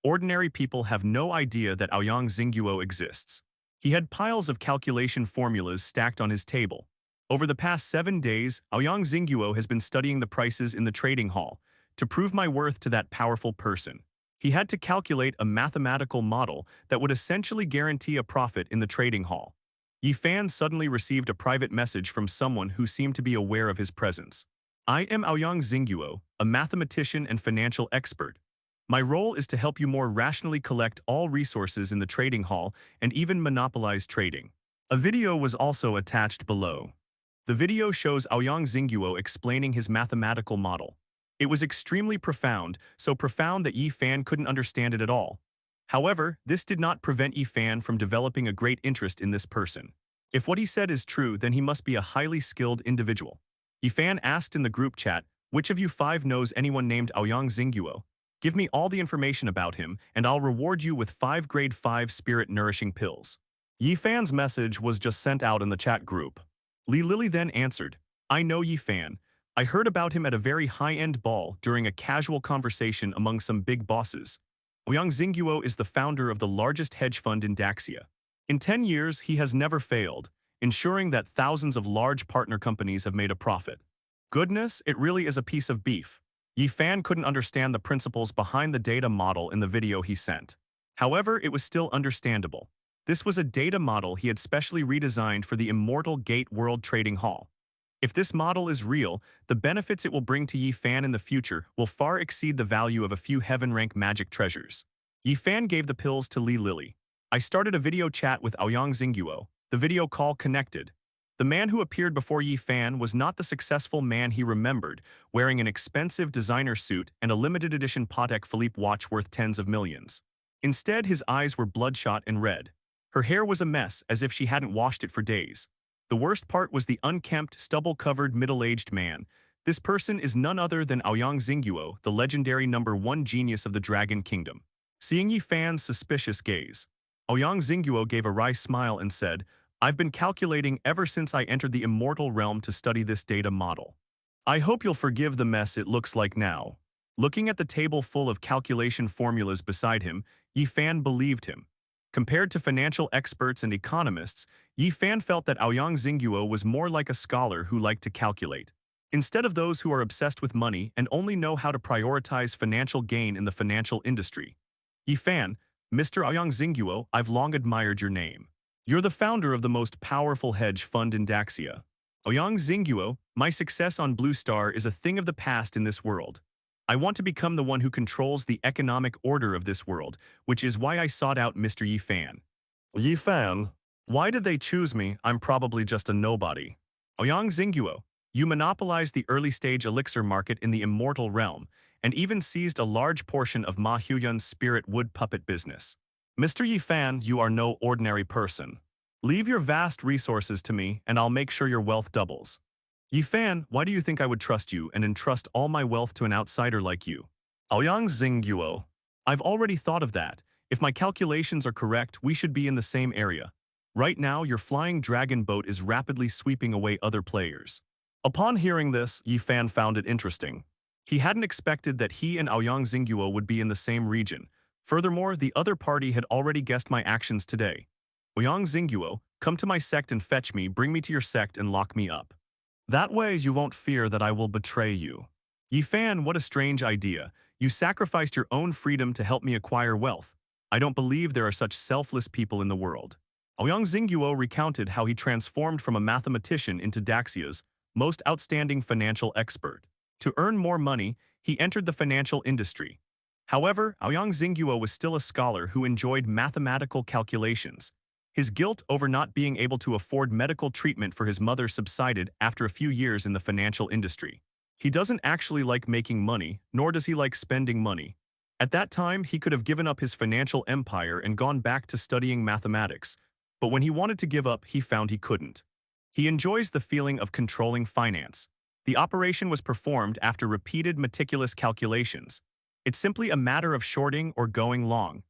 Ordinary people have no idea that Aoyang Xingguo exists. He had piles of calculation formulas stacked on his table. Over the past 7 days, Aoyang Xingguo has been studying the prices in the trading hall to prove my worth to that powerful person. He had to calculate a mathematical model that would essentially guarantee a profit in the trading hall. Yi Fan suddenly received a private message from someone who seemed to be aware of his presence. I am Aoyang Xingguo, a mathematician and financial expert. My role is to help you more rationally collect all resources in the trading hall and even monopolize trading. A video was also attached below. The video shows Aoyang Xingguo explaining his mathematical model. It was extremely profound, so profound that Yi Fan couldn't understand it at all. However, this did not prevent Yi Fan from developing a great interest in this person. If what he said is true, then he must be a highly skilled individual. Yi Fan asked in the group chat, which of you 5 knows anyone named Aoyang Xingguo? Give me all the information about him, and I'll reward you with 5 grade 5 spirit-nourishing pills. Yi Fan's message was just sent out in the chat group. Li Lily then answered, I know Yi Fan. I heard about him at a very high-end ball during a casual conversation among some big bosses. Aoyang Xingguo is the founder of the largest hedge fund in Daxia. In 10 years, he has never failed, ensuring that thousands of large partner companies have made a profit. Goodness, it really is a piece of beef. Yi Fan couldn't understand the principles behind the data model in the video he sent. However, it was still understandable. This was a data model he had specially redesigned for the Immortal Gate World Trading Hall. If this model is real, the benefits it will bring to Yi Fan in the future will far exceed the value of a few heaven-rank magic treasures. Yi Fan gave the pills to Li Lily. I started a video chat with Aoyang Xingguo. The video call connected. The man who appeared before Yi Fan was not the successful man he remembered, wearing an expensive designer suit and a limited edition Patek Philippe watch worth tens of millions. Instead, his eyes were bloodshot and red. Her hair was a mess, as if she hadn't washed it for days. The worst part was the unkempt, stubble-covered, middle-aged man. This person is none other than Aoyang Xingguo, the legendary #1 genius of the Dragon Kingdom. Seeing Yi Fan's suspicious gaze, Aoyang Xingguo gave a wry smile and said, I've been calculating ever since I entered the immortal realm to study this data model. I hope you'll forgive the mess it looks like now. Looking at the table full of calculation formulas beside him, Yi Fan believed him. Compared to financial experts and economists, Yi Fan felt that Aoyang Xingguo was more like a scholar who liked to calculate. Instead of those who are obsessed with money and only know how to prioritize financial gain in the financial industry. Yi Fan, Mr. Aoyang Xingguo, I've long admired your name. You're the founder of the most powerful hedge fund in Daxia. Ouyang Xingguo, my success on Blue Star is a thing of the past in this world. I want to become the one who controls the economic order of this world, which is why I sought out Mr. Yi Fan. Yi Fan? Why did they choose me? I'm probably just a nobody. Ouyang Xingguo, you monopolized the early-stage elixir market in the immortal realm, and even seized a large portion of Ma Huyun's spirit wood puppet business. Mr. Yi Fan, you are no ordinary person. Leave your vast resources to me, and I'll make sure your wealth doubles. Yi Fan, why do you think I would trust you and entrust all my wealth to an outsider like you? Aoyang Xingguo. I've already thought of that. If my calculations are correct, we should be in the same area. Right now, your flying dragon boat is rapidly sweeping away other players. Upon hearing this, Yi Fan found it interesting. He hadn't expected that he and Aoyang Xingguo would be in the same region. Furthermore, the other party had already guessed my actions today. Ouyang Xingguo, come to my sect and fetch me, bring me to your sect and lock me up. That way you won't fear that I will betray you. Yi Fan, what a strange idea. You sacrificed your own freedom to help me acquire wealth. I don't believe there are such selfless people in the world. Ouyang Xingguo recounted how he transformed from a mathematician into Daxia's most outstanding financial expert. To earn more money, he entered the financial industry. However, Ouyang Xingguo was still a scholar who enjoyed mathematical calculations. His guilt over not being able to afford medical treatment for his mother subsided after a few years in the financial industry. He doesn't actually like making money, nor does he like spending money. At that time, he could have given up his financial empire and gone back to studying mathematics, but when he wanted to give up, he found he couldn't. He enjoys the feeling of controlling finance. The operation was performed after repeated meticulous calculations. It's simply a matter of shorting or going long.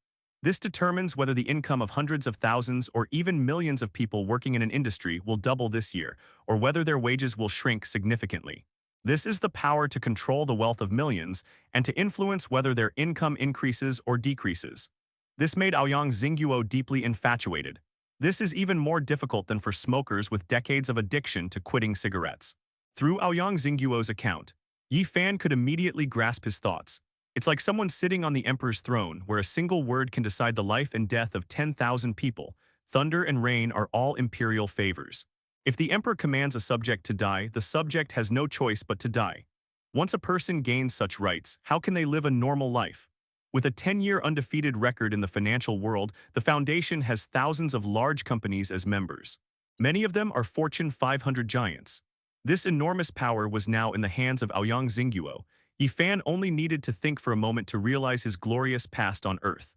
This determines whether the income of hundreds of thousands or even millions of people working in an industry will double this year, or whether their wages will shrink significantly. This is the power to control the wealth of millions and to influence whether their income increases or decreases. This made Ouyang Xingguo deeply infatuated. This is even more difficult than for smokers with decades of addiction to quitting cigarettes. Through Ouyang Xingguo's account, Yi Fan could immediately grasp his thoughts. It's like someone sitting on the emperor's throne where a single word can decide the life and death of 10,000 people. Thunder and rain are all imperial favors. If the emperor commands a subject to die, the subject has no choice but to die. Once a person gains such rights, how can they live a normal life? With a 10-year undefeated record in the financial world, the foundation has thousands of large companies as members. Many of them are Fortune 500 giants. This enormous power was now in the hands of Ouyang Xingguo. Yi Fan only needed to think for a moment to realize his glorious past on Earth.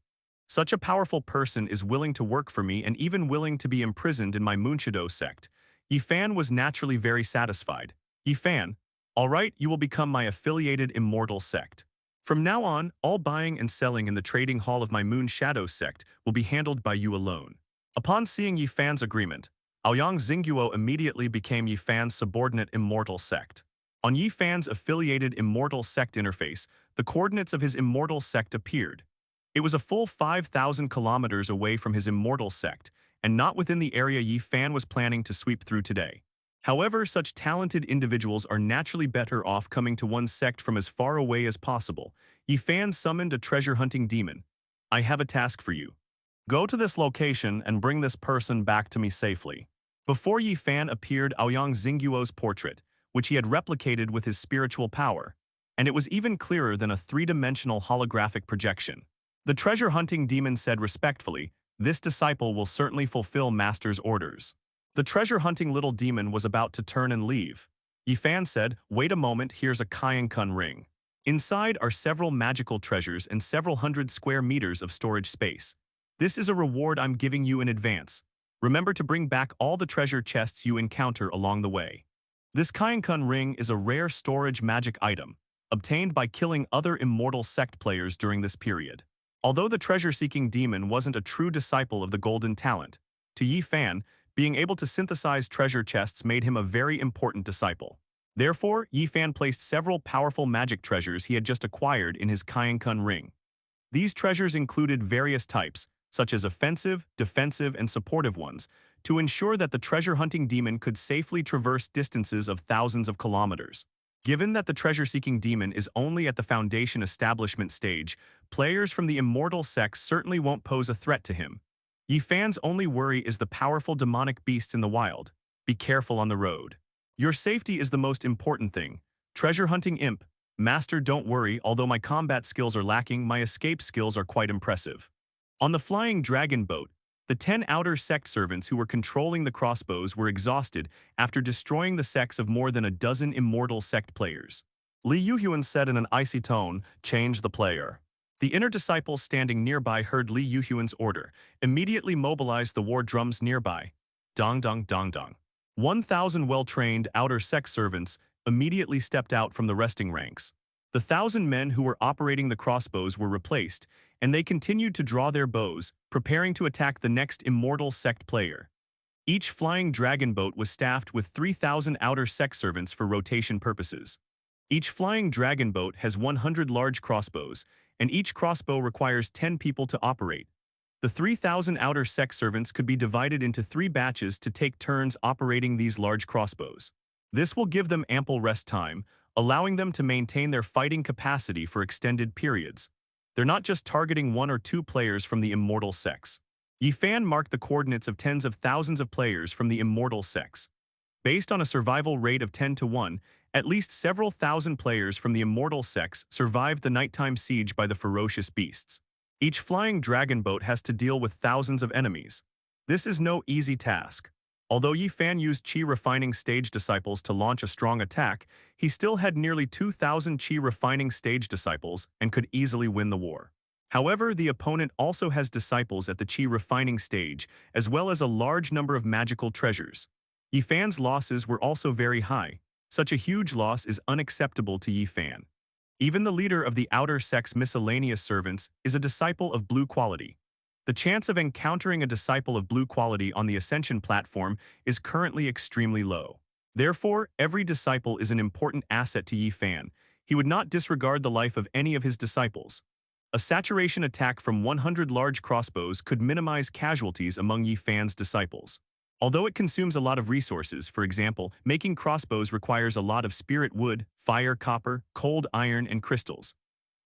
Such a powerful person is willing to work for me and even willing to be imprisoned in my Moonshadow sect. Yi Fan was naturally very satisfied. Yi Fan, all right, you will become my affiliated immortal sect. From now on, all buying and selling in the trading hall of my Moon Shadow sect will be handled by you alone. Upon seeing Yi Fan's agreement, Ouyang Xingguo immediately became Yi Fan's subordinate immortal sect. On Yi Fan's affiliated Immortal Sect interface, the coordinates of his Immortal Sect appeared. It was a full 5,000 kilometers away from his Immortal Sect, and not within the area Yi Fan was planning to sweep through today. However, such talented individuals are naturally better off coming to one sect from as far away as possible. Yi Fan summoned a treasure-hunting demon. I have a task for you. Go to this location and bring this person back to me safely. Before Yi Fan appeared Ouyang Xingguo's portrait, which he had replicated with his spiritual power, and it was even clearer than a three-dimensional holographic projection. The treasure-hunting demon said respectfully, "This disciple will certainly fulfill Master's orders." The treasure-hunting little demon was about to turn and leave. Yi Fan said, "Wait a moment, here's a Kaiyan-kun ring. Inside are several magical treasures and several hundred square meters of storage space. This is a reward I'm giving you in advance. Remember to bring back all the treasure chests you encounter along the way." This Kaiyan-kun ring is a rare storage magic item, obtained by killing other immortal sect players during this period. Although the treasure-seeking demon wasn't a true disciple of the golden talent, to Yi Fan, being able to synthesize treasure chests made him a very important disciple. Therefore, Yi Fan placed several powerful magic treasures he had just acquired in his Kaiyan-kun ring. These treasures included various types, such as offensive, defensive, and supportive ones, to ensure that the treasure-hunting demon could safely traverse distances of thousands of kilometers. Given that the treasure-seeking demon is only at the Foundation establishment stage, players from the Immortal Sects certainly won't pose a threat to him. Yi Fan's only worry is the powerful demonic beasts in the wild. Be careful on the road. Your safety is the most important thing. Treasure hunting imp. Master, don't worry, although my combat skills are lacking, my escape skills are quite impressive. On the flying dragon boat, the 10 outer sect servants who were controlling the crossbows were exhausted after destroying the sects of more than a dozen immortal sect players. Li Yuhyun said in an icy tone, "Change the player." The inner disciples standing nearby heard Li Yuhyun's order, immediately mobilized the war drums nearby. Dong dong dong dong. 1,000 well-trained outer sect servants immediately stepped out from the resting ranks. The 1,000 men who were operating the crossbows were replaced, and they continued to draw their bows, preparing to attack the next immortal sect player. Each flying dragon boat was staffed with 3,000 outer sect servants for rotation purposes. Each flying dragon boat has 100 large crossbows, and each crossbow requires 10 people to operate. The 3,000 outer sect servants could be divided into 3 batches to take turns operating these large crossbows. This will give them ample rest time, allowing them to maintain their fighting capacity for extended periods. They're not just targeting 1 or 2 players from the immortal sects. Yifan marked the coordinates of tens of thousands of players from the immortal sects. Based on a survival rate of 10 to 1, at least several thousand players from the immortal sects survived the nighttime siege by the ferocious beasts. Each flying dragon boat has to deal with thousands of enemies. This is no easy task. Although Yifan used Qi refining stage disciples to launch a strong attack, he still had nearly 2,000 Qi refining stage disciples and could easily win the war. However, the opponent also has disciples at the Qi refining stage, as well as a large number of magical treasures. Yifan's losses were also very high. Such a huge loss is unacceptable to Yifan. Even the leader of the outer sect's miscellaneous servants is a disciple of blue quality. The chance of encountering a disciple of blue quality on the Ascension platform is currently extremely low. Therefore, every disciple is an important asset to Yifan. He would not disregard the life of any of his disciples. A saturation attack from 100 large crossbows could minimize casualties among Yifan's disciples. Although it consumes a lot of resources, for example, making crossbows requires a lot of spirit wood, fire copper, cold iron, and crystals.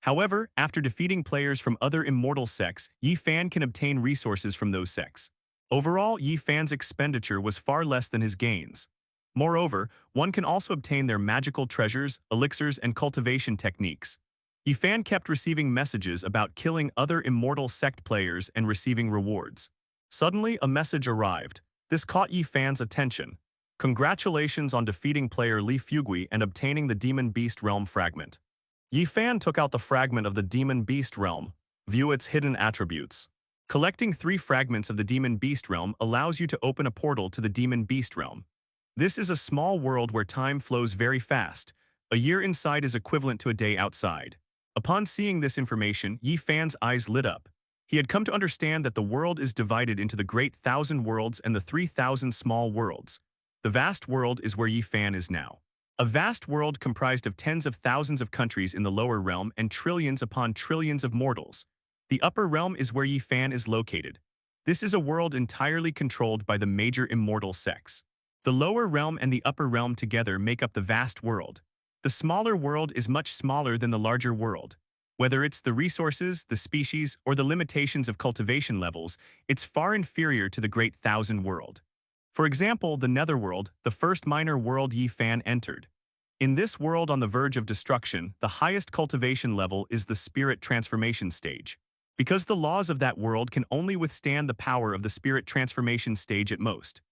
However, after defeating players from other immortal sects, Yifan can obtain resources from those sects. Overall, Yifan's expenditure was far less than his gains. Moreover, one can also obtain their magical treasures, elixirs, and cultivation techniques. Yifan kept receiving messages about killing other immortal sect players and receiving rewards. Suddenly, a message arrived. This caught Yifan's attention. Congratulations on defeating player Li Fugui and obtaining the Demon Beast Realm fragment. Yifan took out the fragment of the Demon Beast Realm. View its hidden attributes. Collecting 3 fragments of the Demon Beast Realm allows you to open a portal to the Demon Beast Realm. This is a small world where time flows very fast. A year inside is equivalent to a day outside. Upon seeing this information, Yifan's eyes lit up. He had come to understand that the world is divided into the great 1,000 worlds and the 3,000 small worlds. The vast world is where Yifan is now. A vast world comprised of tens of thousands of countries in the lower realm and trillions upon trillions of mortals. The upper realm is where Yifan is located. This is a world entirely controlled by the major immortal sects. The lower realm and the upper realm together make up the vast world. The smaller world is much smaller than the larger world. Whether it's the resources, the species, or the limitations of cultivation levels, it's far inferior to the Great 1,000 world. For example, the Netherworld, the first minor world Yifan entered. In this world on the verge of destruction, the highest cultivation level is the spirit transformation stage. Because the laws of that world can only withstand the power of the spirit transformation stage at most.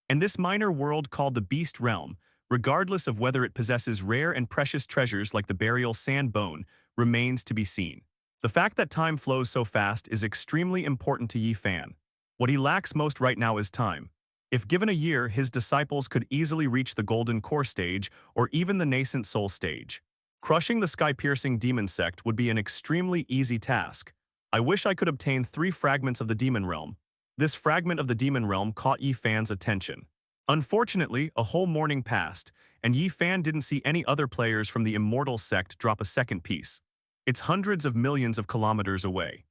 And this minor world called the Beast Realm, regardless of whether it possesses rare and precious treasures like the burial sand bone, remains to be seen. The fact that time flows so fast is extremely important to Yifan. What he lacks most right now is time. If given a year, his disciples could easily reach the Golden Core stage or even the Nascent Soul stage. Crushing the sky-piercing demon sect would be an extremely easy task. I wish I could obtain 3 fragments of the demon realm. This fragment of the demon realm caught Yifan's attention. Unfortunately, a whole morning passed, and Yifan didn't see any other players from the immortal sect drop a second piece. It's hundreds of millions of kilometers away.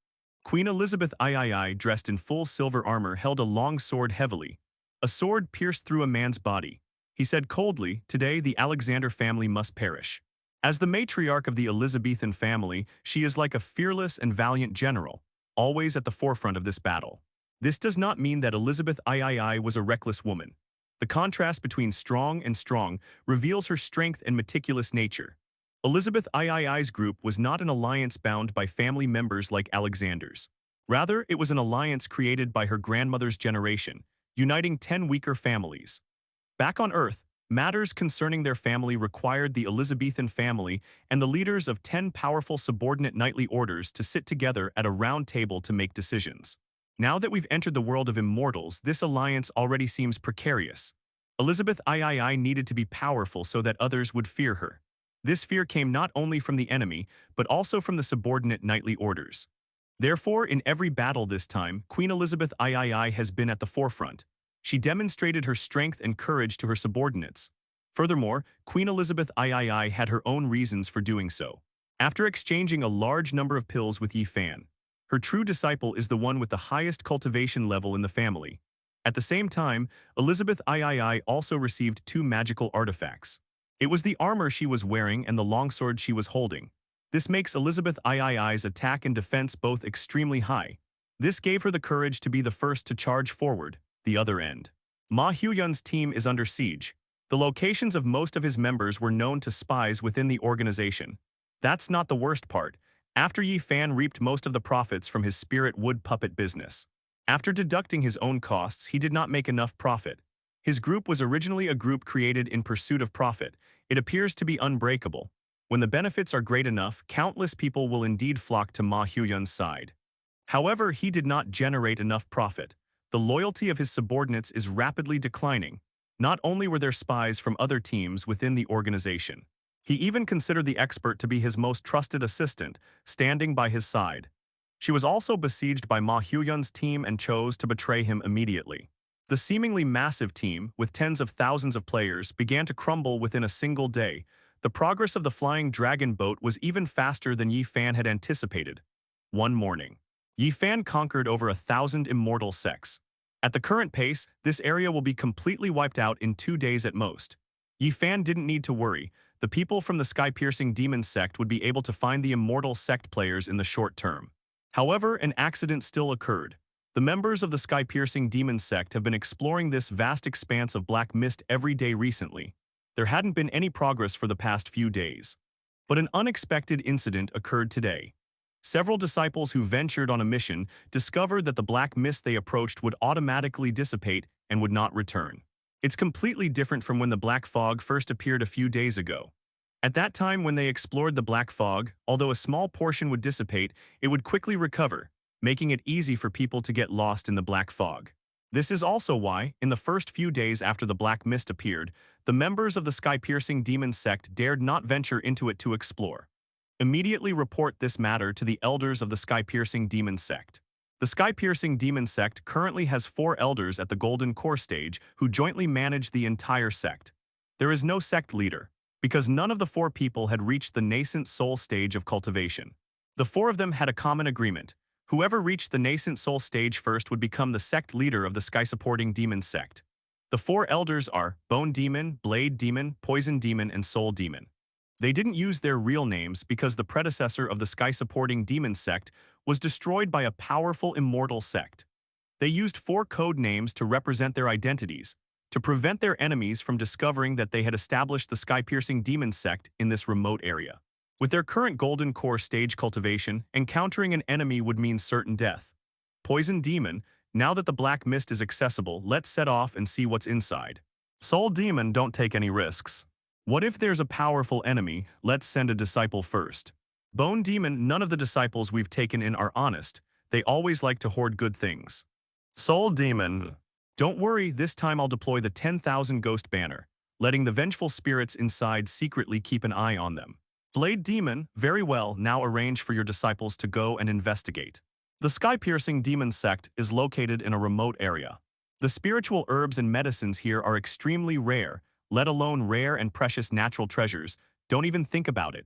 Queen Elizabeth III, dressed in full silver armor, held a long sword heavily. A sword pierced through a man's body. He said coldly, "Today the Alexander family must perish." As the matriarch of the Elizabethan family, she is like a fearless and valiant general, always at the forefront of this battle. This does not mean that Elizabeth III was a reckless woman. The contrast between strong and strong reveals her strength and meticulous nature. Elizabeth III's group was not an alliance bound by family members like Alexander's. Rather, it was an alliance created by her grandmother's generation, uniting 10 weaker families. Back on Earth, matters concerning their family required the Elizabethan family and the leaders of 10 powerful subordinate knightly orders to sit together at a round table to make decisions. Now that we've entered the world of immortals, this alliance already seems precarious. Elizabeth III needed to be powerful so that others would fear her. This fear came not only from the enemy, but also from the subordinate knightly orders. Therefore, in every battle this time, Queen Elizabeth III has been at the forefront. She demonstrated her strength and courage to her subordinates. Furthermore, Queen Elizabeth III had her own reasons for doing so. After exchanging a large number of pills with Yi Fan, her true disciple is the one with the highest cultivation level in the family. At the same time, Elizabeth III also received 2 magical artifacts. It was the armor she was wearing and the longsword she was holding. This makes Elizabeth III's attack and defense both extremely high. This gave her the courage to be the first to charge forward, the other end. Ma Huyun's team is under siege. The locations of most of his members were known to spies within the organization. That's not the worst part. After Yi Fan reaped most of the profits from his spirit wood puppet business. After deducting his own costs, he did not make enough profit. His group was originally a group created in pursuit of profit. It appears to be unbreakable. When the benefits are great enough, countless people will indeed flock to Ma Huyun's side. However, he did not generate enough profit. The loyalty of his subordinates is rapidly declining. Not only were there spies from other teams within the organization, he even considered the expert to be his most trusted assistant, standing by his side. She was also besieged by Ma Huyun's team and chose to betray him immediately. The seemingly massive team, with tens of thousands of players, began to crumble within a single day. The progress of the flying dragon boat was even faster than Yi Fan had anticipated. One morning, Yi Fan conquered over 1,000 immortal sects. At the current pace, this area will be completely wiped out in 2 days at most. Yi Fan didn't need to worry. The people from the sky-piercing demon sect would be able to find the immortal sect players in the short term. However, an accident still occurred. The members of the sky-piercing demon sect have been exploring this vast expanse of black mist every day recently. There hadn't been any progress for the past few days. But an unexpected incident occurred today. Several disciples who ventured on a mission discovered that the black mist they approached would automatically dissipate and would not return. It's completely different from when the black fog first appeared a few days ago. At that time when they explored the black fog, although a small portion would dissipate, it would quickly recover, making it easy for people to get lost in the black fog. This is also why, in the first few days after the black mist appeared, the members of the sky-piercing demon sect dared not venture into it to explore. Immediately report this matter to the elders of the sky-piercing demon sect. The sky-piercing demon sect currently has 4 elders at the golden core stage who jointly manage the entire sect. There is no sect leader, because none of the 4 people had reached the nascent soul stage of cultivation. The 4 of them had a common agreement. Whoever reached the nascent soul stage first would become the sect leader of the sky-supporting demon sect. The 4 elders are Bone Demon, Blade Demon, Poison Demon, and Soul Demon. They didn't use their real names because the predecessor of the sky-supporting demon sect was destroyed by a powerful immortal sect. They used 4 code names to represent their identities, to prevent their enemies from discovering that they had established the sky-piercing demon sect in this remote area. With their current golden core stage cultivation, encountering an enemy would mean certain death. Poison Demon, now that the black mist is accessible, let's set off and see what's inside. Soul Demon, don't take any risks. What if there's a powerful enemy? Let's send a disciple first. Bone Demon, none of the disciples we've taken in are honest. They always like to hoard good things. Soul Demon, don't worry, this time I'll deploy the 10,000 ghost banner, letting the vengeful spirits inside secretly keep an eye on them. Blade Demon, very well, now arrange for your disciples to go and investigate. The sky-piercing demon sect is located in a remote area. The spiritual herbs and medicines here are extremely rare, let alone rare and precious natural treasures. Don't even think about it.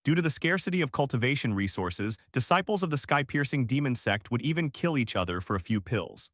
Due to the scarcity of cultivation resources, disciples of the sky-piercing demon sect would even kill each other for a few pills.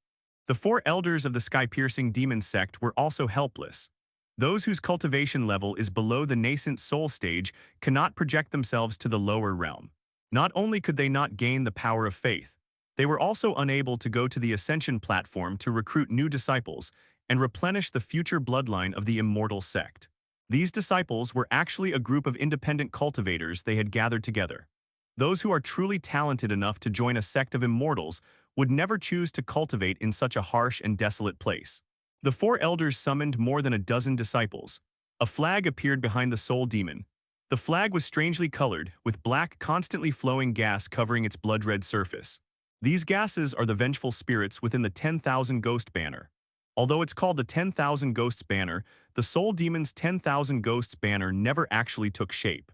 The 4 elders of the sky-piercing demon sect were also helpless. Those whose cultivation level is below the nascent soul stage cannot project themselves to the lower realm. Not only could they not gain the power of faith, they were also unable to go to the ascension platform to recruit new disciples, and replenish the future bloodline of the Immortal Sect. These disciples were actually a group of independent cultivators they had gathered together. Those who are truly talented enough to join a sect of immortals would never choose to cultivate in such a harsh and desolate place. The four elders summoned more than a dozen disciples. A flag appeared behind the soul demon. The flag was strangely colored, with black, constantly flowing gas covering its blood-red surface. These gases are the vengeful spirits within the 10,000 Ghost banner. Although it's called the 10,000 Ghosts banner, the soul demon's 10,000 Ghosts banner never actually took shape.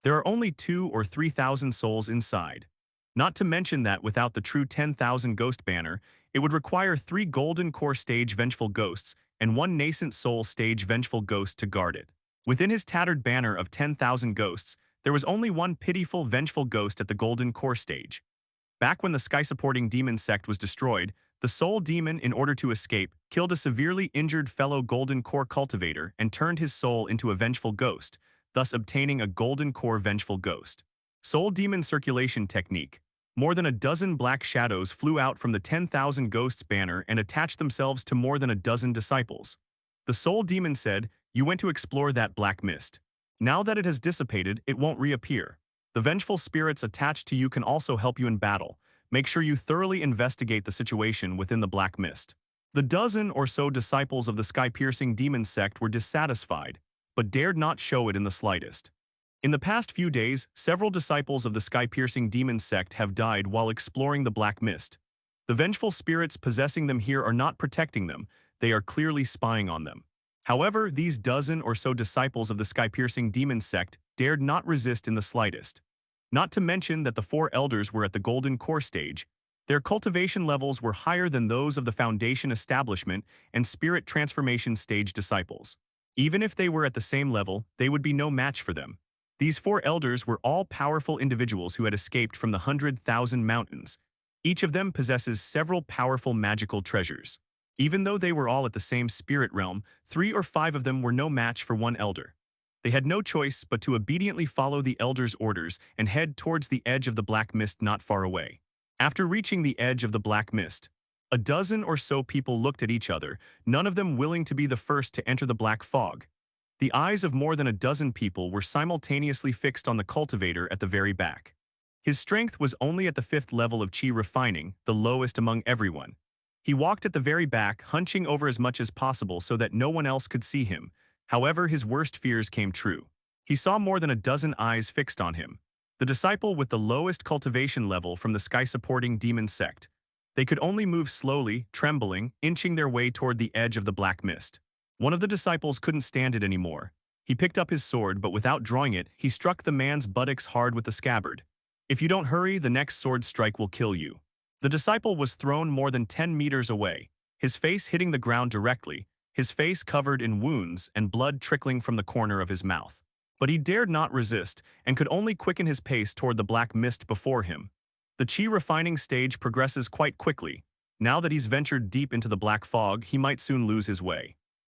There are only 2,000 or 3,000 souls inside. Not to mention that without the true 10,000 Ghost banner, it would require 3 Golden Core stage Vengeful Ghosts and 1 Nascent Soul stage Vengeful Ghost to guard it. Within his tattered banner of 10,000 ghosts, there was only 1 pitiful Vengeful Ghost at the Golden Core stage. Back when the sky-supporting demon sect was destroyed, the soul demon, in order to escape, killed a severely injured fellow Golden Core cultivator and turned his soul into a Vengeful Ghost, thus obtaining a Golden Core Vengeful Ghost. Soul Demon Circulation Technique. More than a dozen black shadows flew out from the 10,000 Ghosts banner and attached themselves to more than a dozen disciples. The Soul Demon said, "You went to explore that black mist. Now that it has dissipated, it won't reappear. The vengeful spirits attached to you can also help you in battle. Make sure you thoroughly investigate the situation within the black mist." The dozen or so disciples of the sky-piercing demon sect were dissatisfied, but dared not show it in the slightest. In the past few days, several disciples of the sky-piercing demon sect have died while exploring the black mist. The vengeful spirits possessing them here are not protecting them, they are clearly spying on them. However, these dozen or so disciples of the sky-piercing demon sect dared not resist in the slightest. Not to mention that the 4 elders were at the Golden Core stage. Their cultivation levels were higher than those of the Foundation Establishment and Spirit Transformation stage disciples. Even if they were at the same level, they would be no match for them. These 4 elders were all powerful individuals who had escaped from the 100,000 mountains. Each of them possesses several powerful magical treasures. Even though they were all at the same spirit realm, 3 or 5 of them were no match for one elder. They had no choice but to obediently follow the elder's orders and head towards the edge of the black mist not far away. After reaching the edge of the black mist, a dozen or so people looked at each other, none of them willing to be the first to enter the black fog. The eyes of more than a dozen people were simultaneously fixed on the cultivator at the very back. His strength was only at the 5th level of chi refining, the lowest among everyone. He walked at the very back, hunching over as much as possible so that no one else could see him. However, his worst fears came true. He saw more than a dozen eyes fixed on him. The disciple with the lowest cultivation level from the sky-supporting demon sect. They could only move slowly, trembling, inching their way toward the edge of the black mist. One of the disciples couldn't stand it anymore. He picked up his sword, but without drawing it, he struck the man's buttocks hard with the scabbard. "If you don't hurry, the next sword strike will kill you." The disciple was thrown more than 10 meters away, his face hitting the ground directly, his face covered in wounds and blood trickling from the corner of his mouth. But he dared not resist and could only quicken his pace toward the black mist before him. The chi refining stage progresses quite quickly. Now that he's ventured deep into the black fog, he might soon lose his way.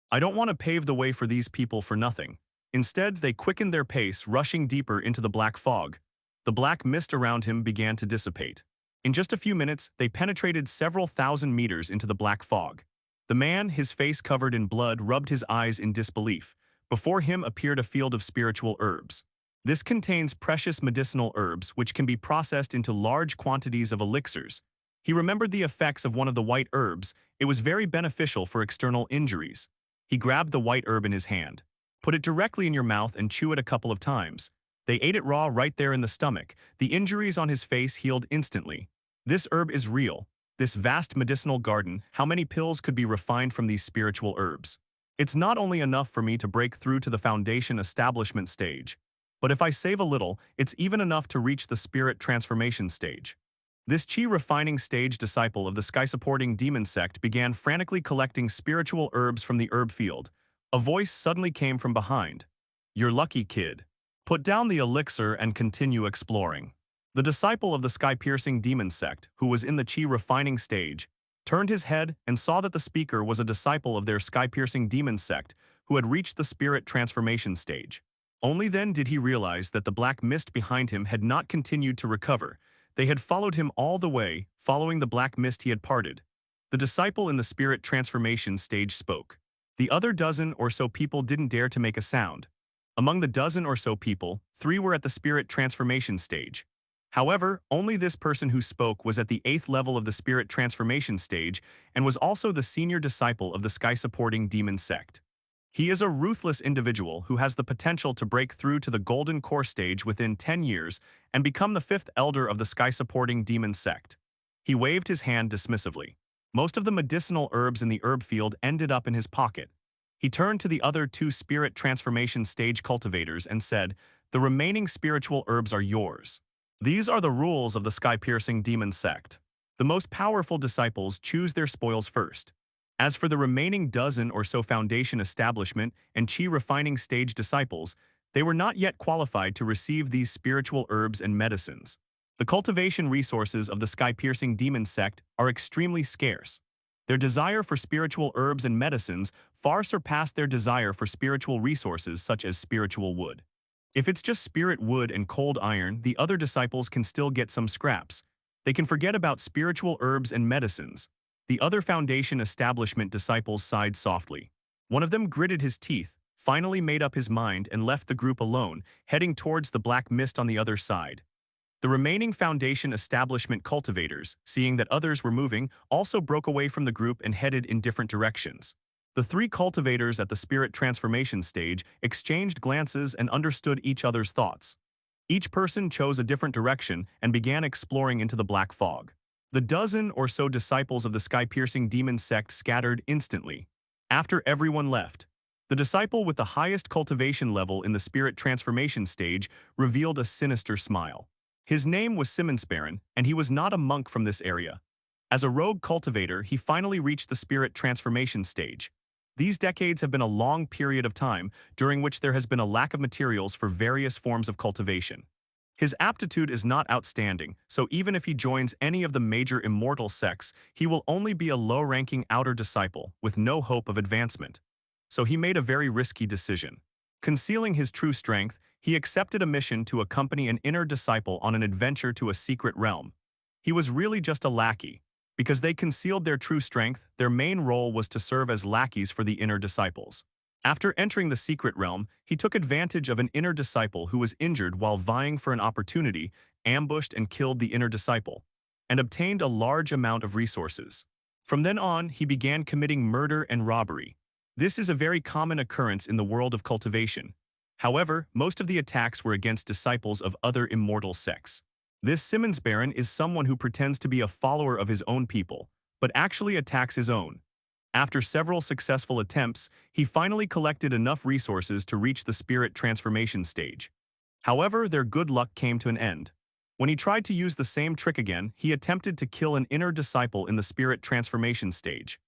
I don't want to pave the way for these people for nothing. Instead, they quickened their pace, rushing deeper into the black fog. The black mist around him began to dissipate. In just a few minutes, they penetrated several thousand meters into the black fog. The man, his face covered in blood, rubbed his eyes in disbelief. Before him appeared a field of spiritual herbs. This contains precious medicinal herbs which can be processed into large quantities of elixirs. He remembered the effects of one of the white herbs. It was very beneficial for external injuries. He grabbed the white herb in his hand. "Put it directly in your mouth and chew it a couple of times." They ate it raw right there in the stomach. The injuries on his face healed instantly. This herb is real. This vast medicinal garden, how many pills could be refined from these spiritual herbs? It's not only enough for me to break through to the Foundation Establishment stage, but if I save a little, it's even enough to reach the Spirit Transformation stage. This chi refining stage disciple of the sky-supporting demon sect began frantically collecting spiritual herbs from the herb field. A voice suddenly came from behind. "You're lucky, kid. Put down the elixir and continue exploring." The disciple of the sky-piercing demon sect, who was in the chi refining stage, turned his head and saw that the speaker was a disciple of their sky-piercing demon sect who had reached the spirit transformation stage. Only then did he realize that the black mist behind him had not continued to recover. They had followed him all the way, following the black mist he had parted. The disciple in the spirit transformation stage spoke. The other dozen or so people didn't dare to make a sound. Among the dozen or so people, 3 were at the spirit transformation stage. However, only this person who spoke was at the 8th level of the spirit transformation stage and was also the senior disciple of the sky-supporting demon sect. He is a ruthless individual who has the potential to break through to the golden core stage within 10 years and become the 5th elder of the sky-supporting demon sect. He waved his hand dismissively. Most of the medicinal herbs in the herb field ended up in his pocket. He turned to the other 2 spirit transformation stage cultivators and said, "The remaining spiritual herbs are yours. These are the rules of the sky-piercing demon sect. The most powerful disciples choose their spoils first. As for the remaining dozen or so foundation establishment and chi refining stage disciples, they were not yet qualified to receive these spiritual herbs and medicines. The cultivation resources of the sky-piercing demon sect are extremely scarce. Their desire for spiritual herbs and medicines far surpassed their desire for spiritual resources such as spiritual wood. If it's just spirit wood and cold iron, the other disciples can still get some scraps. They can forget about spiritual herbs and medicines." The other foundation establishment disciples sighed softly. One of them gritted his teeth, finally made up his mind and left the group alone, heading towards the black mist on the other side. The remaining foundation establishment cultivators, seeing that others were moving, also broke away from the group and headed in different directions. The 3 cultivators at the spirit transformation stage exchanged glances and understood each other's thoughts. Each person chose a different direction and began exploring into the black fog. The dozen or so disciples of the sky-piercing demon sect scattered instantly. After everyone left, the disciple with the highest cultivation level in the spirit transformation stage revealed a sinister smile. His name was Simmonsbaron, and he was not a monk from this area. As a rogue cultivator, he finally reached the spirit transformation stage. These decades have been a long period of time during which there has been a lack of materials for various forms of cultivation. His aptitude is not outstanding, so even if he joins any of the major immortal sects, he will only be a low-ranking outer disciple with no hope of advancement. So he made a very risky decision. Concealing his true strength, he accepted a mission to accompany an inner disciple on an adventure to a secret realm. He was really just a lackey. Because they concealed their true strength, their main role was to serve as lackeys for the inner disciples. After entering the secret realm, he took advantage of an inner disciple who was injured while vying for an opportunity, ambushed and killed the inner disciple, and obtained a large amount of resources. From then on, he began committing murder and robbery. This is a very common occurrence in the world of cultivation. However, most of the attacks were against disciples of other immortal sects. This Simmonsbaron is someone who pretends to be a follower of his own people, but actually attacks his own. After several successful attempts, he finally collected enough resources to reach the spirit transformation stage. However, their good luck came to an end. When he tried to use the same trick again, he attempted to kill an inner disciple in the spirit transformation stage.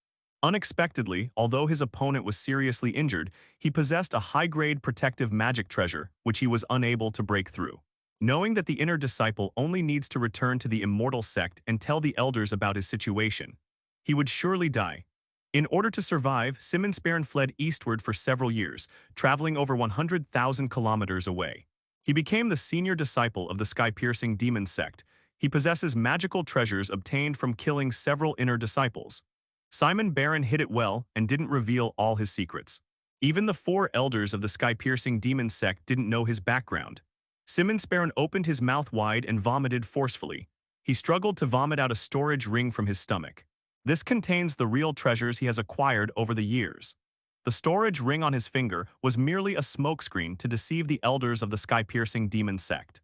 Unexpectedly, although his opponent was seriously injured, he possessed a high-grade protective magic treasure, which he was unable to break through. Knowing that the inner disciple only needs to return to the immortal sect and tell the elders about his situation, he would surely die. In order to survive, Simmonsbaron fled eastward for several years, traveling over 100,000 kilometers away. He became the senior disciple of the sky-piercing demon sect. He possesses magical treasures obtained from killing several inner disciples. Simon Baron hid it well and didn't reveal all his secrets. Even the 4 elders of the sky-piercing demon sect didn't know his background. Simmonsbaron opened his mouth wide and vomited forcefully. He struggled to vomit out a storage ring from his stomach. This contains the real treasures he has acquired over the years. The storage ring on his finger was merely a smokescreen to deceive the elders of the sky-piercing demon sect.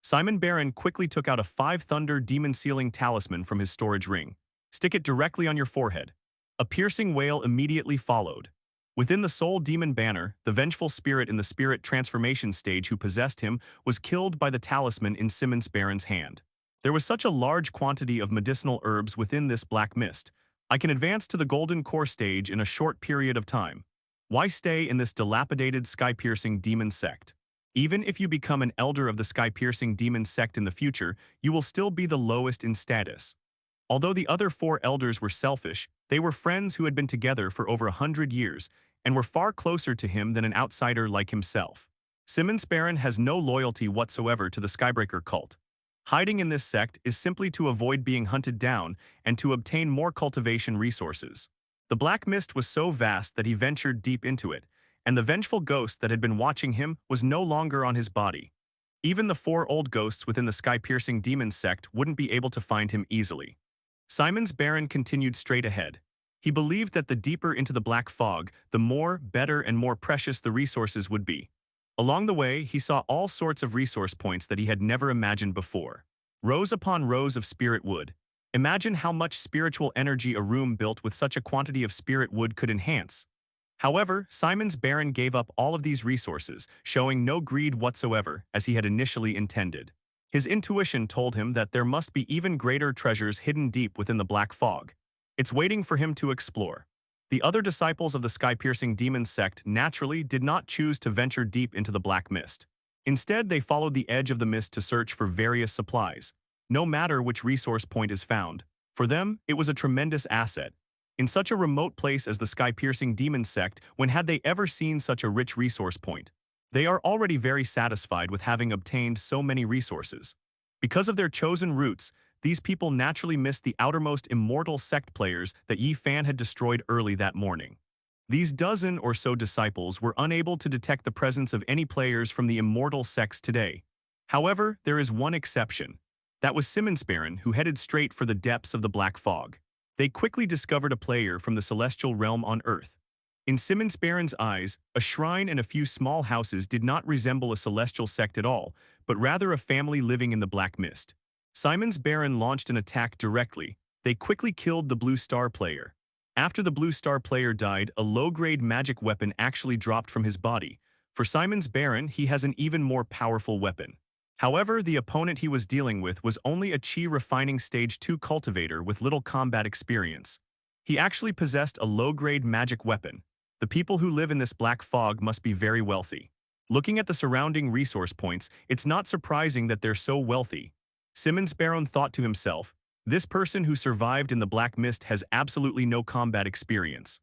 Simon Baron quickly took out a 5-thunder demon-sealing talisman from his storage ring. Stick it directly on your forehead. A piercing wail immediately followed. Within the soul demon banner, the vengeful spirit in the spirit transformation stage who possessed him was killed by the talisman in Simmonsbaron's hand. There was such a large quantity of medicinal herbs within this black mist. I can advance to the golden core stage in a short period of time. Why stay in this dilapidated sky-piercing demon sect? Even if you become an elder of the sky-piercing demon sect in the future, you will still be the lowest in status. Although the other 4 elders were selfish, they were friends who had been together for over 100 years and were far closer to him than an outsider like himself. Simmonsbaron has no loyalty whatsoever to the Skybreaker cult. Hiding in this sect is simply to avoid being hunted down and to obtain more cultivation resources. The black mist was so vast that he ventured deep into it, and the vengeful ghost that had been watching him was no longer on his body. Even the four old ghosts within the sky-piercing demon sect wouldn't be able to find him easily. Simon's Baron continued straight ahead. He believed that the deeper into the black fog, the more, better, and more precious the resources would be. Along the way, he saw all sorts of resource points that he had never imagined before. Rows upon rows of spirit wood. Imagine how much spiritual energy a room built with such a quantity of spirit wood could enhance. However, Simon's Baron gave up all of these resources, showing no greed whatsoever, as he had initially intended. His intuition told him that there must be even greater treasures hidden deep within the black fog. It's waiting for him to explore. The other disciples of the sky-piercing demon sect naturally did not choose to venture deep into the black mist. Instead, they followed the edge of the mist to search for various supplies. No matter which resource point is found, for them, it was a tremendous asset. In such a remote place as the sky-piercing demon sect, when had they ever seen such a rich resource point? They are already very satisfied with having obtained so many resources. Because of their chosen routes, these people naturally missed the outermost immortal sect players that Yi Fan had destroyed early that morning. These dozen or so disciples were unable to detect the presence of any players from the immortal sects today. However, there is one exception. That was Simon's Baron, who headed straight for the depths of the black fog. They quickly discovered a player from the celestial realm on Earth. In Simon's Baron's eyes, a shrine and a few small houses did not resemble a celestial sect at all, but rather a family living in the black mist. Simon's Baron launched an attack directly. They quickly killed the blue star player. After the blue star player died, a low-grade magic weapon actually dropped from his body. For Simon's Baron, he has an even more powerful weapon. However, the opponent he was dealing with was only a Chi refining stage 2 cultivator with little combat experience. He actually possessed a low-grade magic weapon. The people who live in this black fog must be very wealthy. Looking at the surrounding resource points, it's not surprising that they're so wealthy. Simon's Baron thought to himself, this person who survived in the black mist has absolutely no combat experience.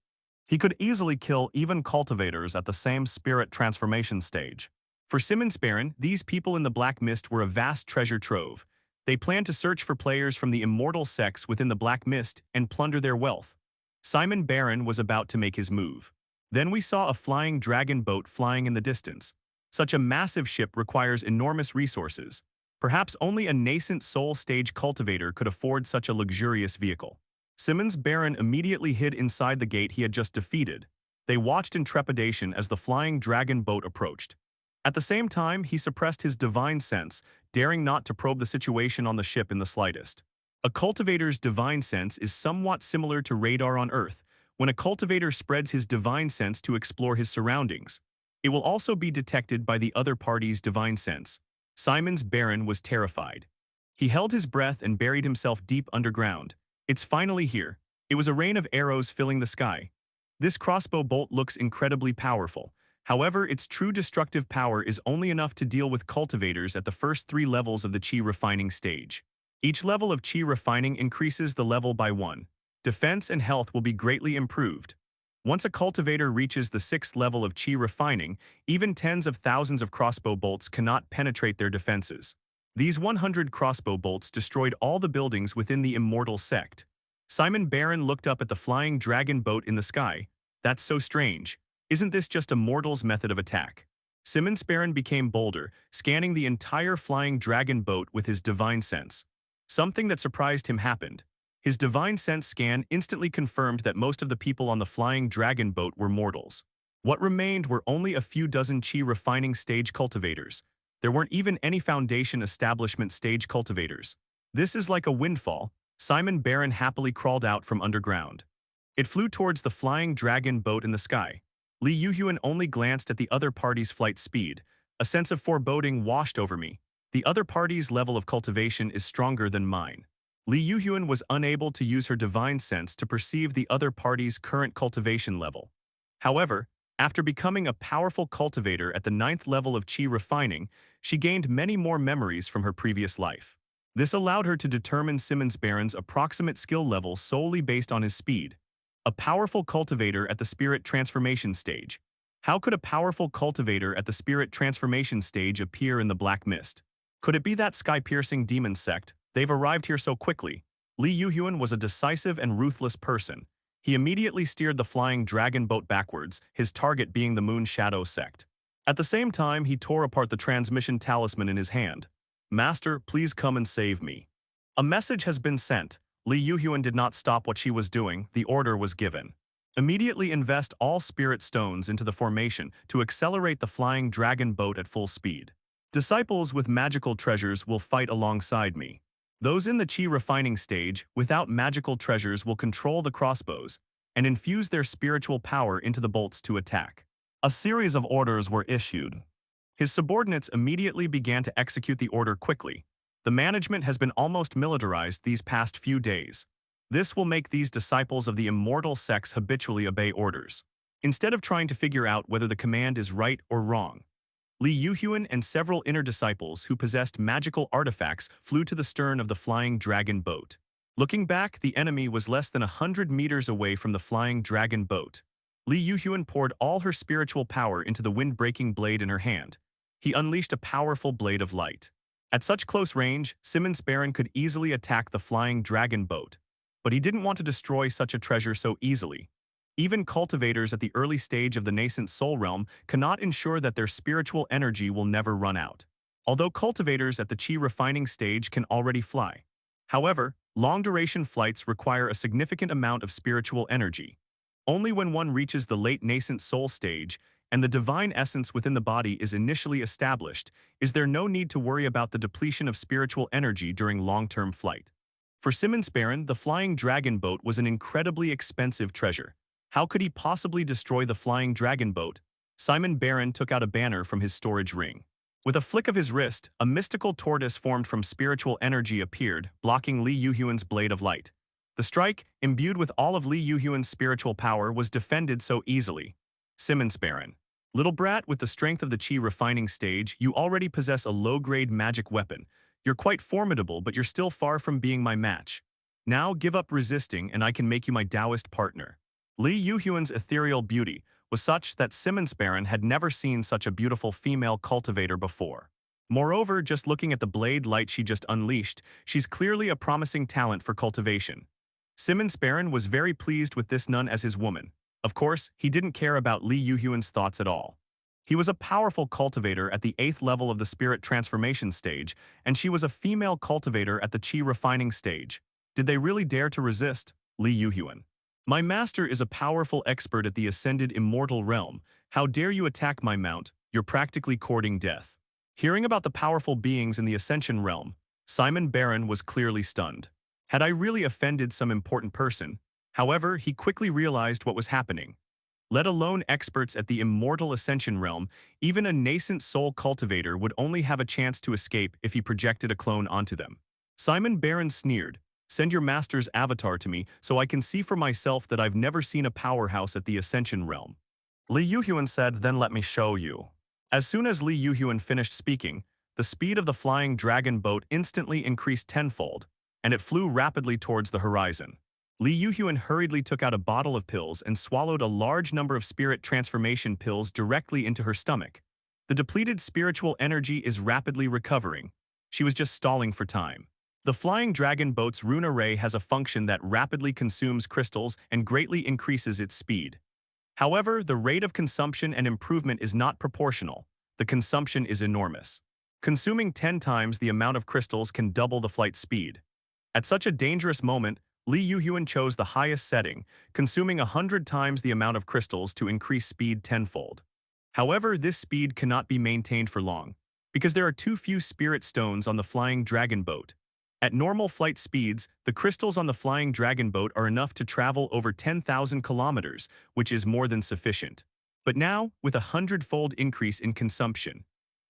He could easily kill even cultivators at the same spirit transformation stage. For Simon's Baron, these people in the black mist were a vast treasure trove. They planned to search for players from the immortal sects within the black mist and plunder their wealth. Simon Baron was about to make his move. Then we saw a flying dragon boat flying in the distance. Such a massive ship requires enormous resources. Perhaps only a nascent soul stage cultivator could afford such a luxurious vehicle. Simon's Baron immediately hid inside the gate he had just defeated. They watched in trepidation as the flying dragon boat approached. At the same time, he suppressed his divine sense, daring not to probe the situation on the ship in the slightest. A cultivator's divine sense is somewhat similar to radar on Earth, when a cultivator spreads his divine sense to explore his surroundings. It will also be detected by the other party's divine sense. Simon's Baron was terrified. He held his breath and buried himself deep underground. It's finally here. It was a rain of arrows filling the sky. This crossbow bolt looks incredibly powerful. However, its true destructive power is only enough to deal with cultivators at the first 3 levels of the Chi refining stage. Each level of Chi refining increases the level by 1. Defense and health will be greatly improved. Once a cultivator reaches the 6th level of Chi refining, even tens of thousands of crossbow bolts cannot penetrate their defenses. These 100 crossbow bolts destroyed all the buildings within the immortal sect. Simon Baron looked up at the flying dragon boat in the sky. That's so strange. Isn't this just a mortal's method of attack? Simon's Baron became bolder, scanning the entire flying dragon boat with his divine sense. Something that surprised him happened. His divine sense scan instantly confirmed that most of the people on the flying dragon boat were mortals. What remained were only a few dozen Chi refining stage cultivators. There weren't even any foundation establishment stage cultivators. This is like a windfall. Simon Baron happily crawled out from underground. It flew towards the flying dragon boat in the sky. Li Yuhuan only glanced at the other party's flight speed. A sense of foreboding washed over me. The other party's level of cultivation is stronger than mine. Li Yuhuan was unable to use her divine sense to perceive the other party's current cultivation level. However, after becoming a powerful cultivator at the 9th level of Chi refining, she gained many more memories from her previous life. This allowed her to determine Simon's Baron's approximate skill level solely based on his speed. A powerful cultivator at the spirit transformation stage. How could a powerful cultivator at the spirit transformation stage appear in the black mist? Could it be that sky-piercing demon sect? They've arrived here so quickly. Li Yuhyun was a decisive and ruthless person. He immediately steered the flying dragon boat backwards, his target being the Moon Shadow sect. At the same time, he tore apart the transmission talisman in his hand. Master, please come and save me. A message has been sent. Li Yuhyun did not stop what she was doing, the order was given. Immediately invest all spirit stones into the formation to accelerate the flying dragon boat at full speed. Disciples with magical treasures will fight alongside me. Those in the chi refining stage, without magical treasures, will control the crossbows and infuse their spiritual power into the bolts to attack. A series of orders were issued. His subordinates immediately began to execute the order quickly. The management has been almost militarized these past few days. This will make these disciples of the immortal sects habitually obey orders, instead of trying to figure out whether the command is right or wrong. Li Yuhyun and several inner disciples who possessed magical artifacts flew to the stern of the flying dragon boat. Looking back, the enemy was less than 100 meters away from the flying dragon boat. Li Yuhyun poured all her spiritual power into the wind-breaking blade in her hand. He unleashed a powerful blade of light. At such close range, Simmons Baron could easily attack the flying dragon boat. But he didn't want to destroy such a treasure so easily. Even cultivators at the early stage of the nascent soul realm cannot ensure that their spiritual energy will never run out. Although cultivators at the chi refining stage can already fly. However, long-duration flights require a significant amount of spiritual energy. Only when one reaches the late nascent soul stage and the divine essence within the body is initially established, is there no need to worry about the depletion of spiritual energy during long-term flight. For Simmons Baron, the flying dragon boat was an incredibly expensive treasure. How could he possibly destroy the flying dragon boat? Simon Baron took out a banner from his storage ring. With a flick of his wrist, a mystical tortoise formed from spiritual energy appeared, blocking Li Yuhyun's blade of light. The strike, imbued with all of Li Yuhyun's spiritual power, was defended so easily. Simmons Baron. Little brat, with the strength of the chi refining stage, you already possess a low-grade magic weapon. You're quite formidable, but you're still far from being my match. Now give up resisting and I can make you my Taoist partner. Li Yuhyun's ethereal beauty was such that Simmons Baron had never seen such a beautiful female cultivator before. Moreover, just looking at the blade light she just unleashed, she's clearly a promising talent for cultivation. Simmons Baron was very pleased with this nun as his woman. Of course, he didn't care about Li Yuhyun's thoughts at all. He was a powerful cultivator at the 8th level of the spirit transformation stage, and she was a female cultivator at the chi refining stage. Did they really dare to resist? Li Yuhyun. My master is a powerful expert at the ascended immortal realm. How dare you attack my mount? You're practically courting death. Hearing about the powerful beings in the ascension realm, Simon Baron was clearly stunned. Had I really offended some important person? However, he quickly realized what was happening. Let alone experts at the immortal ascension realm, even a nascent soul cultivator would only have a chance to escape if he projected a clone onto them. Simon Baron sneered. Send your master's avatar to me so I can see for myself that I've never seen a powerhouse at the ascension realm. Li Yuhyun said, then let me show you. As soon as Li Yuhyun finished speaking, the speed of the flying dragon boat instantly increased tenfold, and it flew rapidly towards the horizon. Li Yuhyun hurriedly took out a bottle of pills and swallowed a large number of spirit transformation pills directly into her stomach. The depleted spiritual energy is rapidly recovering. She was just stalling for time. The flying dragon boat's rune array has a function that rapidly consumes crystals and greatly increases its speed. However, the rate of consumption and improvement is not proportional. The consumption is enormous. Consuming 10 times the amount of crystals can double the flight speed. At such a dangerous moment, Li Yuhyun chose the highest setting, consuming 100 times the amount of crystals to increase speed tenfold. However, this speed cannot be maintained for long, because there are too few spirit stones on the flying dragon boat. At normal flight speeds, the crystals on the flying dragon boat are enough to travel over 10,000 kilometers, which is more than sufficient. But now, with a 100-fold increase in consumption,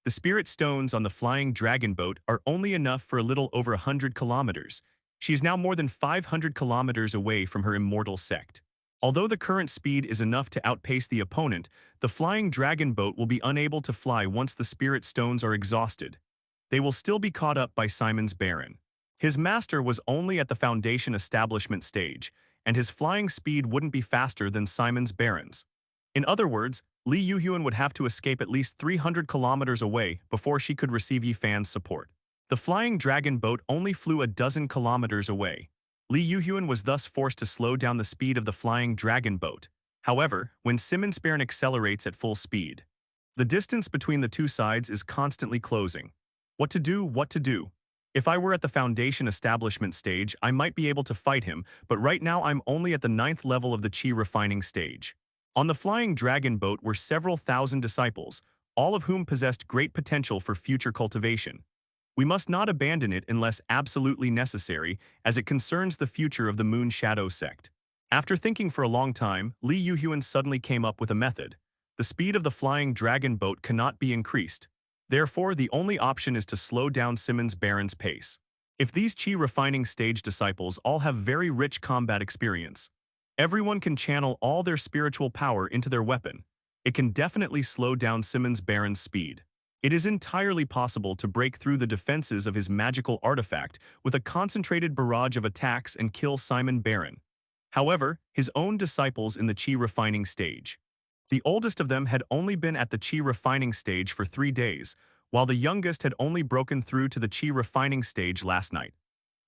the spirit stones on the flying dragon boat are only enough for a little over 100 kilometers. She is now more than 500 kilometers away from her immortal sect. Although the current speed is enough to outpace the opponent, the flying dragon boat will be unable to fly once the spirit stones are exhausted. They will still be caught up by Simon's Baron. His master was only at the foundation establishment stage, and his flying speed wouldn't be faster than Simon's Baron's. In other words, Li Yuhyun would have to escape at least 300 kilometers away before she could receive Yi Fan's support. The flying dragon boat only flew a dozen kilometers away. Li Yuhyun was thus forced to slow down the speed of the flying dragon boat. However, when Simmons Baron accelerates at full speed, the distance between the two sides is constantly closing. What to do, what to do? If I were at the foundation establishment stage, I might be able to fight him, but right now I'm only at the 9th level of the chi refining stage. On the flying dragon boat were several thousand disciples, all of whom possessed great potential for future cultivation. We must not abandon it unless absolutely necessary, as it concerns the future of the Moon Shadow sect. After thinking for a long time, Li Yuhyun suddenly came up with a method. The speed of the flying dragon boat cannot be increased. Therefore, the only option is to slow down Simmons Baron's pace. If these chi refining stage disciples all have very rich combat experience, everyone can channel all their spiritual power into their weapon. It can definitely slow down Simmons Baron's speed. It is entirely possible to break through the defenses of his magical artifact with a concentrated barrage of attacks and kill Simon Baron. However, his own disciples in the chi refining stage. The oldest of them had only been at the chi refining stage for 3 days, while the youngest had only broken through to the chi refining stage last night,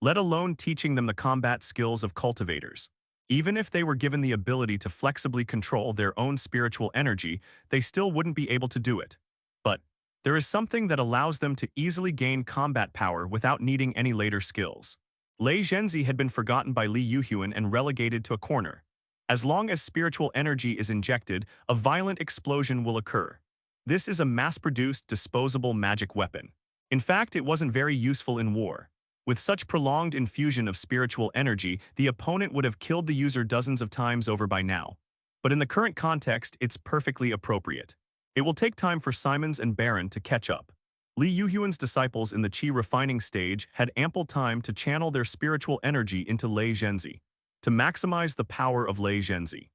let alone teaching them the combat skills of cultivators. Even if they were given the ability to flexibly control their own spiritual energy, they still wouldn't be able to do it. But there is something that allows them to easily gain combat power without needing any later skills. Lei Zhenzi had been forgotten by Li Yuhyun and relegated to a corner. As long as spiritual energy is injected, a violent explosion will occur. This is a mass-produced, disposable magic weapon. In fact, it wasn't very useful in war. With such prolonged infusion of spiritual energy, the opponent would have killed the user dozens of times over by now. But in the current context, it's perfectly appropriate. It will take time for Simons and Baron to catch up. Li Yuhyun's disciples in the chi refining stage had ample time to channel their spiritual energy into Lei Zhenzi, to maximize the power of Lei Zhenzi.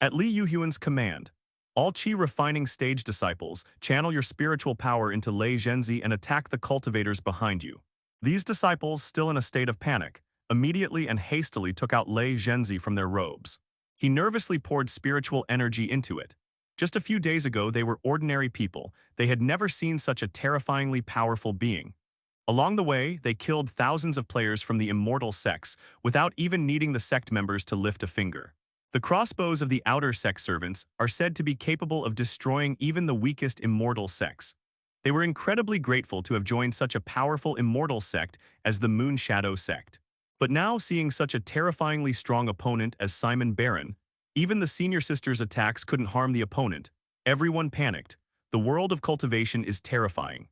At Li Yuhyun's command, all chi refining stage disciples, channel your spiritual power into Lei Zhenzi and attack the cultivators behind you. These disciples, still in a state of panic, immediately and hastily took out Lei Zhenzi from their robes. He nervously poured spiritual energy into it. Just a few days ago, they were ordinary people. They had never seen such a terrifyingly powerful being. Along the way, they killed thousands of players from the Immortal Sects without even needing the sect members to lift a finger. The crossbows of the outer sect servants are said to be capable of destroying even the weakest immortal sects. They were incredibly grateful to have joined such a powerful immortal sect as the Moon Shadow sect. But now, seeing such a terrifyingly strong opponent as Simon Baron, even the senior sister's attacks couldn't harm the opponent. Everyone panicked. The world of cultivation is terrifying.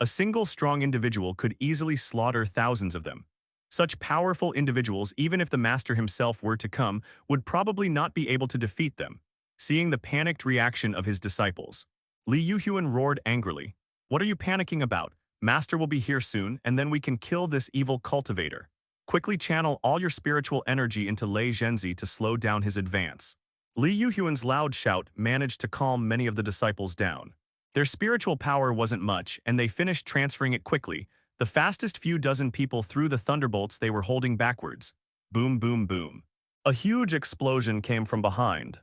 A single strong individual could easily slaughter thousands of them. Such powerful individuals, even if the master himself were to come, would probably not be able to defeat them. Seeing the panicked reaction of his disciples, Li Yuhyun roared angrily, "What are you panicking about? Master will be here soon, and then we can kill this evil cultivator. Quickly channel all your spiritual energy into Lei Zhenzi to slow down his advance." Li Yuhyun's loud shout managed to calm many of the disciples down. Their spiritual power wasn't much, and they finished transferring it quickly. The fastest few dozen people threw the thunderbolts they were holding backwards. Boom, boom, boom. A huge explosion came from behind.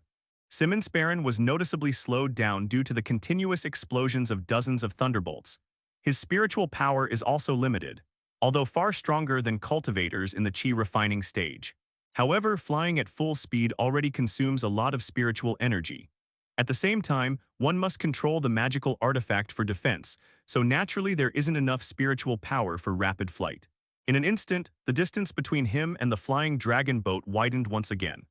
Simmons Baron was noticeably slowed down due to the continuous explosions of dozens of thunderbolts. His spiritual power is also limited, although far stronger than cultivators in the chi refining stage. However, flying at full speed already consumes a lot of spiritual energy. At the same time, one must control the magical artifact for defense, so naturally there isn't enough spiritual power for rapid flight. In an instant, the distance between him and the flying dragon boat widened once again.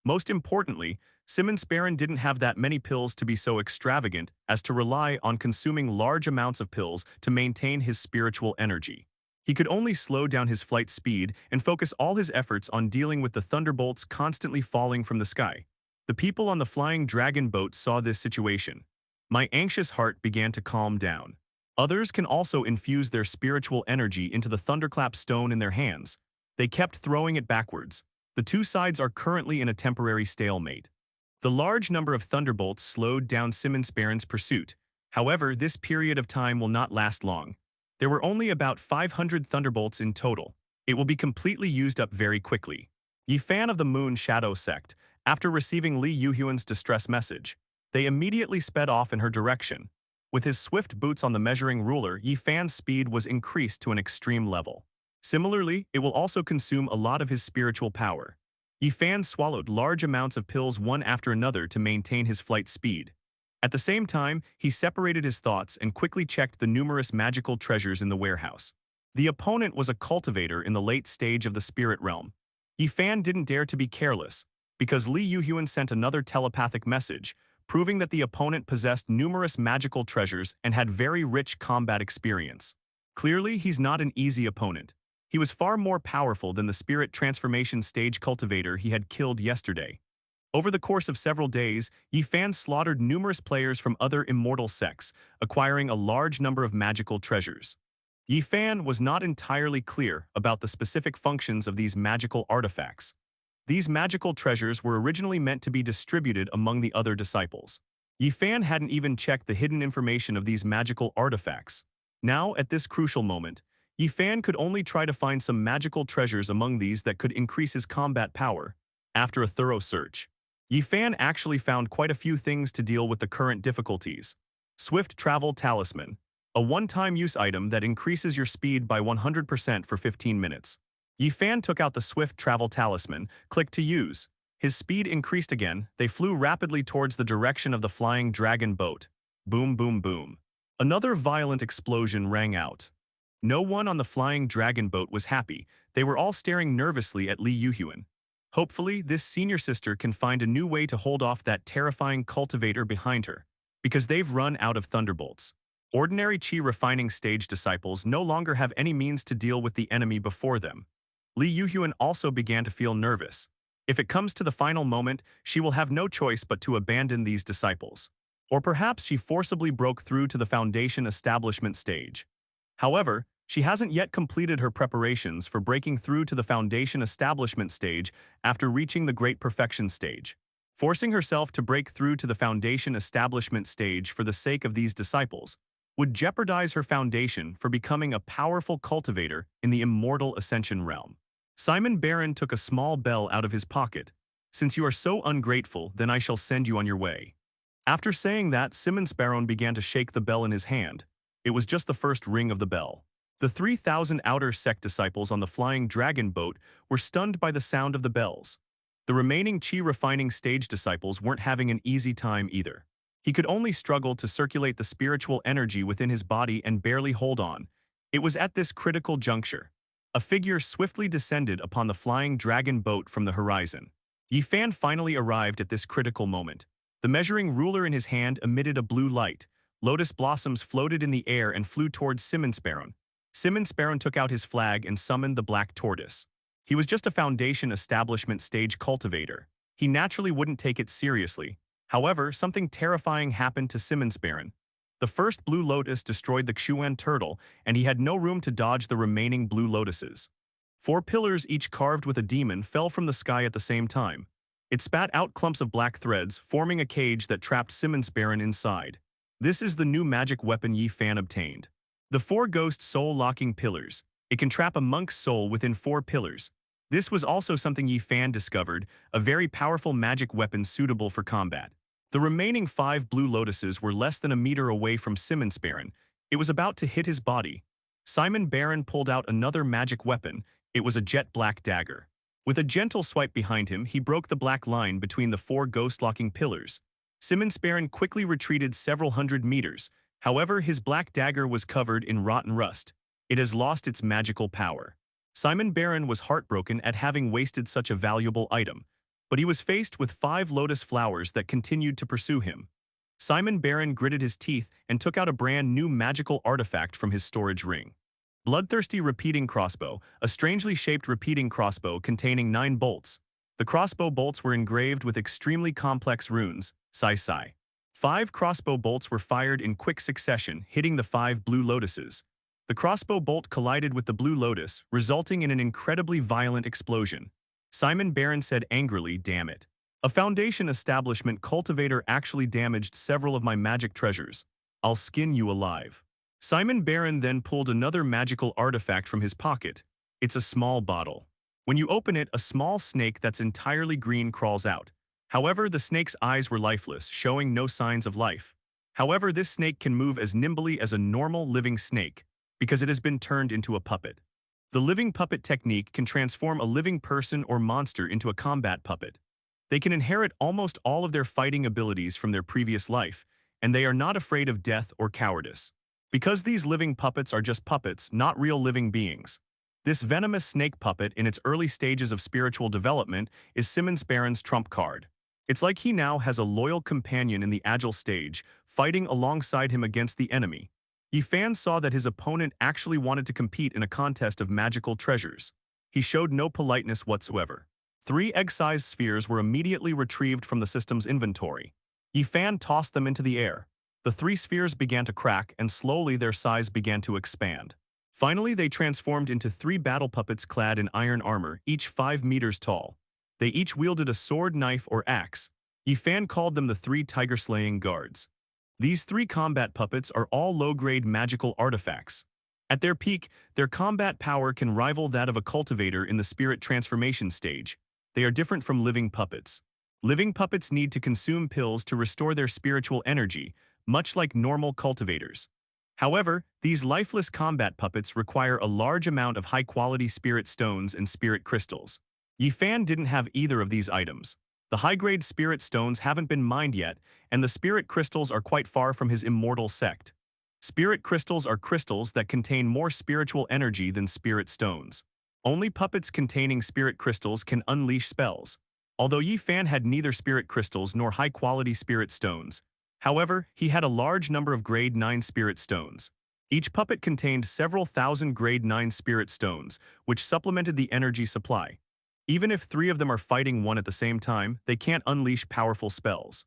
Most importantly, Simmons Baron didn't have that many pills to be so extravagant as to rely on consuming large amounts of pills to maintain his spiritual energy. He could only slow down his flight speed and focus all his efforts on dealing with the thunderbolts constantly falling from the sky. The people on the flying dragon boat saw this situation. My anxious heart began to calm down. Others can also infuse their spiritual energy into the thunderclap stone in their hands. They kept throwing it backwards. The two sides are currently in a temporary stalemate. The large number of thunderbolts slowed down Simmons Baron's pursuit. However, this period of time will not last long. There were only about 500 thunderbolts in total. It will be completely used up very quickly. Ye fan of the Moon Shadow sect, after receiving Li Yuhyun's distress message, they immediately sped off in her direction. With his swift boots on the measuring ruler, Yi Fan's speed was increased to an extreme level. Similarly, it will also consume a lot of his spiritual power. Yi Fan swallowed large amounts of pills one after another to maintain his flight speed. At the same time, he separated his thoughts and quickly checked the numerous magical treasures in the warehouse. The opponent was a cultivator in the late stage of the spirit realm. Yi Fan didn't dare to be careless, because Li Yuhyun sent another telepathic message, proving that the opponent possessed numerous magical treasures and had very rich combat experience. Clearly, he's not an easy opponent. He was far more powerful than the spirit transformation stage cultivator he had killed yesterday. Over the course of several days, Yi Fan slaughtered numerous players from other immortal sects, acquiring a large number of magical treasures. Yi Fan was not entirely clear about the specific functions of these magical artifacts. These magical treasures were originally meant to be distributed among the other disciples. Yi Fan hadn't even checked the hidden information of these magical artifacts. Now, at this crucial moment, Yi Fan could only try to find some magical treasures among these that could increase his combat power. After a thorough search, Yi Fan actually found quite a few things to deal with the current difficulties. Swift Travel Talisman, a one-time use item that increases your speed by 100% for 15 minutes. Yi Fan took out the Swift Travel Talisman, clicked to use. His speed increased again. They flew rapidly towards the direction of the flying dragon boat. Boom, boom, boom. Another violent explosion rang out. No one on the flying dragon boat was happy. They were all staring nervously at Li Yuhyun. Hopefully, this senior sister can find a new way to hold off that terrifying cultivator behind her, because they've run out of thunderbolts. Ordinary chi refining stage disciples no longer have any means to deal with the enemy before them. Li Yuhyun also began to feel nervous. If it comes to the final moment, she will have no choice but to abandon these disciples. Or perhaps she forcibly broke through to the foundation establishment stage. However, she hasn't yet completed her preparations for breaking through to the foundation establishment stage after reaching the great perfection stage. Forcing herself to break through to the foundation establishment stage for the sake of these disciples would jeopardize her foundation for becoming a powerful cultivator in the immortal ascension realm. Simon Baron took a small bell out of his pocket. "Since you are so ungrateful, then I shall send you on your way." After saying that, Simon Baron began to shake the bell in his hand. It was just the first ring of the bell. The 3,000 outer sect disciples on the flying dragon boat were stunned by the sound of the bells. The remaining chi refining stage disciples weren't having an easy time either. He could only struggle to circulate the spiritual energy within his body and barely hold on. It was at this critical juncture. A figure swiftly descended upon the flying dragon boat from the horizon. Yi Fan finally arrived at this critical moment. The measuring ruler in his hand emitted a blue light. Lotus blossoms floated in the air and flew towards Simon Baron. Simon Baron took out his flag and summoned the black tortoise. He was just a foundation establishment stage cultivator. He naturally wouldn't take it seriously. However, something terrifying happened to Simon Baron. The first blue lotus destroyed the Xuan turtle, and he had no room to dodge the remaining blue lotuses. 4 pillars, each carved with a demon, fell from the sky at the same time. It spat out clumps of black threads, forming a cage that trapped Simon Baron inside. This is the new magic weapon Yi Fan obtained. The 4 ghost soul-locking pillars. It can trap a monk's soul within 4 pillars. This was also something Yi Fan discovered, a very powerful magic weapon suitable for combat. The remaining 5 blue lotuses were less than a meter away from Simon Baron. It was about to hit his body. Simon Baron pulled out another magic weapon. It was a jet black dagger. With a gentle swipe behind him, he broke the black line between the 4 ghost-locking pillars. Simon Baron quickly retreated several hundred meters. However, his black dagger was covered in rotten rust. It has lost its magical power. Simon Baron was heartbroken at having wasted such a valuable item, but he was faced with 5 lotus flowers that continued to pursue him. Simon Baron gritted his teeth and took out a brand new magical artifact from his storage ring. Bloodthirsty repeating crossbow, a strangely shaped repeating crossbow containing 9 bolts. The crossbow bolts were engraved with extremely complex runes, Sai. 5 crossbow bolts were fired in quick succession, hitting the 5 blue lotuses. The crossbow bolt collided with the blue lotus, resulting in an incredibly violent explosion. Simon Baron said angrily, "Damn it. A foundation establishment cultivator actually damaged several of my magic treasures. I'll skin you alive." Simon Baron then pulled another magical artifact from his pocket. It's a small bottle. When you open it, a small snake that's entirely green crawls out. However, the snake's eyes were lifeless, showing no signs of life. However, this snake can move as nimbly as a normal living snake because it has been turned into a puppet. The living puppet technique can transform a living person or monster into a combat puppet. They can inherit almost all of their fighting abilities from their previous life, and they are not afraid of death or cowardice. Because these living puppets are just puppets, not real living beings. This venomous snake puppet in its early stages of spiritual development is Simmons Baron's trump card. It's like he now has a loyal companion in the agile stage, fighting alongside him against the enemy. Yifan saw that his opponent actually wanted to compete in a contest of magical treasures. He showed no politeness whatsoever. 3 egg-sized spheres were immediately retrieved from the system's inventory. Yifan tossed them into the air. The 3 spheres began to crack, and slowly their size began to expand. Finally, they transformed into 3 battle puppets clad in iron armor, each 5 meters tall. They each wielded a sword, knife, or axe. Yifan called them the 3 tiger-slaying guards. These 3 combat puppets are all low-grade magical artifacts. At their peak, their combat power can rival that of a cultivator in the spirit transformation stage. They are different from living puppets. Living puppets need to consume pills to restore their spiritual energy, much like normal cultivators. However, these lifeless combat puppets require a large amount of high-quality spirit stones and spirit crystals. Yifan didn't have either of these items. The high-grade spirit stones haven't been mined yet, and the spirit crystals are quite far from his immortal sect. Spirit crystals are crystals that contain more spiritual energy than spirit stones. Only puppets containing spirit crystals can unleash spells. Although Yifan had neither spirit crystals nor high-quality spirit stones, however, he had a large number of grade 9 spirit stones. Each puppet contained several thousand grade 9 spirit stones, which supplemented the energy supply. Even if 3 of them are fighting one at the same time, they can't unleash powerful spells.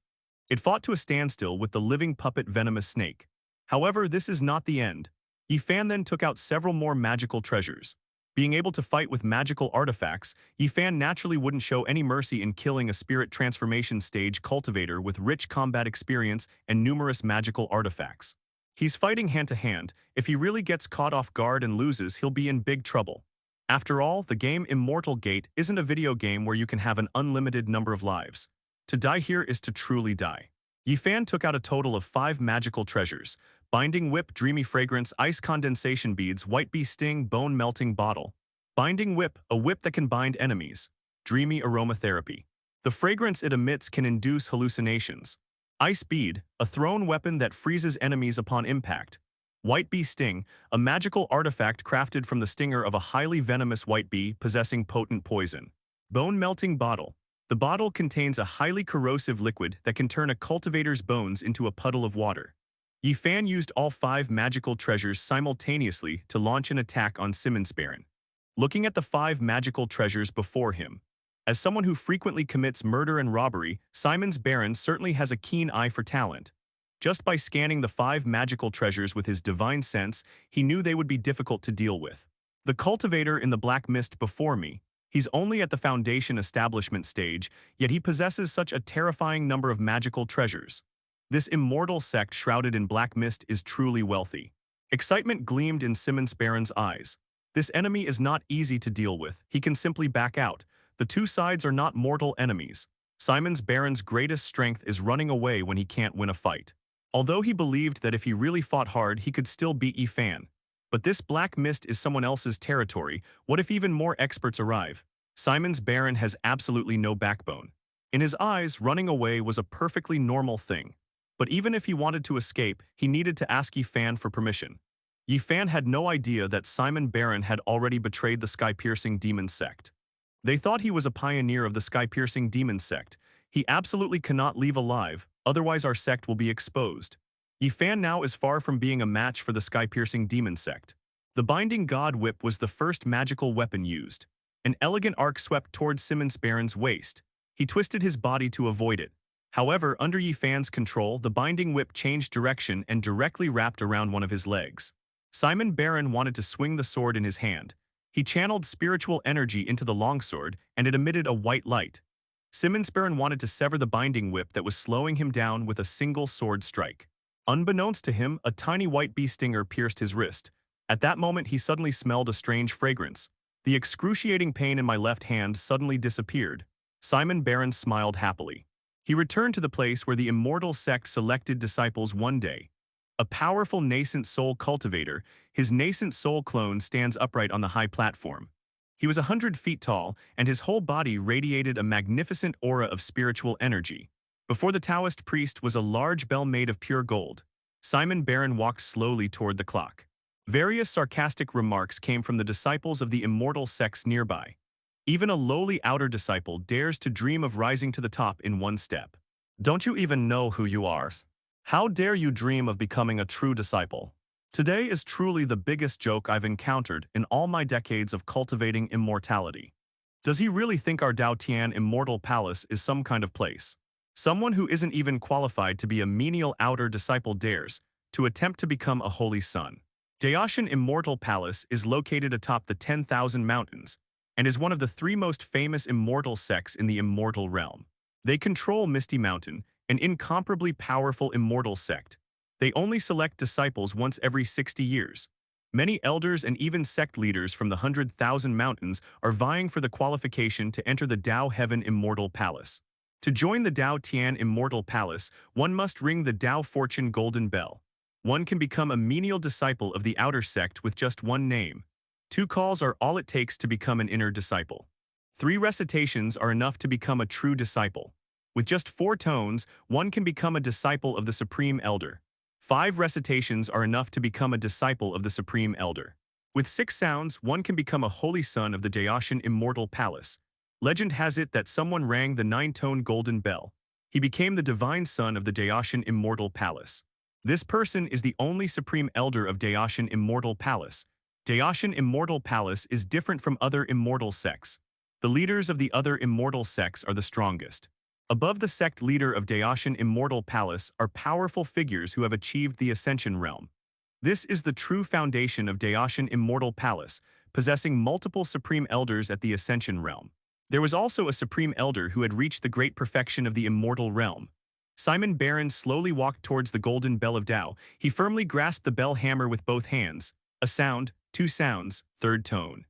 It fought to a standstill with the living puppet venomous snake. However, this is not the end. Yifan then took out several more magical treasures. Being able to fight with magical artifacts, Yifan naturally wouldn't show any mercy in killing a spirit transformation stage cultivator with rich combat experience and numerous magical artifacts. He's fighting hand-to-hand. If he really gets caught off guard and loses, he'll be in big trouble. After all, the game Immortal Gate isn't a video game where you can have an unlimited number of lives. To die here is to truly die. Yifan took out a total of 5 magical treasures: Binding Whip, Dreamy Fragrance, Ice Condensation Beads, White Bee Sting, Bone Melting Bottle. Binding Whip, a whip that can bind enemies. Dreamy Aromatherapy. The fragrance it emits can induce hallucinations. Ice Bead, a thrown weapon that freezes enemies upon impact. White Bee Sting, a magical artifact crafted from the stinger of a highly venomous white bee possessing potent poison. Bone Melting Bottle. The bottle contains a highly corrosive liquid that can turn a cultivator's bones into a puddle of water. Yifan used all 5 magical treasures simultaneously to launch an attack on Simmons Baron. Looking at the 5 magical treasures before him, as someone who frequently commits murder and robbery, Simmons Baron certainly has a keen eye for talent. Just by scanning the 5 magical treasures with his divine sense, he knew they would be difficult to deal with. The cultivator in the black mist before me, he's only at the foundation establishment stage, yet he possesses such a terrifying number of magical treasures. This immortal sect shrouded in black mist is truly wealthy. Excitement gleamed in Simmons Baron's eyes. This enemy is not easy to deal with. He can simply back out. The 2 sides are not mortal enemies. Simmons Baron's greatest strength is running away when he can't win a fight. Although he believed that if he really fought hard, he could still beat Yifan. But this black mist is someone else's territory. What if even more experts arrive? Simmons Baron has absolutely no backbone. In his eyes, running away was a perfectly normal thing. But even if he wanted to escape, he needed to ask Yifan for permission. Yifan had no idea that Simmons Baron had already betrayed the sky-piercing demon sect. They thought he was a pioneer of the sky-piercing demon sect. He absolutely cannot leave alive, otherwise our sect will be exposed. Yifan now is far from being a match for the sky-piercing demon sect. The Binding God Whip was the first magical weapon used. An elegant arc swept towards Simmons Baron's waist. He twisted his body to avoid it. However, under Yifan's control, the Binding Whip changed direction and directly wrapped around one of his legs. Simmons Baron wanted to swing the sword in his hand. He channeled spiritual energy into the longsword, and it emitted a white light. Simmons Baron wanted to sever the Binding Whip that was slowing him down with a single sword strike. Unbeknownst to him, a tiny white bee stinger pierced his wrist. At that moment, he suddenly smelled a strange fragrance. The excruciating pain in my left hand suddenly disappeared. Simmons Baron smiled happily. He returned to the place where the immortal sect selected disciples one day. A powerful nascent soul cultivator, his nascent soul clone stands upright on the high platform. He was 100 feet tall, and his whole body radiated a magnificent aura of spiritual energy. Before the Taoist priest was a large bell made of pure gold. Simon Barron walked slowly toward the clock. Various sarcastic remarks came from the disciples of the immortal sects nearby. Even a lowly outer disciple dares to dream of rising to the top in one step. Don't you even know who you are? How dare you dream of becoming a true disciple? Today is truly the biggest joke I've encountered in all my decades of cultivating immortality. Does he really think our Dao Tian Immortal Palace is some kind of place? Someone who isn't even qualified to be a menial outer disciple dares to attempt to become a holy son. Daoshan Immortal Palace is located atop the 10,000 mountains and is one of the three most famous immortal sects in the immortal realm. They control Misty Mountain, an incomparably powerful immortal sect. They only select disciples once every 60 years. Many elders and even sect leaders from the 100,000 mountains are vying for the qualification to enter the Dao Heaven Immortal Palace. To join the Dao Tian Immortal Palace, one must ring the Dao Fortune Golden Bell. One can become a menial disciple of the outer sect with just one name. 2 calls are all it takes to become an inner disciple. 3 recitations are enough to become a true disciple. With just 4 tones, one can become a disciple of the Supreme Elder. 5 recitations are enough to become a disciple of the Supreme Elder. With 6 sounds, one can become a holy son of the Daoshan Immortal Palace. Legend has it that someone rang the 9-tone golden bell. He became the divine son of the Daoshan Immortal Palace. This person is the only Supreme Elder of Daoshan Immortal Palace. Daoshan Immortal Palace is different from other immortal sects. The leaders of the other immortal sects are the strongest. Above the sect leader of Daoshan Immortal Palace are powerful figures who have achieved the Ascension Realm. This is the true foundation of Daoshan Immortal Palace, possessing multiple Supreme Elders at the Ascension Realm. There was also a Supreme Elder who had reached the great perfection of the Immortal Realm. Simon Barron slowly walked towards the golden bell of Dao. He firmly grasped the bell hammer with both hands. A sound, 2 sounds, 3rd tone.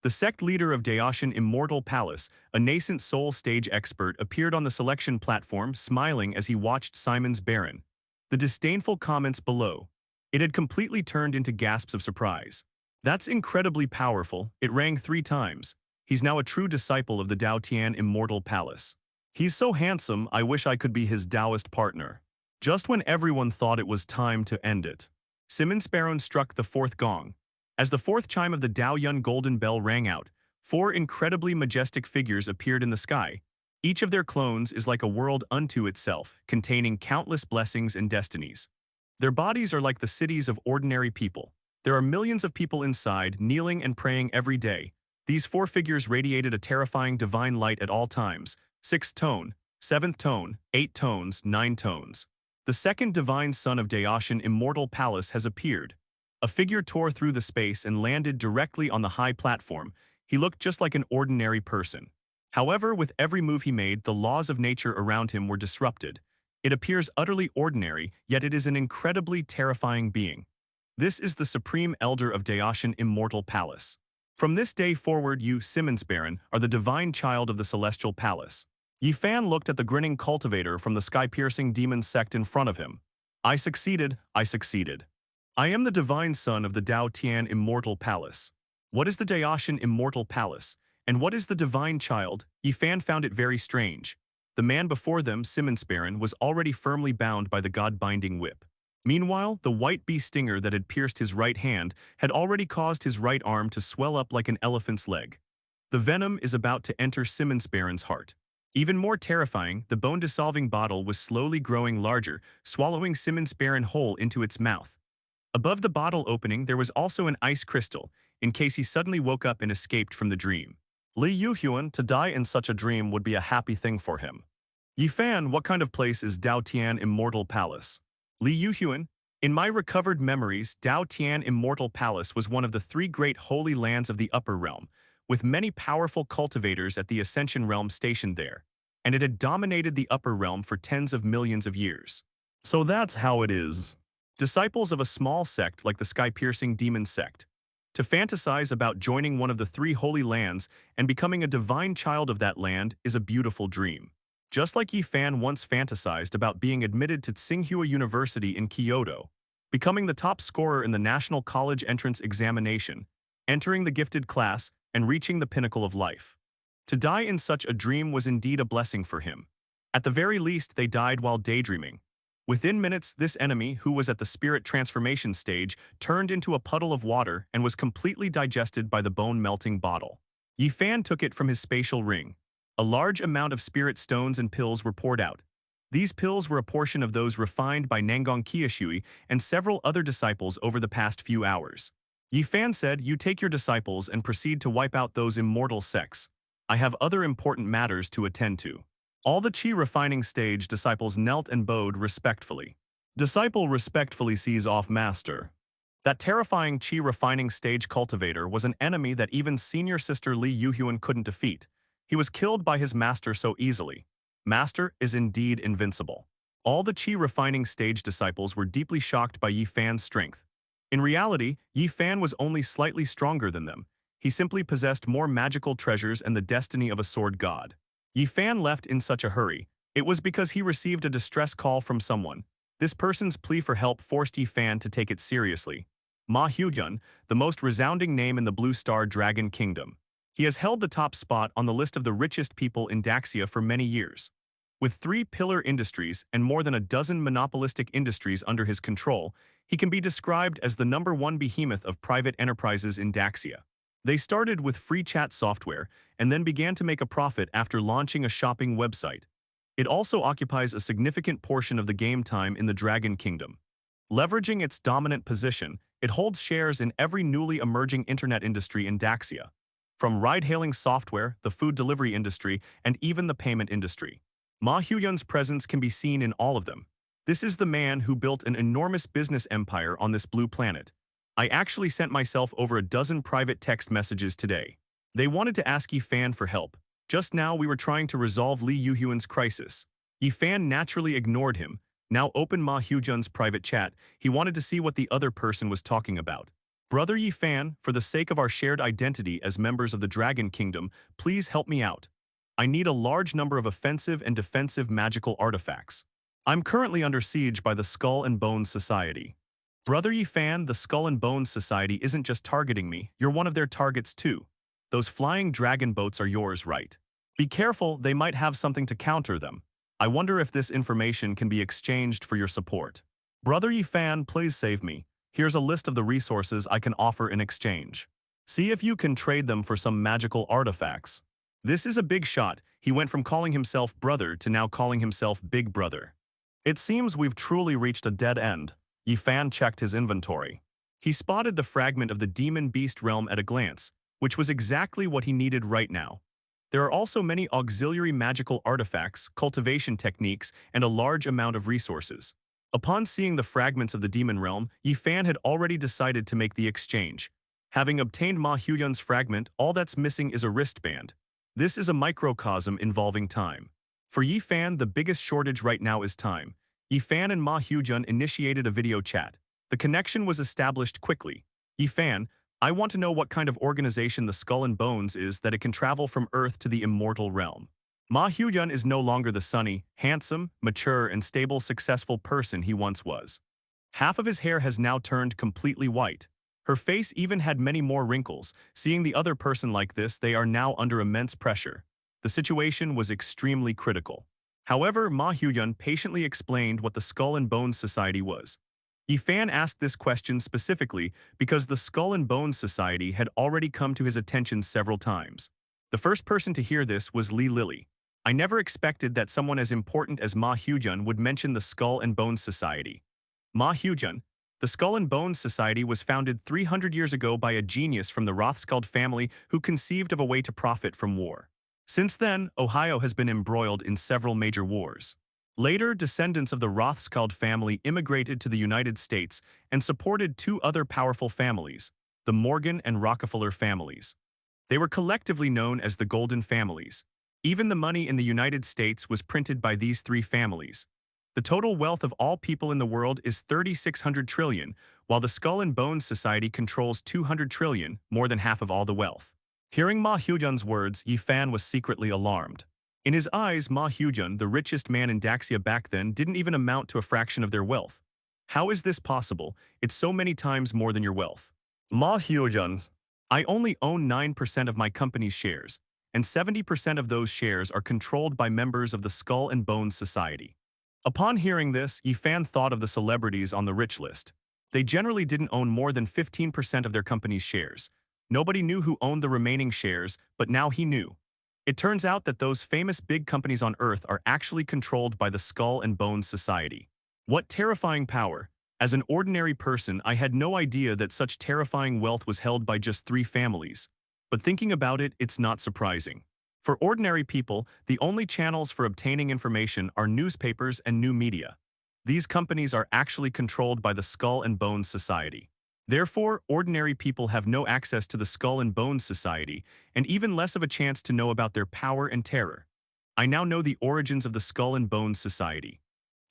The sect leader of Daoshan Immortal Palace, a nascent soul stage expert, appeared on the selection platform, smiling as he watched Simon's Baron. The disdainful comments below. It had completely turned into gasps of surprise. That's incredibly powerful. It rang 3 times. He's now a true disciple of the Dao Tian Immortal Palace. He's so handsome, I wish I could be his Taoist partner. Just when everyone thought it was time to end it, Simon Sparrow struck the 4th gong. As the 4th chime of the Dao Yun golden bell rang out, 4 incredibly majestic figures appeared in the sky. Each of their clones is like a world unto itself, containing countless blessings and destinies. Their bodies are like the cities of ordinary people. There are millions of people inside, kneeling and praying every day. These 4 figures radiated a terrifying divine light at all times. 6th tone, 7th tone, 8 tones, 9 tones. The second divine son of Daoshan Immortal Palace has appeared. A figure tore through the space and landed directly on the high platform. He looked just like an ordinary person. However, with every move he made, the laws of nature around him were disrupted. It appears utterly ordinary, yet it is an incredibly terrifying being. This is the Supreme Elder of Daoshan Immortal Palace. From this day forward, you, Simmons Baron, are the divine child of the Celestial Palace. Yi Fan looked at the grinning cultivator from the sky-piercing demon sect in front of him. I succeeded, I succeeded. I am the divine son of the Dao Tian Immortal Palace. What is the Daoshan Immortal Palace? And what is the divine child? Yi Fan found it very strange. The man before them, Simmons Baron, was already firmly bound by the god-binding whip. Meanwhile, the white bee stinger that had pierced his right hand had already caused his right arm to swell up like an elephant's leg. The venom is about to enter Simmons Baron's heart. Even more terrifying, the bone-dissolving bottle was slowly growing larger, swallowing Simmons Baron whole into its mouth. Above the bottle opening, there was also an ice crystal, in case he suddenly woke up and escaped from the dream. Li Yuhuan, to die in such a dream would be a happy thing for him. Yi Fan, what kind of place is Dao Tian Immortal Palace? Li Yuhuan, in my recovered memories, Dao Tian Immortal Palace was one of the 3 great holy lands of the Upper Realm, with many powerful cultivators at the Ascension Realm stationed there, and it had dominated the Upper Realm for tens of millions of years. So that's how it is. Disciples of a small sect like the sky-piercing demon sect. To fantasize about joining one of the 3 holy lands and becoming a divine child of that land is a beautiful dream. Just like Yi Fan once fantasized about being admitted to Tsinghua University in Kyoto, becoming the top scorer in the National College Entrance Examination, entering the gifted class, and reaching the pinnacle of life. To die in such a dream was indeed a blessing for him. At the very least, they died while daydreaming. Within minutes, this enemy, who was at the spirit transformation stage, turned into a puddle of water and was completely digested by the bone-melting bottle. Yi Fan took it from his spatial ring. A large amount of spirit stones and pills were poured out. These pills were a portion of those refined by Nangang Qiushui and several other disciples over the past few hours. Yi Fan said, "You take your disciples and proceed to wipe out those immortal sects. I have other important matters to attend to." All the Qi refining stage disciples knelt and bowed respectfully. Disciple respectfully sees off master. That terrifying Qi refining stage cultivator was an enemy that even senior sister Li Yuhyun couldn't defeat. He was killed by his master so easily. Master is indeed invincible. All the Qi refining stage disciples were deeply shocked by Yi Fan's strength. In reality, Yi Fan was only slightly stronger than them. He simply possessed more magical treasures and the destiny of a sword god. Yi Fan left in such a hurry. It was because he received a distress call from someone. This person's plea for help forced Yi Fan to take it seriously. Ma Hyun, the most resounding name in the Blue Star Dragon Kingdom. He has held the top spot on the list of the richest people in Daxia for many years. With 3 pillar industries and more than a dozen monopolistic industries under his control, he can be described as the #1 behemoth of private enterprises in Daxia. They started with free chat software and then began to make a profit after launching a shopping website. It also occupies a significant portion of the game time in the Dragon Kingdom. Leveraging its dominant position, it holds shares in every newly emerging internet industry in Daxia. From ride-hailing software, the food delivery industry, and even the payment industry. Ma Hyun's presence can be seen in all of them. This is the man who built an enormous business empire on this blue planet. I actually sent myself over a dozen private text messages today. They wanted to ask Yi Fan for help. Just now we were trying to resolve Li Yuhyun's crisis. Yi Fan naturally ignored him. Now open Ma Hyun's private chat, he wanted to see what the other person was talking about. Brother Yi Fan, for the sake of our shared identity as members of the Dragon Kingdom, please help me out. I need a large number of offensive and defensive magical artifacts. I'm currently under siege by the Skull and Bones Society. Brother Yi Fan, the Skull and Bones Society isn't just targeting me, you're one of their targets too. Those flying dragon boats are yours, right? Be careful, they might have something to counter them. I wonder if this information can be exchanged for your support. Brother Yi Fan, please save me. Here's a list of the resources I can offer in exchange. See if you can trade them for some magical artifacts. This is a big shot. He went from calling himself brother to now calling himself Big Brother. It seems we've truly reached a dead end. Yi Fan checked his inventory. He spotted the fragment of the demon beast realm at a glance, which was exactly what he needed right now. There are also many auxiliary magical artifacts, cultivation techniques, and a large amount of resources. Upon seeing the fragments of the demon realm, Yi Fan had already decided to make the exchange. Having obtained Ma Hyun's fragment, all that's missing is a wristband. This is a microcosm involving time. For Yi Fan, the biggest shortage right now is time. Yi Fan and Ma Hyun initiated a video chat. The connection was established quickly. Yi Fan, I want to know what kind of organization the Skull and Bones is that it can travel from Earth to the immortal realm. Ma Hyun is no longer the sunny, handsome, mature, and stable, successful person he once was. Half of his hair has now turned completely white. Her face even had many more wrinkles. Seeing the other person like this, they are now under immense pressure. The situation was extremely critical. However, Ma Hyun patiently explained what the Skull and Bones Society was. Yi Fan asked this question specifically because the Skull and Bones Society had already come to his attention several times. The first person to hear this was Li Lily. I never expected that someone as important as Ma Hyun would mention the Skull and Bones Society. Ma Hyun, the Skull and Bones Society was founded 300 years ago by a genius from the Rothschild family who conceived of a way to profit from war. Since then, Ohio has been embroiled in several major wars. Later, descendants of the Rothschild family immigrated to the United States and supported 2 other powerful families, the Morgan and Rockefeller families. They were collectively known as the Golden Families. Even the money in the United States was printed by these 3 families. The total wealth of all people in the world is 3,600 trillion, while the Skull and Bones Society controls 200 trillion, more than half of all the wealth. Hearing Ma Hyun's words, Yi Fan was secretly alarmed. In his eyes, Ma Hyujun, the richest man in Daxia back then, didn't even amount to a fraction of their wealth. How is this possible? It's so many times more than your wealth. Ma Hyujun's. I only own 9% of my company's shares, and 70% of those shares are controlled by members of the Skull and Bones Society. Upon hearing this, Yifan thought of the celebrities on the rich list. They generally didn't own more than 15% of their company's shares. Nobody knew who owned the remaining shares, but now he knew. It turns out that those famous big companies on Earth are actually controlled by the Skull and Bones Society. What terrifying power! As an ordinary person, I had no idea that such terrifying wealth was held by just 3 families. But thinking about it, it's not surprising. For ordinary people, the only channels for obtaining information are newspapers and new media. These companies are actually controlled by the Skull and Bones Society. Therefore, ordinary people have no access to the Skull and Bones Society, and even less of a chance to know about their power and terror. I now know the origins of the Skull and Bones Society.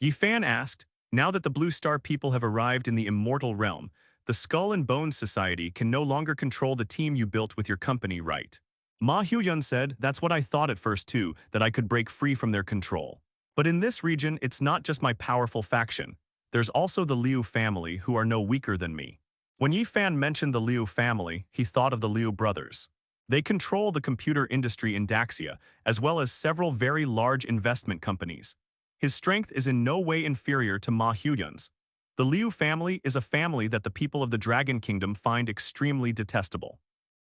Yifan asked, now that the Blue Star people have arrived in the immortal realm, the Skull and Bones Society can no longer control the team you built with your company, right? Ma Hyuyun said, that's what I thought at first too, that I could break free from their control. But in this region, it's not just my powerful faction. There's also the Liu family who are no weaker than me. When Yifan mentioned the Liu family, he thought of the Liu brothers. They control the computer industry in Daxia, as well as several very large investment companies. His strength is in no way inferior to Ma Hyuyun's. The Liu family is a family that the people of the Dragon Kingdom find extremely detestable.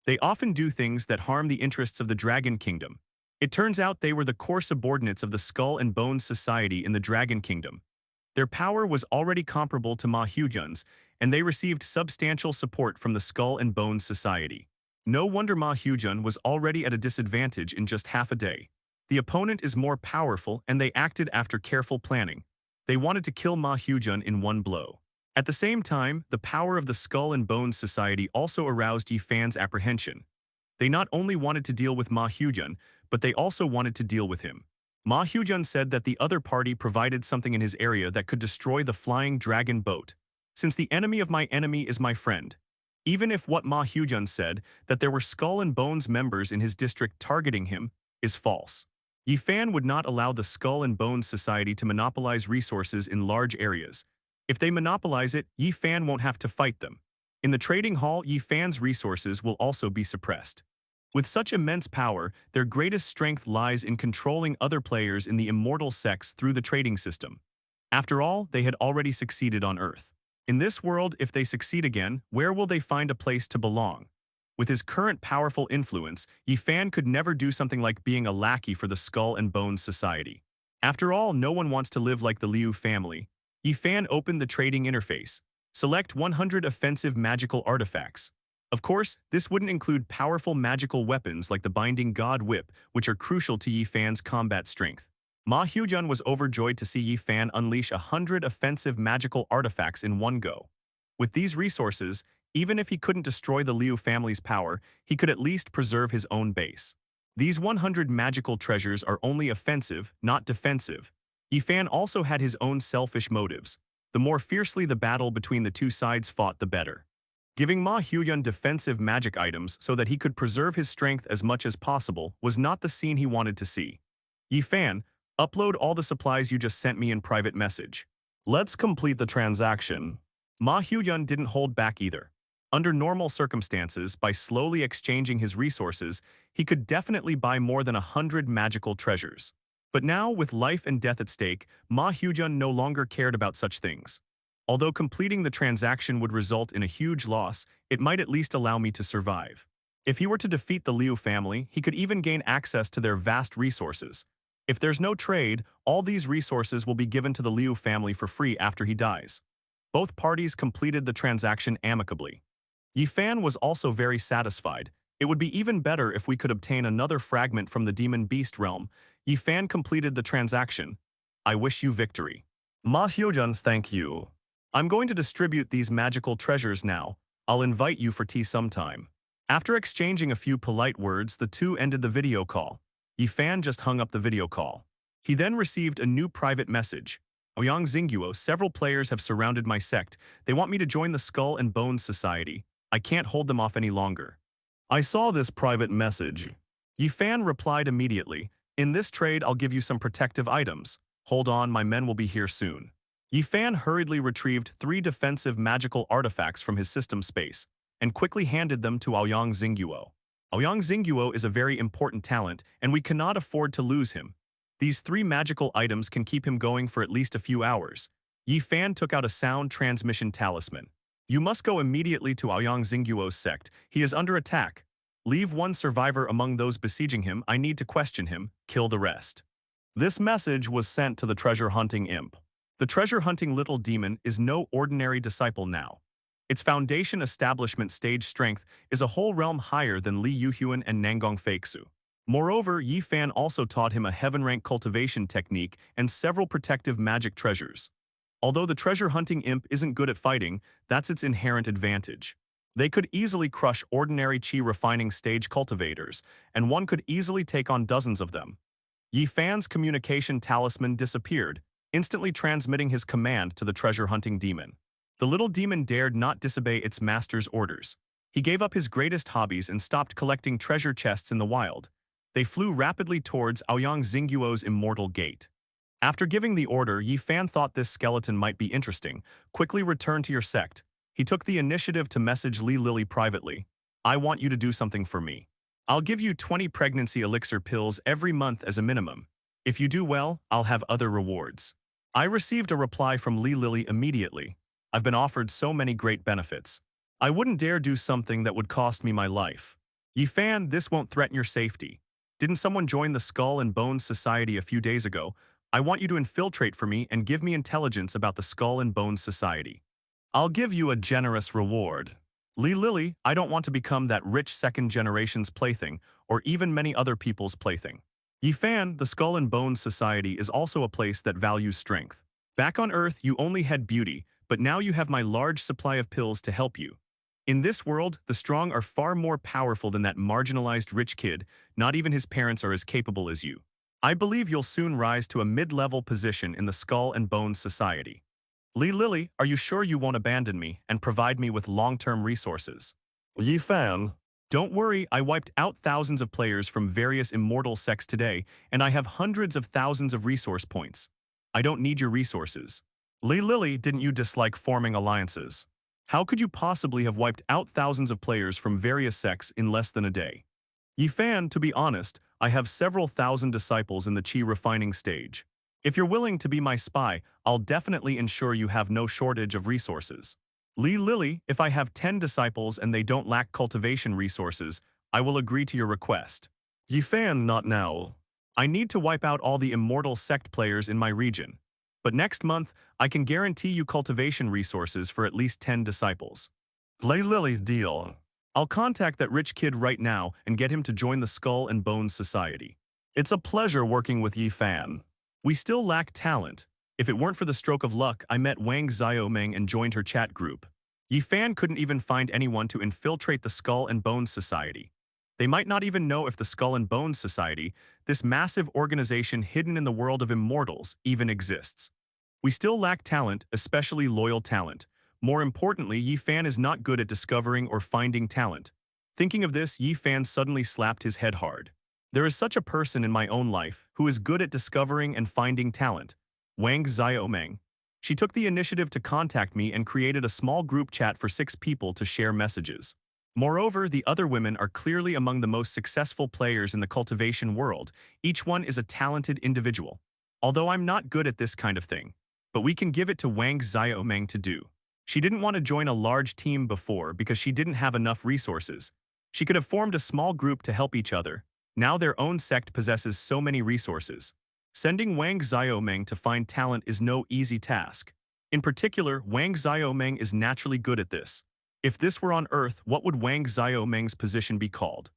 They often do things that harm the interests of the Dragon Kingdom. It turns out they were the core subordinates of the Skull and Bones Society in the Dragon Kingdom. Their power was already comparable to Ma Hyujun's, and they received substantial support from the Skull and Bones Society. No wonder Ma Hyujun was already at a disadvantage in just half a day. The opponent is more powerful, and they acted after careful planning. They wanted to kill Ma Hyujun in one blow. At the same time, the power of the Skull and Bones Society also aroused Yifan's apprehension. They not only wanted to deal with Ma Hyujun, but they also wanted to deal with him. Ma Hyujun said that the other party provided something in his area that could destroy the flying dragon boat. Since the enemy of my enemy is my friend. Even if what Ma Hyujun said, that there were Skull and Bones members in his district targeting him, is false. Yifan would not allow the Skull and Bones Society to monopolize resources in large areas. If they monopolize it, Yifan won't have to fight them. In the trading hall, Yifan's resources will also be suppressed. With such immense power, their greatest strength lies in controlling other players in the immortal sects through the trading system. After all, they had already succeeded on Earth. In this world, if they succeed again, where will they find a place to belong? With his current powerful influence, Yifan could never do something like being a lackey for the Skull and Bones Society. After all, no one wants to live like the Liu family. Yifan opened the trading interface. Select 100 offensive magical artifacts. Of course, this wouldn't include powerful magical weapons like the Binding God Whip, which are crucial to Yifan's combat strength. Ma Hyujun was overjoyed to see Yifan unleash 100 offensive magical artifacts in one go. With these resources, even if he couldn't destroy the Liu family's power, he could at least preserve his own base. These 100 magical treasures are only offensive, not defensive. Yifan also had his own selfish motives. The more fiercely the battle between the two sides fought, the better. Giving Ma Hyuyun defensive magic items so that he could preserve his strength as much as possible was not the scene he wanted to see. Yifan, upload all the supplies you just sent me in private message. Let's complete the transaction. Ma Hyuyun didn't hold back either. Under normal circumstances, by slowly exchanging his resources, he could definitely buy more than 100 magical treasures. But now, with life and death at stake, Ma Hyujun no longer cared about such things. Although completing the transaction would result in a huge loss, it might at least allow me to survive. If he were to defeat the Liu family, he could even gain access to their vast resources. If there's no trade, all these resources will be given to the Liu family for free after he dies. Both parties completed the transaction amicably. Yifan was also very satisfied. It would be even better if we could obtain another fragment from the Demon Beast realm. Yifan completed the transaction. I wish you victory. Ma Hyojun's thank you. I'm going to distribute these magical treasures now. I'll invite you for tea sometime. After exchanging a few polite words, the two ended the video call. Yifan just hung up the video call. He then received a new private message. Ouyang Xingguo, several players have surrounded my sect. They want me to join the Skull and Bones Society. I can't hold them off any longer. I saw this private message. Yifan replied immediately. In this trade, I'll give you some protective items. Hold on, my men will be here soon. Yi Fan hurriedly retrieved 3 defensive magical artifacts from his system space and quickly handed them to Aoyang Xingguo. Aoyang Xingguo is a very important talent, and we cannot afford to lose him. These 3 magical items can keep him going for at least a few hours. Yi Fan took out a sound transmission talisman. You must go immediately to Aoyang Xingguo's sect. He is under attack. Leave one survivor among those besieging him. I need to question him. Kill the rest. This message was sent to the treasure-hunting imp. The treasure-hunting little demon is no ordinary disciple now. Its foundation establishment stage strength is a whole realm higher than Li Yuhuan and Nangong Feixu. Moreover, Yi Fan also taught him a heaven-rank cultivation technique and several protective magic treasures. Although the treasure-hunting imp isn't good at fighting, that's its inherent advantage. They could easily crush ordinary chi refining stage cultivators, and one could easily take on dozens of them. Yi Fan's communication talisman disappeared, instantly transmitting his command to the treasure-hunting demon. The little demon dared not disobey its master's orders. He gave up his greatest hobbies and stopped collecting treasure chests in the wild. They flew rapidly towards Aoyang Xingguo's immortal gate. After giving the order, Yi Fan thought this skeleton might be interesting. Quickly return to your sect. He took the initiative to message Li Lily privately. I want you to do something for me. I'll give you 20 pregnancy elixir pills every month as a minimum. If you do well, I'll have other rewards. I received a reply from Li Lily immediately. I've been offered so many great benefits. I wouldn't dare do something that would cost me my life. Yi Fan, this won't threaten your safety. Didn't someone join the Skull and Bones Society a few days ago? I want you to infiltrate for me and give me intelligence about the Skull and Bones Society. I'll give you a generous reward. Li Lily, I don't want to become that rich second generation's plaything, or even many other people's plaything. Yi Fan, the Skull and Bones Society is also a place that values strength. Back on Earth, you only had beauty, but now you have my large supply of pills to help you. In this world, the strong are far more powerful than that marginalized rich kid. Not even his parents are as capable as you. I believe you'll soon rise to a mid-level position in the Skull and Bones Society. Li Lily, are you sure you won't abandon me and provide me with long-term resources? Yi Fan. Don't worry, I wiped out thousands of players from various immortal sects today, and I have hundreds of thousands of resource points. I don't need your resources. Li Lily, didn't you dislike forming alliances? How could you possibly have wiped out thousands of players from various sects in less than a day? Yi Fan, to be honest, I have several thousand disciples in the chi refining stage. If you're willing to be my spy, I'll definitely ensure you have no shortage of resources. Li Lily, if I have 10 disciples and they don't lack cultivation resources, I will agree to your request. Yi Fan, not now. I need to wipe out all the immortal sect players in my region. But next month, I can guarantee you cultivation resources for at least 10 disciples. Li Lily's deal. I'll contact that rich kid right now and get him to join the Skull and Bones Society. It's a pleasure working with Yi Fan. We still lack talent. If it weren't for the stroke of luck, I met Wang Xiaomeng and joined her chat group. Yi Fan couldn't even find anyone to infiltrate the Skull and Bones Society. They might not even know if the Skull and Bones Society, this massive organization hidden in the world of immortals, even exists. We still lack talent, especially loyal talent. More importantly, Yi Fan is not good at discovering or finding talent. Thinking of this, Yi Fan suddenly slapped his head hard. There is such a person in my own life who is good at discovering and finding talent. Wang Xiaomeng. She took the initiative to contact me and created a small group chat for 6 people to share messages. Moreover, the other women are clearly among the most successful players in the cultivation world. Each one is a talented individual. Although I'm not good at this kind of thing. But we can give it to Wang Xiaomeng to do. She didn't want to join a large team before because she didn't have enough resources. She could have formed a small group to help each other. Now their own sect possesses so many resources. Sending Wang Xiaomeng to find talent is no easy task. In particular, Wang Xiaomeng is naturally good at this. If this were on Earth, what would Wang Xiaomeng's position be called?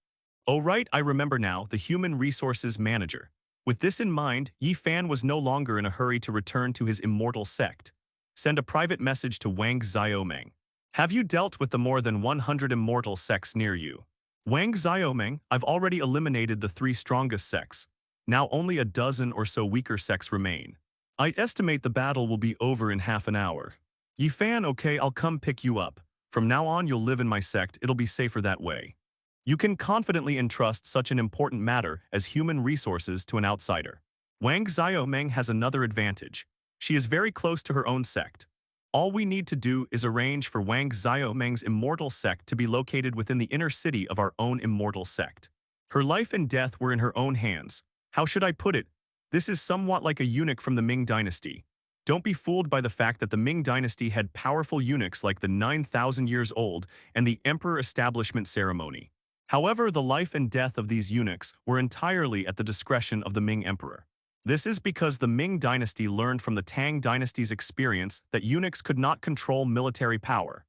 Oh right, I remember now, the Human Resources Manager. With this in mind, Yi Fan was no longer in a hurry to return to his immortal sect. Send a private message to Wang Xiaomeng. Have you dealt with the more than 100 immortal sects near you? Wang Xiaomeng, I've already eliminated the 3 strongest sects. Now only a dozen or so weaker sects remain. I estimate the battle will be over in half an hour. Yi Fan, okay, I'll come pick you up. From now on you'll live in my sect, it'll be safer that way. You can confidently entrust such an important matter as human resources to an outsider. Wang Xiaomeng has another advantage. She is very close to her own sect. All we need to do is arrange for Wang Xiaomeng's immortal sect to be located within the inner city of our own immortal sect. Her life and death were in her own hands. How should I put it? This is somewhat like a eunuch from the Ming dynasty. Don't be fooled by the fact that the Ming dynasty had powerful eunuchs like the 9,000 years old and the emperor establishment ceremony. However, the life and death of these eunuchs were entirely at the discretion of the Ming emperor. This is because the Ming dynasty learned from the Tang dynasty's experience that eunuchs could not control military power.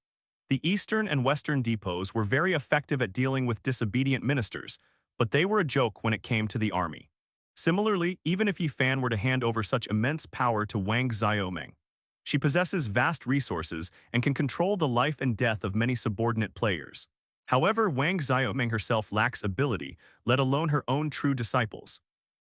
The eastern and western depots were very effective at dealing with disobedient ministers, but they were a joke when it came to the army. Similarly, even if Yi Fan were to hand over such immense power to Wang Xiaomeng, she possesses vast resources and can control the life and death of many subordinate players. However, Wang Xiaomeng herself lacks ability, let alone her own true disciples.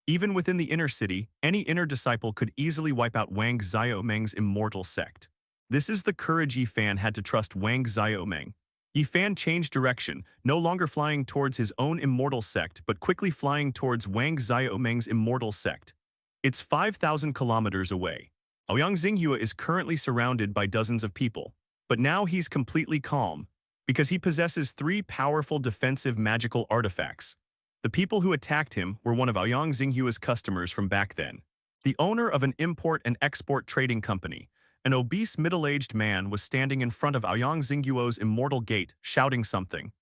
Even within the inner city, any inner disciple could easily wipe out Wang Xiaomeng's immortal sect. This is the courage Yi Fan had to trust Wang Xiaomeng. Yi Fan changed direction, no longer flying towards his own immortal sect but quickly flying towards Wang Xiaomeng's immortal sect. It's 5,000 kilometers away. Ouyang Xinghua is currently surrounded by dozens of people, but now he's completely calm, because he possesses 3 powerful defensive magical artifacts. The people who attacked him were one of Ouyang Xinghua's customers from back then. The owner of an import and export trading company, an obese middle-aged man was standing in front of Ouyang Xinghua's immortal gate, shouting something.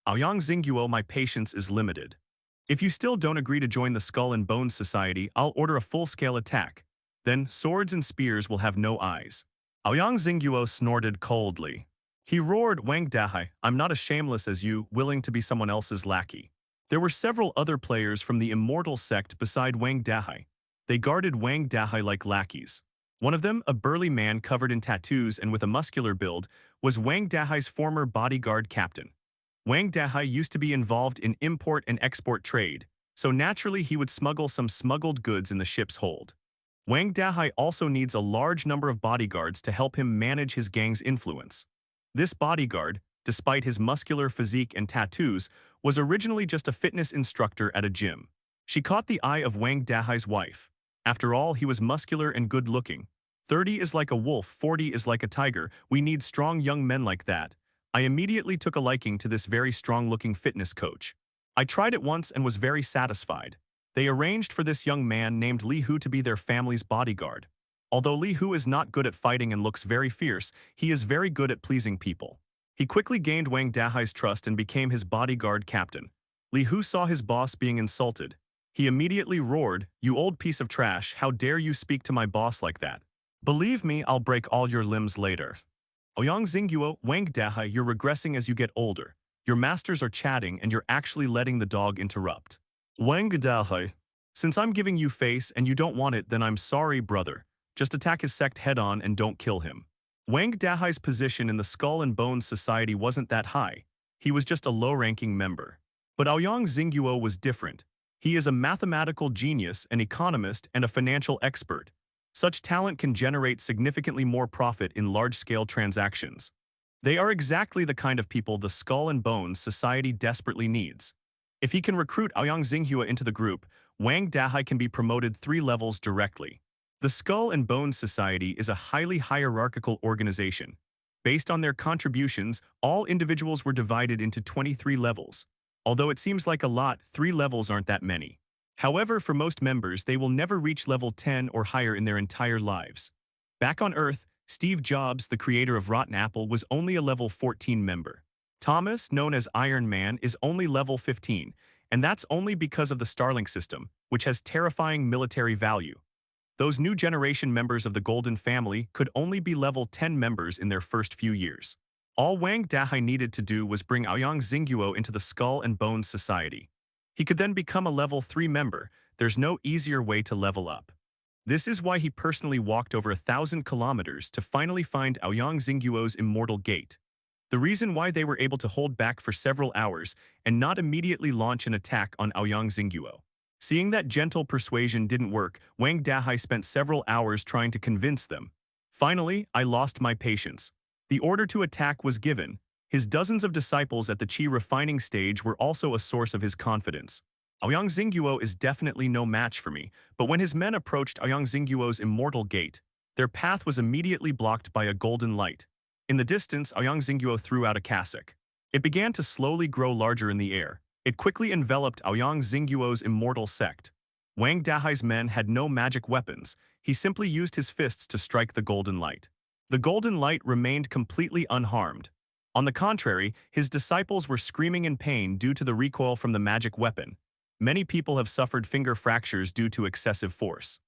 Ouyang Xinghua, my patience is limited. If you still don't agree to join the Skull and Bones Society, I'll order a full-scale attack. Then swords and spears will have no eyes. Ouyang Xinghua snorted coldly. He roared, Wang Dahai, I'm not as shameless as you, willing to be someone else's lackey. There were several other players from the Immortal Sect beside Wang Dahai. They guarded Wang Dahai like lackeys. One of them, a burly man covered in tattoos and with a muscular build, was Wang Dahai's former bodyguard captain. Wang Dahai used to be involved in import and export trade, so naturally he would smuggle some smuggled goods in the ship's hold. Wang Dahai also needs a large number of bodyguards to help him manage his gang's influence. This bodyguard, despite his muscular physique and tattoos, was originally just a fitness instructor at a gym. She caught the eye of Wang Dahai's wife. After all, he was muscular and good-looking. 30 is like a wolf, 40 is like a tiger. We need strong young men like that. I immediately took a liking to this very strong-looking fitness coach. I tried it once and was very satisfied. They arranged for this young man named Li Hu to be their family's bodyguard. Although Li Hu is not good at fighting and looks very fierce, he is very good at pleasing people. He quickly gained Wang Dahai's trust and became his bodyguard captain. Li Hu saw his boss being insulted. He immediately roared, you old piece of trash, how dare you speak to my boss like that? Believe me, I'll break all your limbs later. Ouyang Xinghua, Wang Dahai, you're regressing as you get older. Your masters are chatting and you're actually letting the dog interrupt. Wang Dahai, since I'm giving you face and you don't want it, then I'm sorry, brother. Just attack his sect head-on and don't kill him. Wang Dahai's position in the Skull and Bones Society wasn't that high. He was just a low-ranking member. But Ouyang Xinghua was different. He is a mathematical genius, an economist, and a financial expert. Such talent can generate significantly more profit in large-scale transactions. They are exactly the kind of people the Skull and Bones Society desperately needs. If he can recruit Ouyang Xinghua into the group, Wang Dahai can be promoted 3 levels directly. The Skull and Bones Society is a highly hierarchical organization. Based on their contributions, all individuals were divided into 23 levels. Although it seems like a lot, 3 levels aren't that many. However, for most members, they will never reach level 10 or higher in their entire lives. Back on Earth, Steve Jobs, the creator of Rotten Apple, was only a level 14 member. Thomas, known as Iron Man, is only level 15, and that's only because of the Starlink system, which has terrifying military value. Those new generation members of the Golden family could only be level 10 members in their first few years. All Wang Dahai needed to do was bring Ouyang Xinghua into the Skull and Bones Society. He could then become a level 3 member. There's no easier way to level up. This is why he personally walked over 1,000 kilometers to finally find Ouyang Xinghua's immortal gate. The reason why they were able to hold back for several hours and not immediately launch an attack on Ouyang Xinghua. Seeing that gentle persuasion didn't work, Wang Dahai spent several hours trying to convince them. Finally, I lost my patience. The order to attack was given. His dozens of disciples at the qi refining stage were also a source of his confidence. Aoyang Xingguo is definitely no match for me, but when his men approached Aoyang Xingguo's immortal gate, their path was immediately blocked by a golden light. In the distance, Aoyang Xingguo threw out a cassock. It began to slowly grow larger in the air. It quickly enveloped Aoyang Xingguo's immortal sect. Wang Dahai's men had no magic weapons. He simply used his fists to strike the golden light. The golden light remained completely unharmed. On the contrary, his disciples were screaming in pain due to the recoil from the magic weapon. Many people have suffered finger fractures due to excessive force.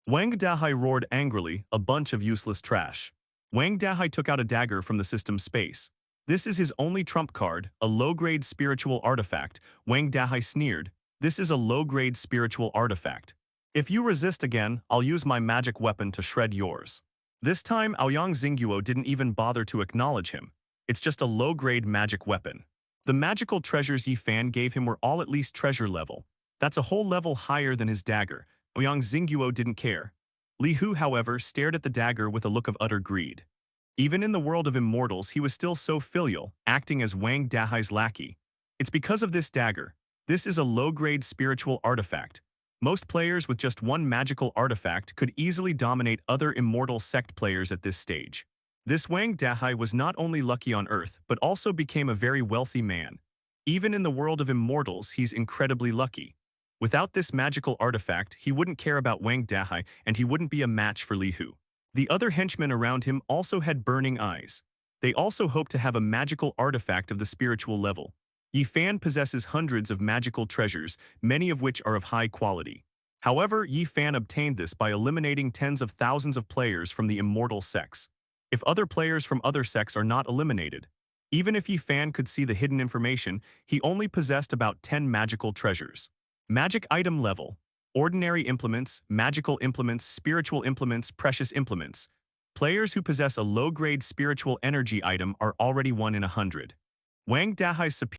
Wang Dahai roared angrily, "A bunch of useless trash." Wang Dahai took out a dagger from the system's space. This is his only trump card, a low-grade spiritual artifact. Wang Dahai sneered, "This is a low-grade spiritual artifact. If you resist again, I'll use my magic weapon to shred yours." This time, Aoyang Xingguo didn't even bother to acknowledge him. It's just a low-grade magic weapon. The magical treasures Yi Fan gave him were all at least treasure level. That's a whole level higher than his dagger. Aoyang Xingguo didn't care. Li Hu, however, stared at the dagger with a look of utter greed. Even in the world of immortals, he was still so filial, acting as Wang Dahai's lackey. It's because of this dagger. This is a low-grade spiritual artifact. Most players with just one magical artifact could easily dominate other immortal sect players at this stage. This Wang Dahai was not only lucky on Earth, but also became a very wealthy man. Even in the world of immortals, he's incredibly lucky. Without this magical artifact, he wouldn't care about Wang Dahai and he wouldn't be a match for Li Hu. The other henchmen around him also had burning eyes. They also hoped to have a magical artifact of the spiritual level. Yi Fan possesses hundreds of magical treasures, many of which are of high quality. However, Yi Fan obtained this by eliminating tens of thousands of players from the immortal sects. If other players from other sects are not eliminated, even if Yi Fan could see the hidden information, he only possessed about 10 magical treasures. Magic item level: ordinary implements, magical implements, spiritual implements, precious implements. Players who possess a low-grade spiritual energy item are already 1 in 100. Wang Dahai's superior